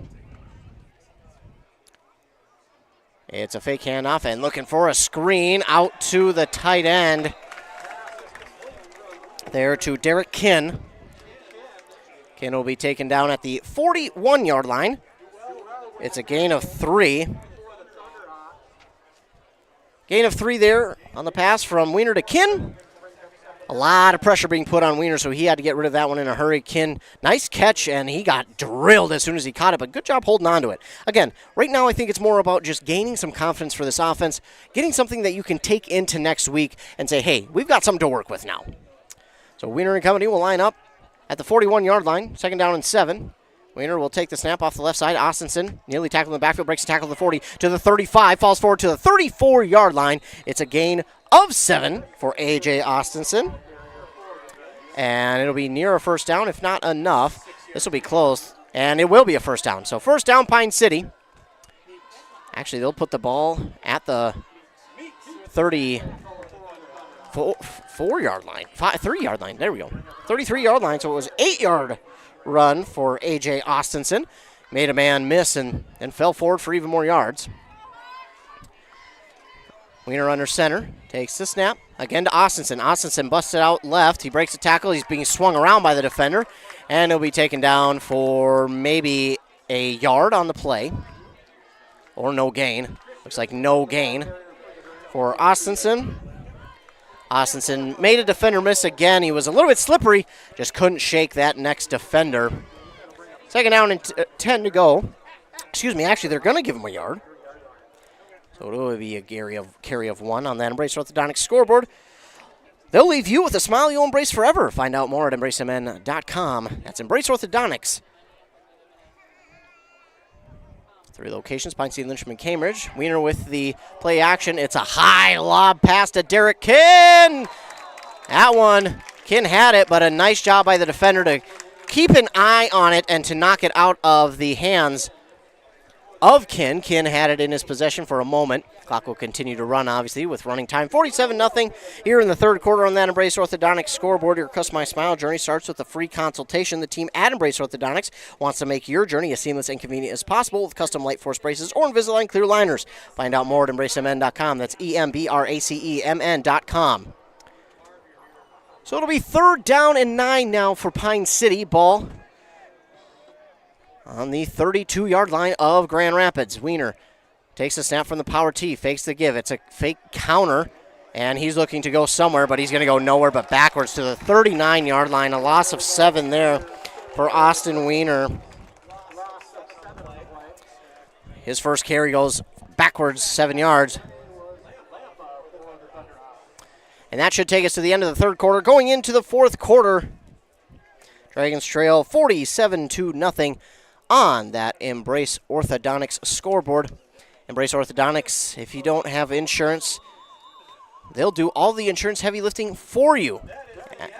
It's a fake handoff and looking for a screen out to the tight end. There to Derek Kin. Kin will be taken down at the 41-yard line. It's a gain of 3. Gain of 3 there on the pass from Weiner to Kin. A lot of pressure being put on Weiner, so he had to get rid of that one in a hurry. Kin, nice catch, and he got drilled as soon as he caught it, but good job holding on to it. Again, right now I think it's more about just gaining some confidence for this offense, getting something that you can take into next week and say, hey, we've got something to work with now. So Weiner and company will line up at the 41-yard line, 2nd down and 7. Weiner will take the snap off the left side. Austinson nearly tackled in the backfield, breaks the tackle to the 40 to the 35, falls forward to the 34-yard line. It's a gain of 7 for A.J. Austinson. And it'll be near a first down, if not enough. This will be close, and it will be a first down. So first down, Pine City. Actually, they'll put the ball at the 34-yard line. 3-yard line. There we go. 33-yard line. So it was 8-yard run for A.J. Austinson. Made a man miss and fell forward for even more yards. Weiner under center. Takes the snap. Again to Austinson. Austinson busted out left. He breaks the tackle. He's being swung around by the defender. And he'll be taken down for maybe a yard on the play. Or no gain. Looks like no gain for Austinson. Austinson made a defender miss again. He was a little bit slippery. Just couldn't shake that next defender. Second down and 10 to go. Excuse me, actually, they're going to give him a yard. So it'll be a carry of 1 on that Embrace Orthodontics scoreboard. They'll leave you with a smile you'll embrace forever. Find out more at EmbraceMN.com. That's Embrace Orthodontics. 3 locations, Pine City, Lynchburg, Cambridge. Weiner with the play action. It's a high lob pass to Derek Kinn. That one, Kinn had it, but a nice job by the defender to keep an eye on it and to knock it out of the hands of Kinn. Kinn had it in his possession for a moment. Clock will continue to run, obviously, with running time. 47-0 here in the third quarter on that Embrace Orthodontics scoreboard. Your customized smile journey starts with a free consultation. The team at Embrace Orthodontics wants to make your journey as seamless and convenient as possible with custom Light Force braces or Invisalign clear liners. Find out more at EmbraceMN.com. That's EMBRACEMN.com. So it'll be 3rd down and 9 now for Pine City. Ball on the 32-yard line of Grand Rapids. Weiner takes a snap from the power tee, fakes the give. It's a fake counter, and he's looking to go somewhere, but he's going to go nowhere but backwards to the 39-yard line. A loss of 7 there for Austin Weiner. His first carry goes backwards 7 yards. And that should take us to the end of the third quarter. Going into the fourth quarter, Dragons trail 47-0 on that Embrace Orthodontics scoreboard. Embrace Orthodontics, if you don't have insurance, they'll do all the insurance heavy lifting for you.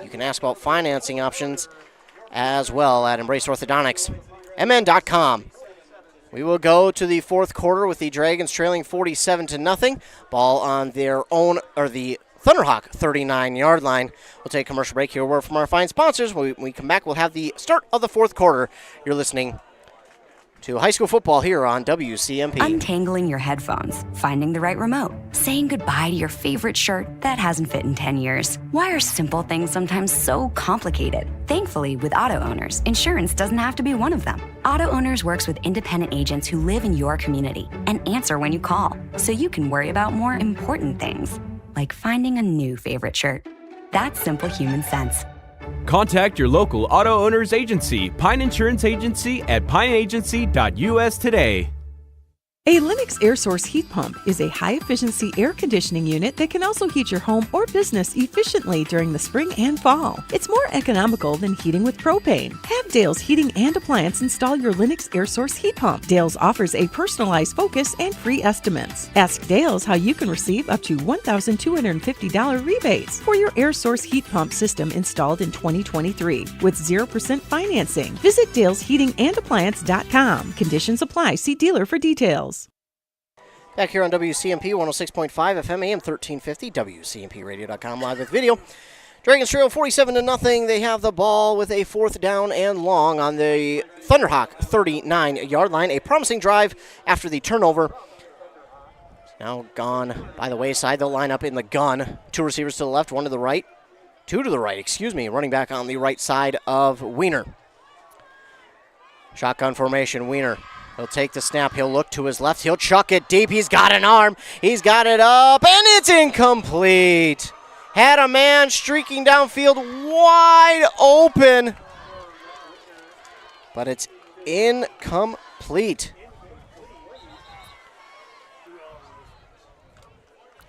You can ask about financing options as well at Embrace Orthodontics. MN.com. We will go to the fourth quarter with the Dragons trailing 47-0. Ball on their own, or the Thunderhawk 39-yard line. We'll take a commercial break here. A word from our fine sponsors. When we come back, we'll have the start of the fourth quarter. You're listening to high school football here on WCMP. Untangling your headphones, finding the right remote, saying goodbye to your favorite shirt that hasn't fit in 10 years. Why are simple things sometimes so complicated? Thankfully, with Auto Owners, insurance doesn't have to be one of them. Auto Owners works with independent agents who live in your community and answer when you call, so you can worry about more important things, like finding a new favorite shirt. That's simple human sense. Contact your local auto owner's agency, Pine Insurance Agency, at pineagency.us today. A Lennox Air Source heat pump is a high-efficiency air conditioning unit that can also heat your home or business efficiently during the spring and fall. It's more economical than heating with propane. Have Dale's Heating and Appliance install your Lennox Air Source heat pump. Dale's offers a personalized focus and free estimates. Ask Dale's how you can receive up to $1,250 rebates for your Air Source heat pump system installed in 2023 with 0% financing. Visit Dale'sHeatingandAppliance.com. Conditions apply. See dealer for details. Back here on WCMP 106.5 FM, AM 1350, WCMPradio.com, live with video. Dragons trail 47-0. They have the ball with a 4th down and long on the Thunderhawk 39-yard line. A promising drive after the turnover. Now gone by the wayside. They'll line up in the gun. 2 receivers to the left, 1 to the right. 2 to the right, running back on the right side of Weiner. Shotgun formation, Weiner. He'll take the snap. He'll look to his left. He'll chuck it deep. He's got an arm. He's got it up, and it's incomplete. Had a man streaking downfield wide open, but it's incomplete.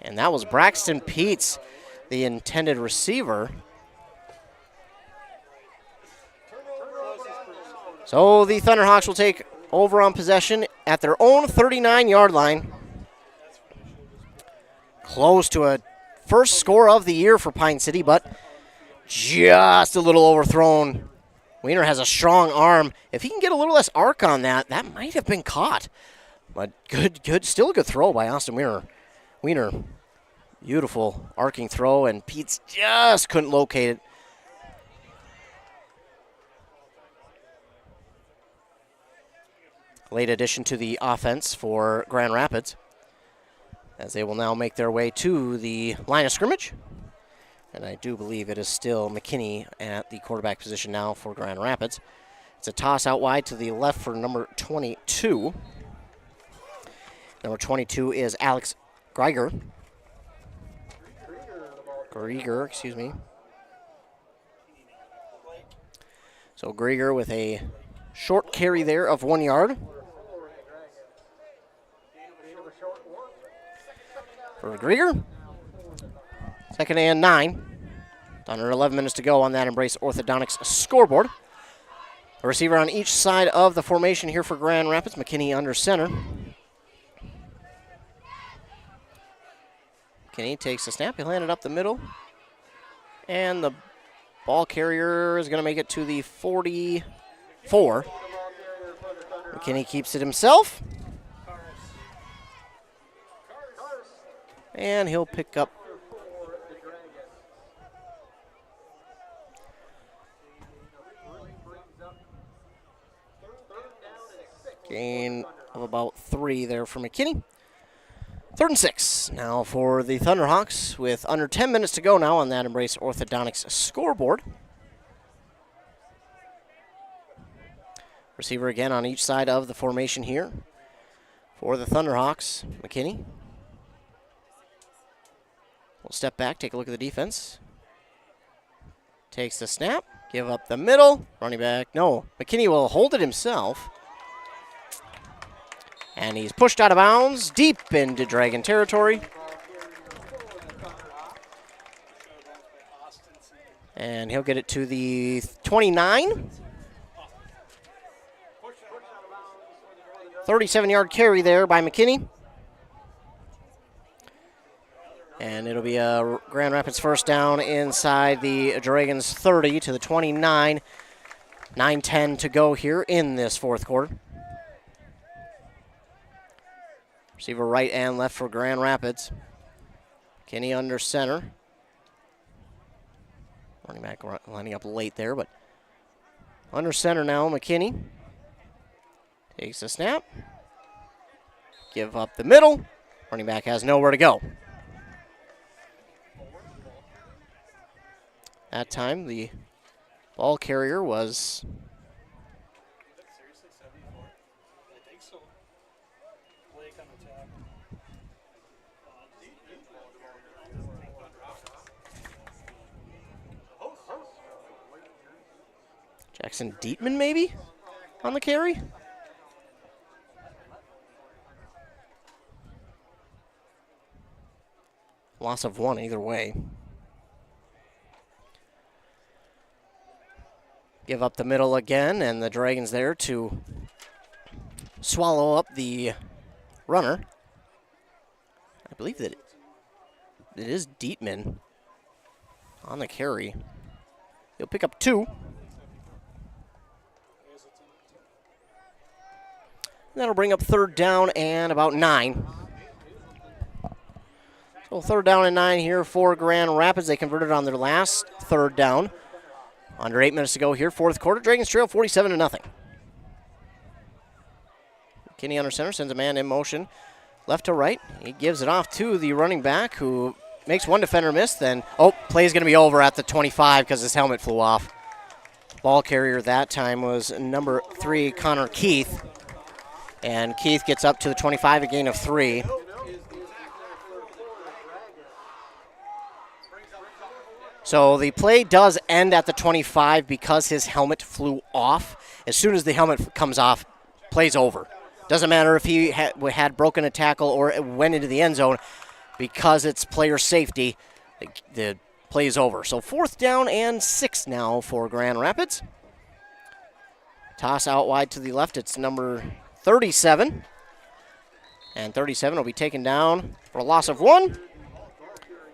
And that was Braxton Peets, the intended receiver. So the Thunderhawks will take over on possession at their own 39-yard line. Close to a first score of the year for Pine City, but just a little overthrown. Weiner has a strong arm. If he can get a little less arc on that, that might have been caught. But good, still a good throw by Austin Wiener. Beautiful arcing throw, and Pete's just couldn't locate it. Late addition to the offense for Grand Rapids, as they will now make their way to the line of scrimmage. And I do believe it is still McKinney at the quarterback position now for Grand Rapids. It's a toss out wide to the left for number 22. Number 22 is Alex Grieger, excuse me. So Grieger with a short carry there of 1 yard. For Grieger. 2nd and 9. Under 11 minutes to go on that Embrace Orthodontics scoreboard. A receiver on each side of the formation here for Grand Rapids. McKinney under center. McKinney takes the snap. He'll hand it up the middle. And the ball carrier is going to make it to the 44. McKinney keeps it himself. And he'll pick up gain of about 3 there for McKinney. 3rd and 6 now for the Thunderhawks with under 10 minutes to go now on that Embrace Orthodontics scoreboard. Receiver again on each side of the formation here for the Thunderhawks. McKinney will step back, take a look at the defense. Takes the snap, give up the middle. Running back, no. McKinney will hold it himself. And he's pushed out of bounds, deep into Dragon territory. And he'll get it to the 29. 37-yard carry there by McKinney. And it'll be a Grand Rapids first down inside the Dragons 30 to the 29. 9:10 to go here in this 4th quarter. Receiver right and left for Grand Rapids. McKinney under center. Running back lining up late there, but under center now, McKinney. Takes the snap. Give up the middle. Running back has nowhere to go. That time, the ball carrier was Jackson Dietman, maybe, on the carry? Loss of 1 either way. Give up the middle again, and the Dragons there to swallow up the runner. I believe that it is Dietman on the carry. He'll pick up 2. That'll bring up 3rd down and about 9. So 3rd down and 9 here for Grand Rapids. They converted on their last 3rd down. Under 8 minutes to go here, 4th quarter. Dragons trail 47-0. McKinney under center, sends a man in motion. Left to right. He gives it off to the running back who makes one defender miss. Then, play's going to be over at the 25 because his helmet flew off. Ball carrier that time was number 3, Connor Keith. And Keith gets up to the 25, a gain of 3. So the play does end at the 25 because his helmet flew off. As soon as the helmet comes off, play's over. Doesn't matter if he had broken a tackle or went into the end zone. Because it's player safety, the play is over. So 4th down and 6 now for Grand Rapids. Toss out wide to the left. It's number 37. And 37 will be taken down for a loss of 1.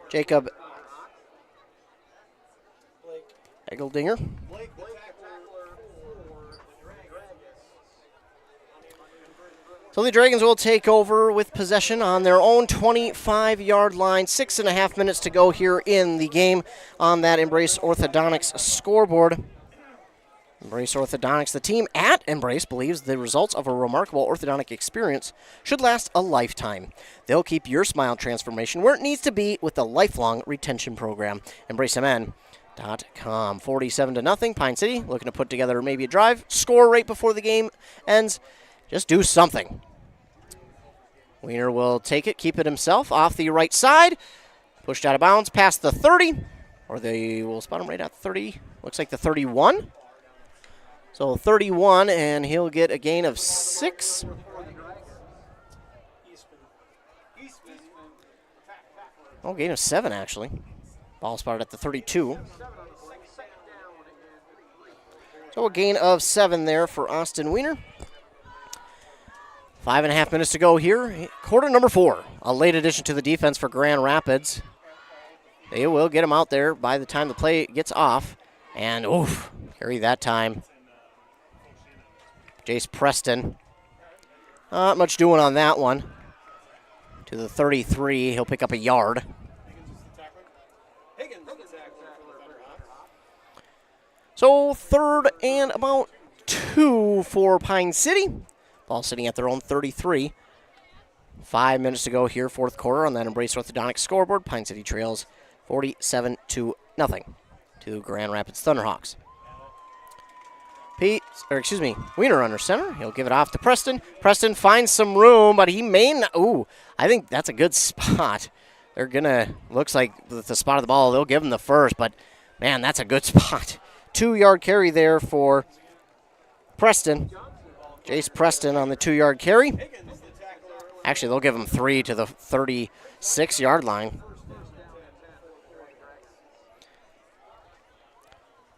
Jacob Egeldinger. So the Dragons will take over with possession on their own 25-yard line. 6.5 minutes to go here in the game on that Embrace Orthodontics scoreboard. Embrace Orthodontics, the team at Embrace, believes the results of a remarkable orthodontic experience should last a lifetime. They'll keep your smile transformation where it needs to be with the lifelong retention program. EmbraceMN.com. 47-0. Pine City looking to put together maybe a drive. Score right before the game ends. Just do something. Wiener will take it, keep it himself off the right side. Pushed out of bounds past the 30. Or they will spot him right at 30. Looks like the 31. So 31, and he'll get a gain of 6. Oh, gain of 7, actually. Ball spotted at the 32. So a gain of 7 there for Austin Wiener. 5.5 minutes to go here. Quarter number 4. A late addition to the defense for Grand Rapids. They will get him out there by the time the play gets off. And, oof, carry that time. Jace Preston. Not much doing on that one. To the 33, he'll pick up a yard. So 3rd and about 2 for Pine City. Ball sitting at their own 33. 5 minutes to go here, 4th quarter on that Embrace Orthodontics scoreboard. Pine City trails 47-0 to Grand Rapids Thunderhawks. Wiener under center. He'll give it off to Preston. Preston finds some room, but he may not. Ooh, I think that's a good spot. They're going to, looks like with the spot of the ball, they'll give him the first, but man, that's a good spot. 2-yard carry there for Preston. Jace Preston on the 2-yard carry. Actually, they'll give him 3 to the 36-yard line.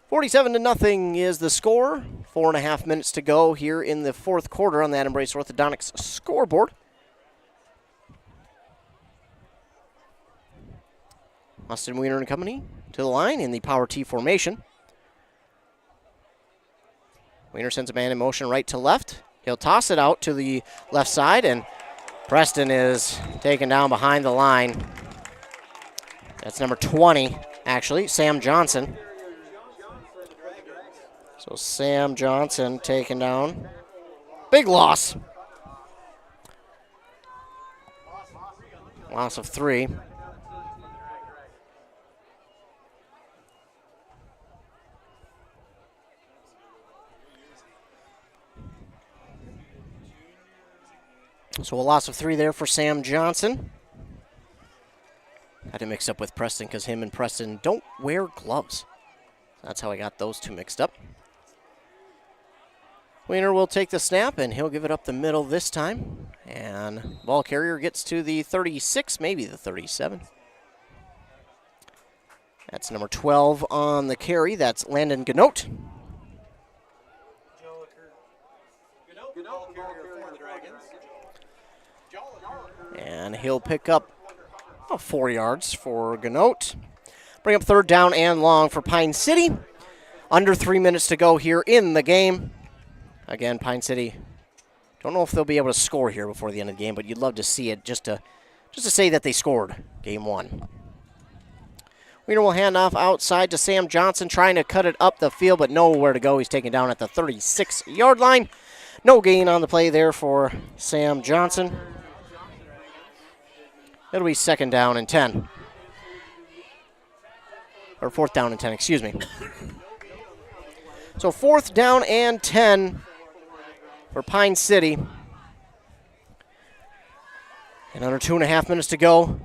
47-0 is the score. 4.5 minutes to go here in the 4th quarter on that Embrace Orthodontics scoreboard. Austin Wiener and company to the line in the power T formation. Wiener sends a man in motion right to left. He'll toss it out to the left side, and Preston is taken down behind the line. That's number 20, actually, Sam Johnson. So Sam Johnson taken down. Big loss. Loss of 3. So a loss of 3 there for Sam Johnson. Had it mixed up with Preston because him and Preston don't wear gloves. That's how I got those two mixed up. Wiener will take the snap, and he'll give it up the middle this time. And ball carrier gets to the 36, maybe the 37. That's number 12 on the carry. That's Landon Ganote. And he'll pick up 4 yards for Ganote. Bring up 3rd down and long for Pine City. Under 3 minutes to go here in the game. Again, Pine City, don't know if they'll be able to score here before the end of the game, but you'd love to see it just to say that they scored game 1. Wiener will hand off outside to Sam Johnson, trying to cut it up the field, but nowhere to go. He's taken down at the 36-yard line. No gain on the play there for Sam Johnson. It'll be 2nd down and 10. Or 4th down and 10, excuse me. So 4th down and 10 for Pine City. And under 2.5 minutes to go.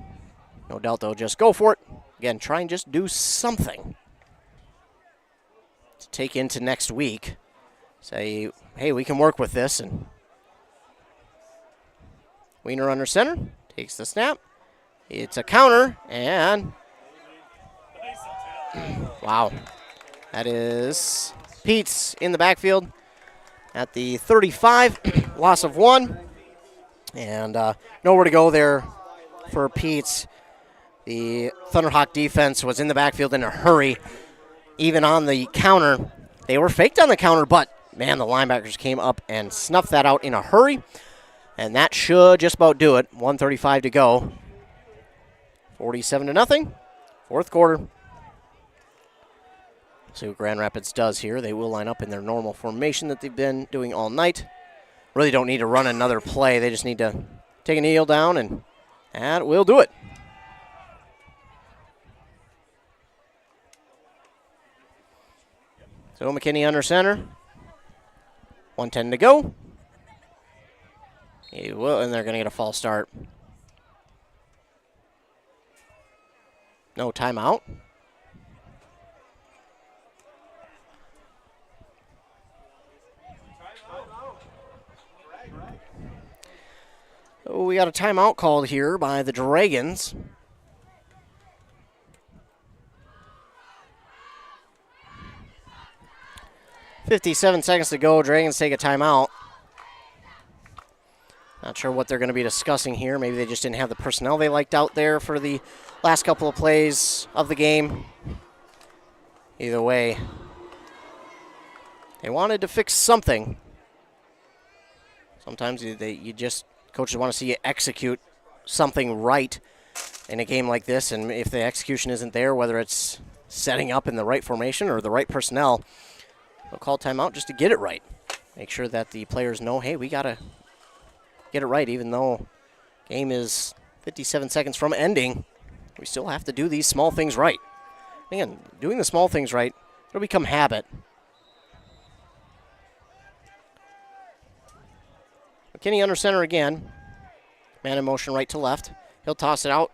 No doubt they'll just go for it. Again, try and just do something to take into next week. Say, hey, we can work with this. And Wiener under center. Takes the snap. It's a counter. And wow. That is Peets in the backfield at the 35. Loss of 1. And nowhere to go there for Peets. The Thunderhawk defense was in the backfield in a hurry. Even on the counter, they were faked on the counter, but man, the linebackers came up and snuffed that out in a hurry. And that should just about do it. 1:35 to go. 47-0. Fourth quarter. See what Grand Rapids does here. They will line up in their normal formation that they've been doing all night. Really don't need to run another play. They just need to take a kneel down, and that will do it. So McKinney under center. 1:10 to go. He will, and they're going to get a false start. No timeout. So we got a timeout called here by the Dragons. .57 seconds to go. Dragons take a timeout. Not sure what they're going to be discussing here. Maybe they just didn't have the personnel they liked out there for the last couple of plays of the game. Either way, they wanted to fix something. Sometimes coaches want to see you execute something right in a game like this, and if the execution isn't there, whether it's setting up in the right formation or the right personnel, they'll call timeout just to get it right. Make sure that the players know, hey, we got to get it right, even though game is 57 seconds from ending. We still have to do these small things right. Again, doing the small things right, it'll become habit. McKinney under center again. Man in motion right to left. He'll toss it out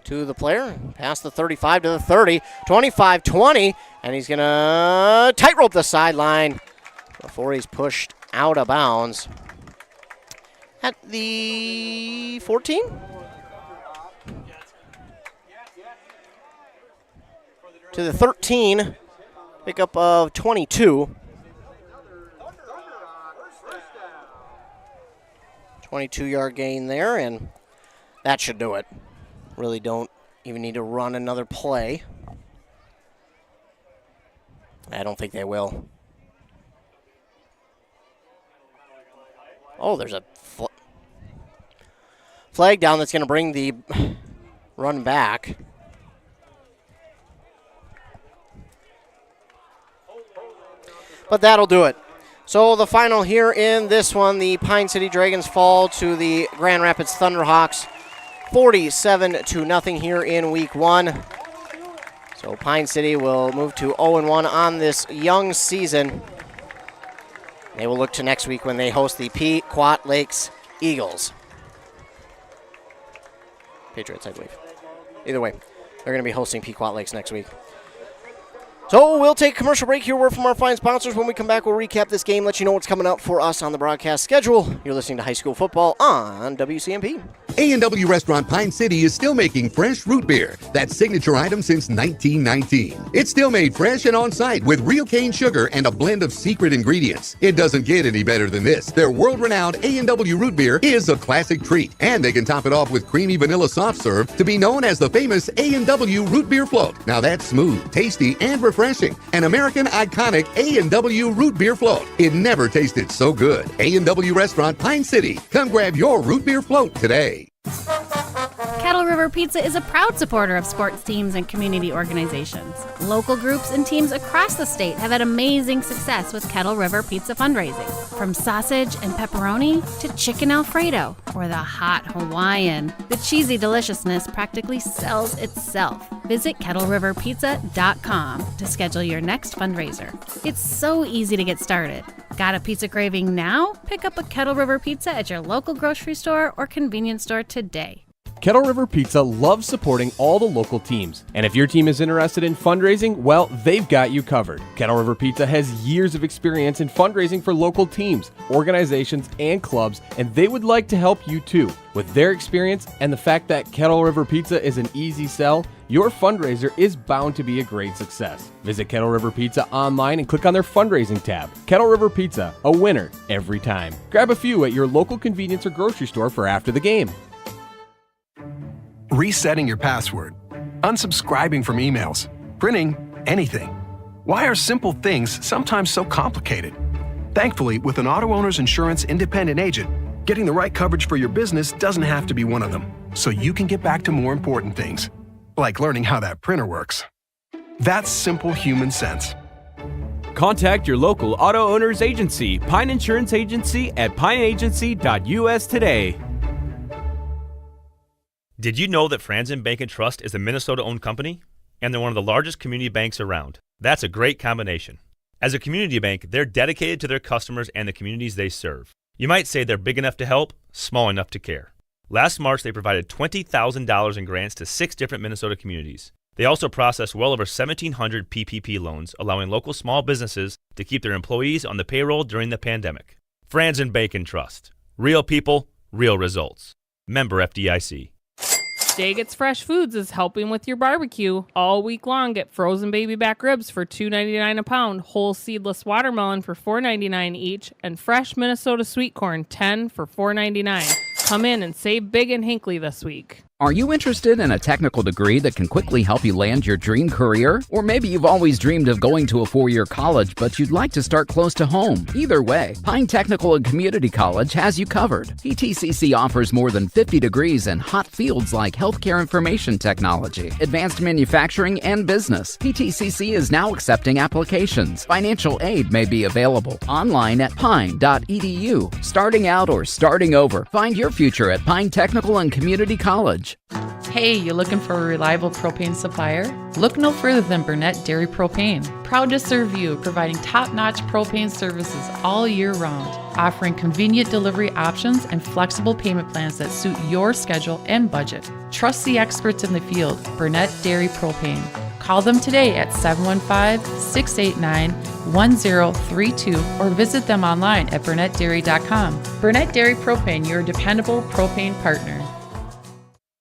to the player. Past the 35 to the 30. 25-20. And he's going to tightrope the sideline before he's pushed out of bounds. At the 14? To the 13. Pickup of 22. 22-yard gain there, and that should do it. Really don't even need to run another play. I don't think they will. Oh, there's a flag down that's going to bring the run back. But that'll do it. So the final here in this one, the Pine City Dragons fall to the Grand Rapids Thunderhawks 47-0 here in week 1. So Pine City will move to 0-1 on this young season. They will look to next week when they host the Pequot Lakes Eagles. Patriots, I believe. Either way, they're going to be hosting Pequot Lakes next week. So we'll take a commercial break here. Word from our fine sponsors. When we come back, we'll recap this game, let you know what's coming up for us on the broadcast schedule. You're listening to High School Football on WCMP. A&W Restaurant Pine City is still making fresh root beer, that signature item since 1919. It's still made fresh and on-site with real cane sugar and a blend of secret ingredients. It doesn't get any better than this. Their world-renowned A&W root beer is a classic treat, and they can top it off with creamy vanilla soft serve to be known as the famous A&W root beer float. Now that's smooth, tasty, and refreshing. An American iconic A&W root beer float. It never tasted so good. A&W Restaurant Pine City. Come grab your root beer float today. Kettle River Pizza is a proud supporter of sports teams and community organizations. Local groups and teams across the state have had amazing success with Kettle River Pizza fundraising. From sausage and pepperoni to chicken Alfredo or the hot Hawaiian, the cheesy deliciousness practically sells itself. Visit KettleRiverPizza.com to schedule your next fundraiser. It's so easy to get started. Got a pizza craving now? Pick up a Kettle River Pizza at your local grocery store or convenience store today. Kettle River Pizza loves supporting all the local teams. And if your team is interested in fundraising, well, they've got you covered. Kettle River Pizza has years of experience in fundraising for local teams, organizations, and clubs, and they would like to help you too. With their experience and the fact that Kettle River Pizza is an easy sell, your fundraiser is bound to be a great success. Visit Kettle River Pizza online and click on their fundraising tab. Kettle River Pizza, a winner every time. Grab a few at your local convenience or grocery store for after the game. Resetting your password, unsubscribing from emails, printing anything. Why are simple things sometimes so complicated? Thankfully, with an auto owner's insurance independent agent, Getting the right coverage for your business doesn't have to be one of them, so you can get back to more important things, like learning how that printer works. That's simple human sense. Contact your local auto owner's agency, Pine Insurance Agency, at pineagency.us today. Did you know that Franzen Bank & Trust is a Minnesota-owned company? And they're one of the largest community banks around. That's a great combination. As a community bank, they're dedicated to their customers and the communities they serve. You might say they're big enough to help, small enough to care. Last March, they provided $20,000 in grants to 6 different Minnesota communities. They also processed well over 1,700 PPP loans, allowing local small businesses to keep their employees on the payroll during the pandemic. Franzen Bank & Trust. Real people, real results. Member FDIC. Daggett's Fresh Foods is helping with your barbecue. All week long, get frozen baby back ribs for $2.99 a pound, whole seedless watermelon for $4.99 each, and fresh Minnesota sweet corn, 10 for $4.99. Come in and save big in Hinckley this week. Are you interested in a technical degree that can quickly help you land your dream career? Or maybe you've always dreamed of going to a 4-year college, but you'd like to start close to home. Either way, Pine Technical and Community College has you covered. PTCC offers more than 50 degrees in hot fields like healthcare information technology, advanced manufacturing, and business. PTCC is now accepting applications. Financial aid may be available online at pine.edu. Starting out or starting over, find your future at Pine Technical and Community College. Hey, you looking for a reliable propane supplier? Look no further than Burnett Dairy Propane. Proud to serve you, providing top-notch propane services all year round, offering convenient delivery options and flexible payment plans that suit your schedule and budget. Trust the experts in the field, Burnett Dairy Propane. Call them today at 715-689-1032 or visit them online at burnettdairy.com. Burnett Dairy Propane, your dependable propane partner.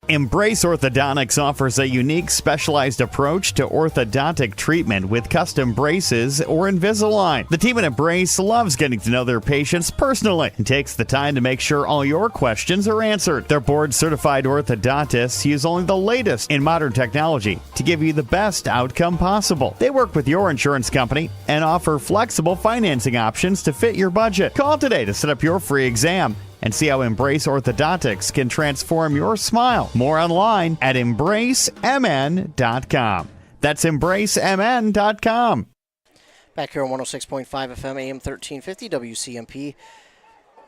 Embrace Orthodontics offers a unique specialized approach to orthodontic treatment with custom braces or Invisalign. The team at Embrace loves getting to know their patients personally and takes the time to make sure all your questions are answered. Their board-certified orthodontists use only the latest in modern technology to give you the best outcome possible. They work with your insurance company and offer flexible financing options to fit your budget. Call today to set up your free exam and see how Embrace Orthodontics can transform your smile. More online at embracemn.com. That's embracemn.com. Back here on 106.5 FM, AM 1350, WCMP.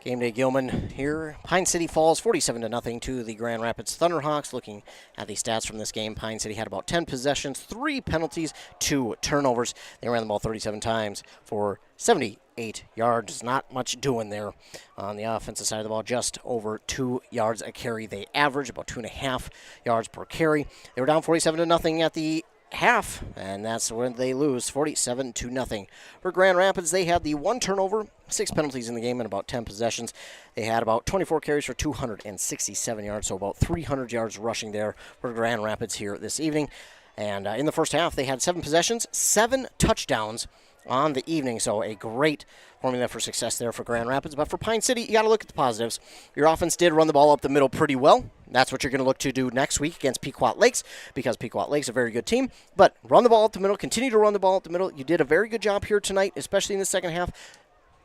Game day Gilman here. Pine City falls 47-0 to the Grand Rapids Thunderhawks. Looking at the stats from this game, Pine City had about 10 possessions, 3 penalties, 2 turnovers. They ran the ball 37 times for 78 yards. Not much doing there on the offensive side of the ball. Just over 2 yards a carry. They average about 2.5 yards per carry. They were down 47-0 at the half, and that's when they lose 47-0. For Grand Rapids, they had the 1 turnover, 6 penalties in the game, and about 10 possessions. They had about 24 carries for 267 yards, so about 300 yards rushing there for Grand Rapids here this evening. And in the first half, they had 7 possessions, 7 touchdowns on the evening, so a great formula for success there for Grand Rapids. But for Pine City, you got to look at the positives. Your offense did run the ball up the middle pretty well. That's what you're going to look to do next week against Pequot Lakes, because Pequot Lakes is a very good team. But run the ball up the middle, continue to run the ball up the middle. You did a very good job here tonight, especially in the second half.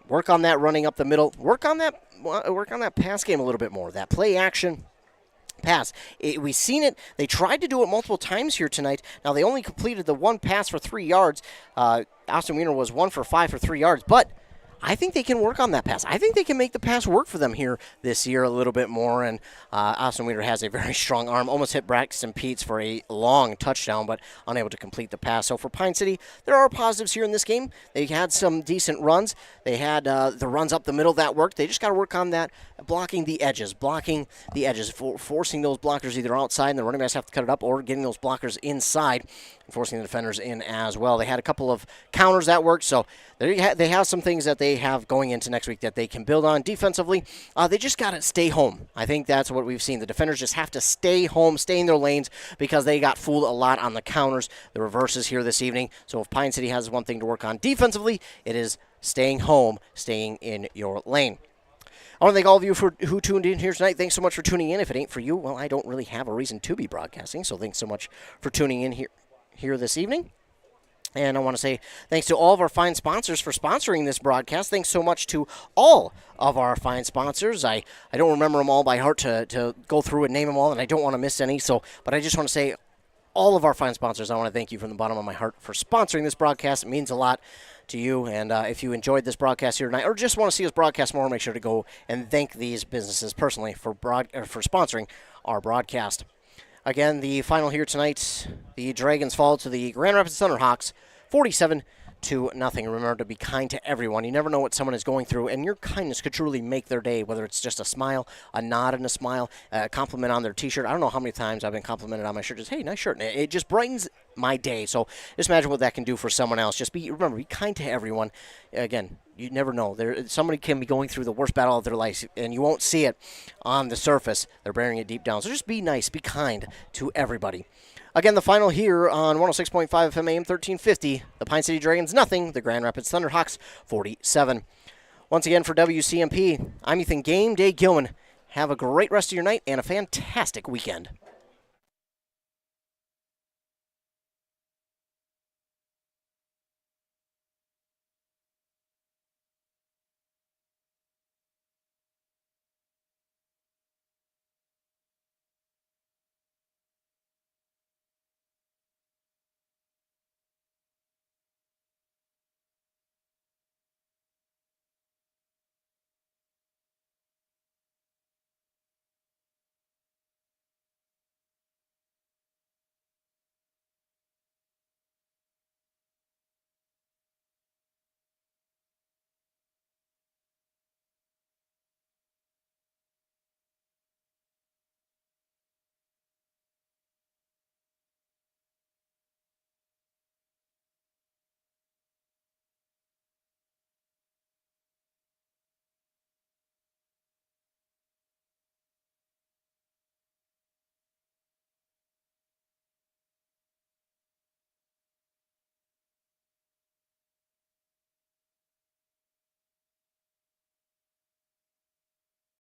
Work on that running up the middle. Work on that pass game a little bit more, that play action pass. We've seen it. They tried to do it multiple times here tonight. Now, they only completed the 1 pass for 3 yards. Austin Wiener was 1 for 5 for 3 yards, but I think they can work on that pass. I think they can make the pass work for them here this year a little bit more, and Austin Wiener has a very strong arm. Almost hit Braxton Peets for a long touchdown, but unable to complete the pass. So for Pine City, there are positives here in this game. They had some decent runs. They had the runs up the middle that worked. They just got to work on that, blocking the edges, forcing those blockers either outside, and the running backs have to cut it up, or getting those blockers inside and forcing the defenders in as well. They had a couple of counters that worked, so they have some things that they have going into next week that they can build on. Defensively, they just got to stay home. I think that's what we've seen. The defenders just have to stay home, stay in their lanes, because they got fooled a lot on the counters, the reverses here this evening. So if Pine City has one thing to work on defensively, it is staying home, staying in your lane. I want to thank all of you who tuned in here tonight. Thanks so much for tuning in. If it ain't for you, well, I don't really have a reason to be broadcasting, so thanks so much for tuning in here this evening. And I want to say thanks to all of our fine sponsors for sponsoring this broadcast. Thanks so much to all of our fine sponsors. I don't remember them all by heart to go through and name them all, and I don't want to miss any. But I just want to say all of our fine sponsors, I want to thank you from the bottom of my heart for sponsoring this broadcast. It means a lot to you. And if you enjoyed this broadcast here tonight or just want to see us broadcast more, make sure to go and thank these businesses personally for sponsoring our broadcast. Again, the final here tonight, the Dragons fall to the Grand Rapids Thunderhawks 47-0. Remember to be kind to everyone. You never know what someone is going through, and your kindness could truly make their day, whether it's just a smile, a nod and a smile, a compliment on their T-shirt. I don't know how many times I've been complimented on my shirt. Just, hey, nice shirt. And it just brightens my day. So just imagine what that can do for someone else. Remember, be kind to everyone. Again, you never know. Somebody can be going through the worst battle of their life, and you won't see it on the surface. They're bearing it deep down. So just be nice, be kind to everybody. Again, the final here on 106.5 FM AM 1350. The Pine City Dragons, 0. The Grand Rapids Thunderhawks, 47. Once again, for WCMP, I'm Ethan Game Day Gilman. Have a great rest of your night and a fantastic weekend.